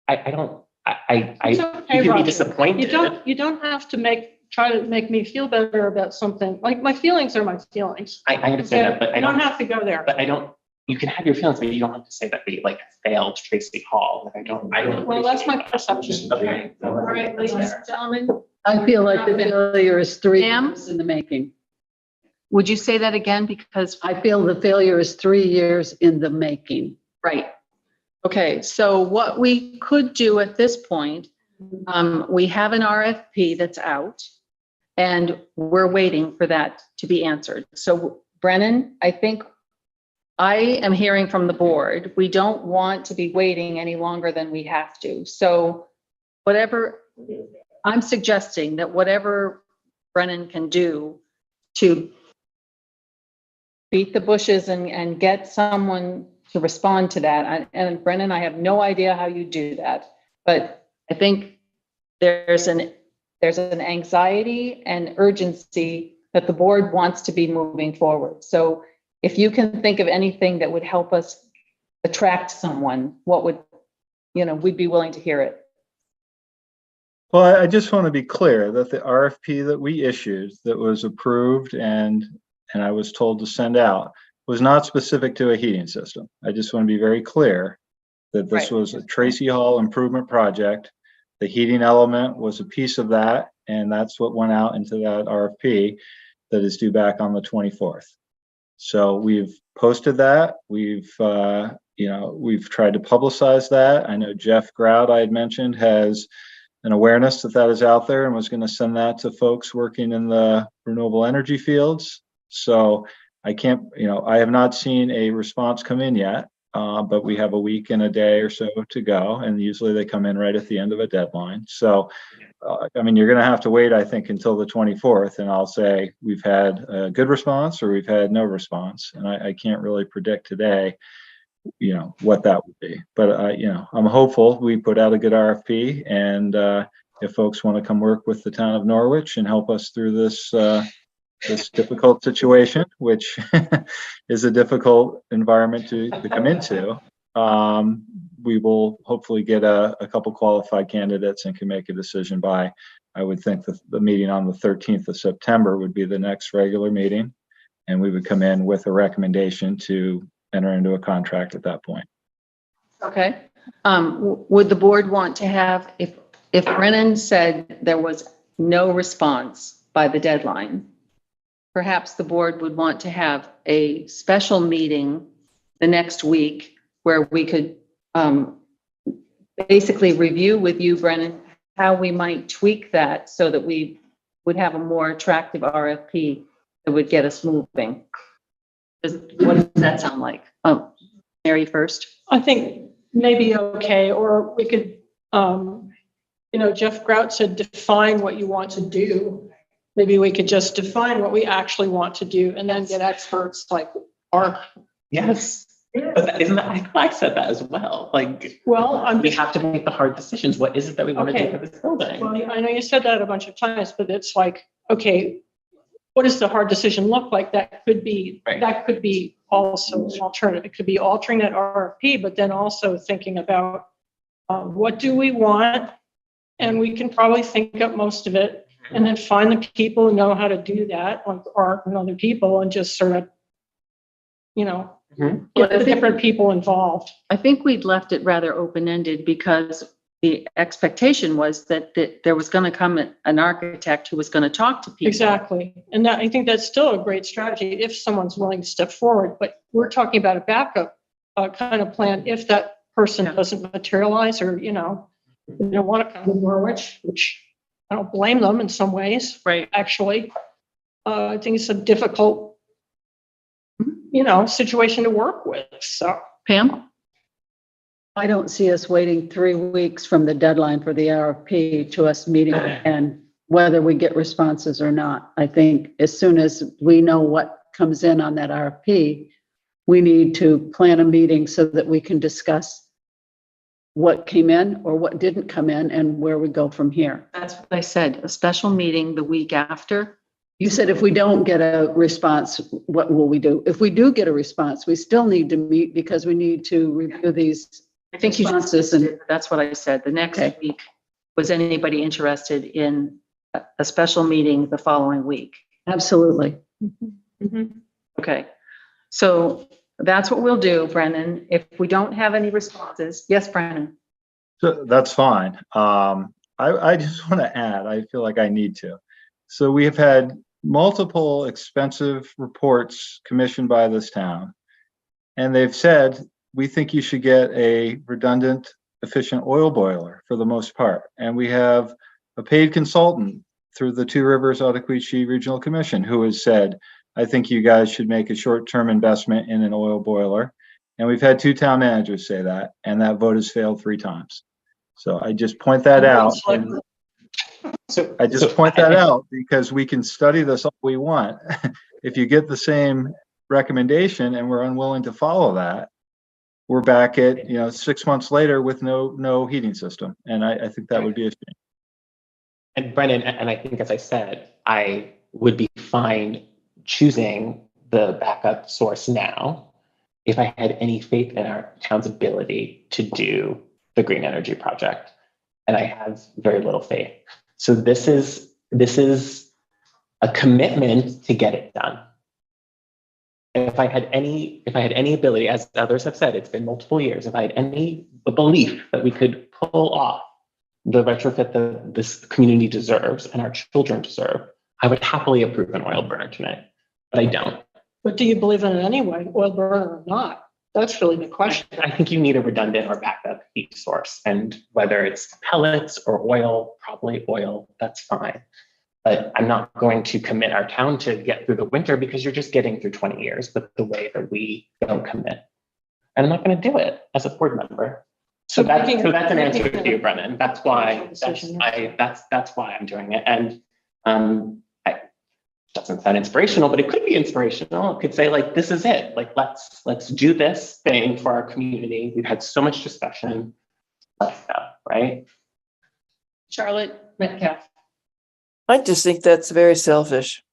I It's okay, you can be Roger. disappointed. You don't have to try to make me feel better about something. Like my feelings are my feelings. I understand Okay? that, but You don't have to go there. But you can have your feelings, but you don't have to say that we failed Tracy Hall. Like I don't. Well, that's my perception. Okay. All right, ladies and gentlemen. I feel like the failure is 3 Pam? years in the making. Would you say that again? Because I feel the failure is 3 years in the making. right. Okay, so what we could do at this point, we have an RFP that's out and we're waiting for that to be answered. So Brennan, I think I am hearing from the board, we don't want to be waiting any longer than we have to. So I'm suggesting that whatever Brennan can do to beat the bushes and get someone to respond to that. And Brennan, I have no idea how you do that, but I think there's an anxiety and urgency that the board wants to be moving forward. So if you can think of anything that would help us attract someone, we'd be willing to hear it. Well, I just want to be clear that the RFP that we issued that was approved and I was told to send out was not specific to a heating system. I just want to be very clear that this was a Tracy Hall improvement project. The heating element was a piece of that, and that's what went out into that RFP that is due back on the 24th. So we've posted that. We've tried to publicize that. I know Jeff Grout, I had mentioned, has an awareness that is out there and was going to send that to folks working in the renewable energy fields. So I can't, I have not seen a response come in yet, but we have a week and a day or so to go. And usually they come in right at the end of a deadline. So, you're going to have to wait, I think, until the 24th. And I'll say we've had a good response or we've had no response. And I can't really predict today, what that would be. But, I'm hopeful. We put out a good RFP and if folks want to come work with the town of Norwich and help us through this this difficult situation, which is a difficult environment to come into, we will hopefully get a couple qualified candidates and can make a decision by, I would think the meeting on the 13th of September would be the next regular meeting. And we would come in with a recommendation to enter into a contract at that point. Okay. Would the board want to have, if Brennan said there was no response by the deadline, perhaps the board would want to have a special meeting the next week where we could basically review with you, Brennan, how we might tweak that so that we would have a more attractive RFP that would get us moving. What does that sound like? Mary first. I think maybe okay, or we could, Jeff Grout said, define what you want to do. Maybe we could just define what we actually want to do and then get experts like our. Yes. But isn't that, I said that as well. Like, well, we have to make the hard decisions. What is it that we want to do for this building? Well, I know you said that a bunch of times, but it's like, okay, what does the hard decision look like? That could be, that could be also an alternative. It could be altering that RFP, but then also thinking about what do we want? And we can probably think up most of it and then find the people who know how to do that, like Art and other people, and just sort of, get the different people involved. I think we'd left it rather open-ended because the expectation was that there was going to come an architect who was going to talk to people. Exactly. And that, I think that's still a great strategy if someone's willing to step forward. But we're talking about a backup kind of plan if that person doesn't materialize, or, they don't want to come to Norwich, which I don't blame them in some ways. Right. Actually, I think it's a difficult, situation to work with. So, Pam? I don't see us waiting 3 weeks from the deadline for the RFP to us meeting and whether we get responses or not. I think as soon as we know what comes in on that RFP, we need to plan a meeting so that we can discuss what came in or what didn't come in and where we go from here. That's what I said, a special meeting the week after. You said if we don't get a response, what will we do? If we do get a response, we still need to meet because we need to review these responses. And that's what I said. The next week, was anybody interested in a special meeting the following week? Absolutely. Okay. So that's what we'll do, Brennan. If we don't have any responses, yes, Brennan. So that's fine. I just want to add, I feel like I need to. So we have had multiple expensive reports commissioned by this town, and they've said, we think you should get a redundant, efficient oil boiler for the most part. And we have a paid consultant through the Two Rivers Ottaquechee Regional Commission who has said, I think you guys should make a short-term investment in an oil boiler. And we've had 2 town managers say that, and that vote has failed 3 times. So I just point that out. I just point that out because we can study this all we want. If you get the same recommendation and we're unwilling to follow that, we're back at 6 months later with no heating system, and I think that would be a shame. And Brennan, and I think, as I said, I would be fine choosing the backup source now if I had any faith in our town's ability to do the green energy project, and I have very little faith. So this is a commitment to get it done. If I had any ability, as others have said, it's been multiple years, if I had any belief that we could pull off the retrofit that this community deserves and our children deserve, I would happily approve an oil burner tonight, but I don't. But do you believe in it anyway, oil burner or not? That's really the question. I think you need a redundant or backup heat source, and whether it's pellets or oil, probably oil, that's fine. But I'm not going to commit our town to get through the winter because you're just getting through 20 years, but the way that we don't commit. And I'm not going to do it as a board member. So that's an answer to you, Brennan. That's why that's why I'm doing it. And it doesn't sound inspirational, but it could be inspirational. It could say, like, this is it. Like, let's do this thing for our community. We've had so much discussion. Let's go, right? Charlotte Metcalf. I just think that's very selfish.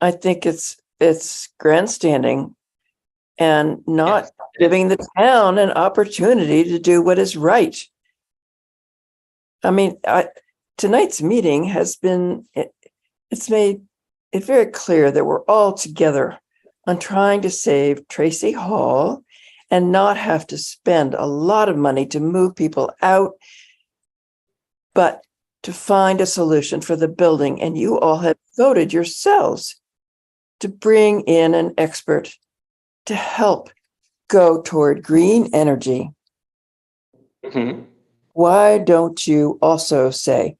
I think it's grandstanding and not giving the town an opportunity to do what is right. I mean, tonight's meeting has been, it's made it very clear that we're all together on trying to save Tracy Hall and not have to spend a lot of money to move people out, but to find a solution for the building. And you all have voted yourselves to bring in an expert to help go toward green energy. Mm-hmm. Why don't you also say,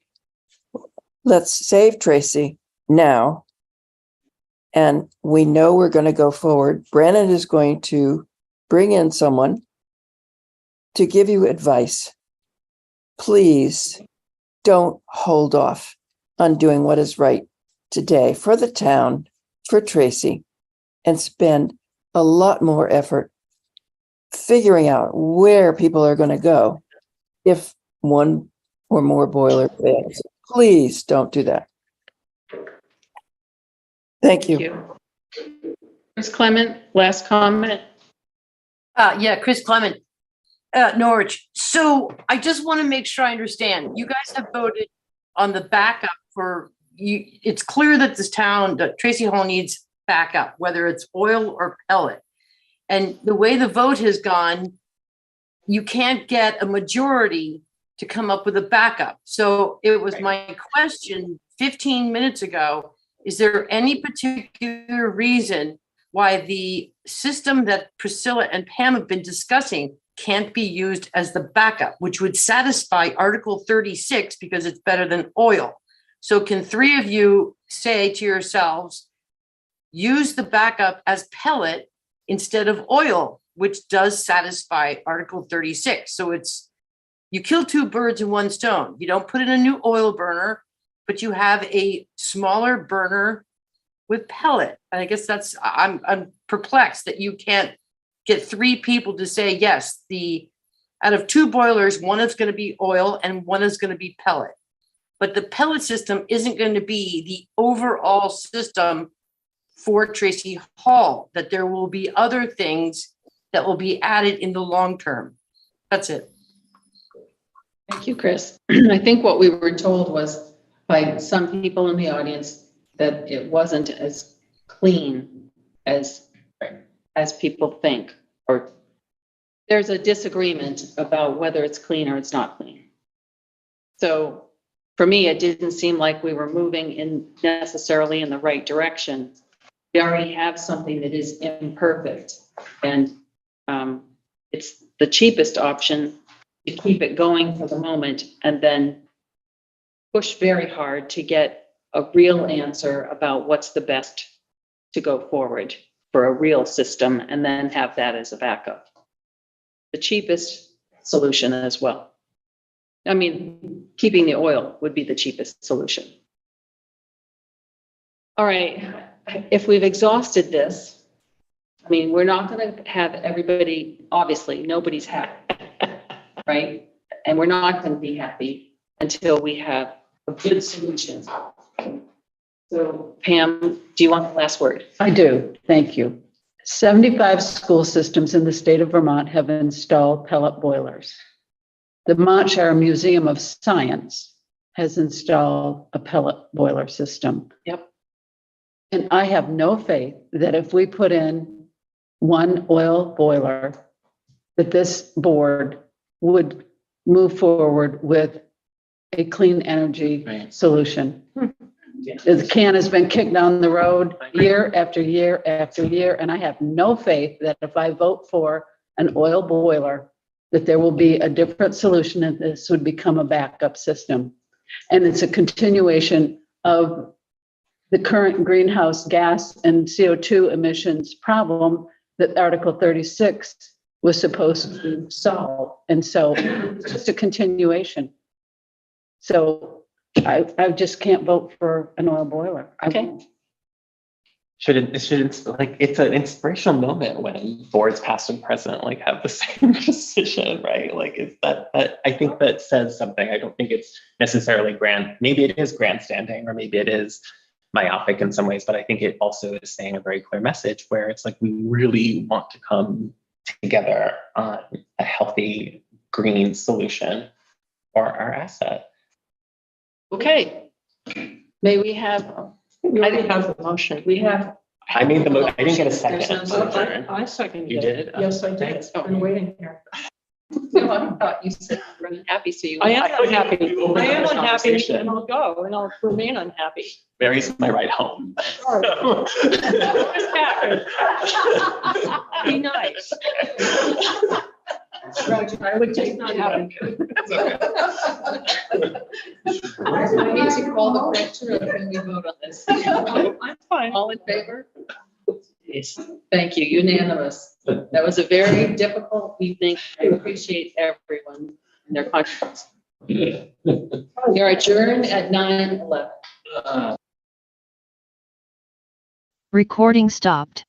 let's save Tracy now? And we know we're going to go forward. Brandon is going to bring in someone to give you advice. Please don't hold off on doing what is right today for the town, for Tracy, and spend a lot more effort figuring out where people are going to go if one or more boiler fails. Please don't do that. Thank you. Chris Clement, last comment. Yeah, Chris Clement, Norwich. So I just want to make sure I understand. You guys have voted on the backup for you. It's clear that this town, that Tracy Hall needs backup, whether it's oil or pellet. And the way the vote has gone, you can't get a majority to come up with a backup. So it was my question 15 minutes ago, is there any particular reason why the system that Priscilla and Pam have been discussing can't be used as the backup, which would satisfy Article 36 because it's better than oil? So can three of you say to yourselves, use the backup as pellet instead of oil, which does satisfy Article 36. So it's, you kill two birds in one stone. You don't put in a new oil burner, but you have a smaller burner with pellet. And I guess that's, I'm perplexed that you can't get three people to say, yes, out of two boilers, one is going to be oil and one is going to be pellet. But the pellet system isn't going to be the overall system for Tracy Hall, that there will be other things that will be added in the long term. That's it. Thank you, Chris. I think what we were told was by some people in the audience that it wasn't as clean as people think, or there's a disagreement about whether it's clean or it's not clean. So for me, it didn't seem like we were moving necessarily in the right direction. We already have something that is imperfect, and it's the cheapest option to keep it going for the moment and then push very hard to get a real answer about what's the best to go forward for a real system, and then have that as a backup. The cheapest solution as well. I mean, keeping the oil would be the cheapest solution. All right, if we've exhausted this, I mean, we're not going to have everybody, obviously, nobody's happy, right? And we're not going to be happy until we have a good solution. So Pam, do you want the last word? I do. Thank you. 75 school systems in the state of Vermont have installed pellet boilers. The Montshire Museum of Science has installed a pellet boiler system. Yep. And I have no faith that if we put in one oil boiler, that this board would move forward with a clean energy solution. The can has been kicked down the road year after year after year, and I have no faith that if I vote for an oil boiler, that there will be a different solution and this would become a backup system. And it's a continuation of the current greenhouse gas and CO2 emissions problem that Article 36 was supposed to solve. And so it's just a continuation. So I just can't vote for an oil boiler. Okay. it's an inspirational moment when boards past and present like have the same decision, right? Like it's that I think that says something. I don't think it's necessarily maybe it is grandstanding, or maybe it is myopic in some ways, but I think it also is saying a very clear message where it's like we really want to come together on a healthy green solution for our asset. Okay. May we have, We already have the motion. I made the motion. I didn't get a second. I seconded You it. did? Yes, I did. Oh. I've been waiting here. no, I thought you said you were unhappy, so you. I am unhappy. opened I am the unhappy conversation. and I'll go and I'll remain unhappy. Mary's my ride home. Sorry. Be nice. Roger, I would take not having you. I need to call the question or can we vote on this? I'm fine. All in favor? Yes. Thank you, unanimous. That was a very difficult evening. I appreciate everyone and their contributions. We are adjourned at 9:11. Recording stopped.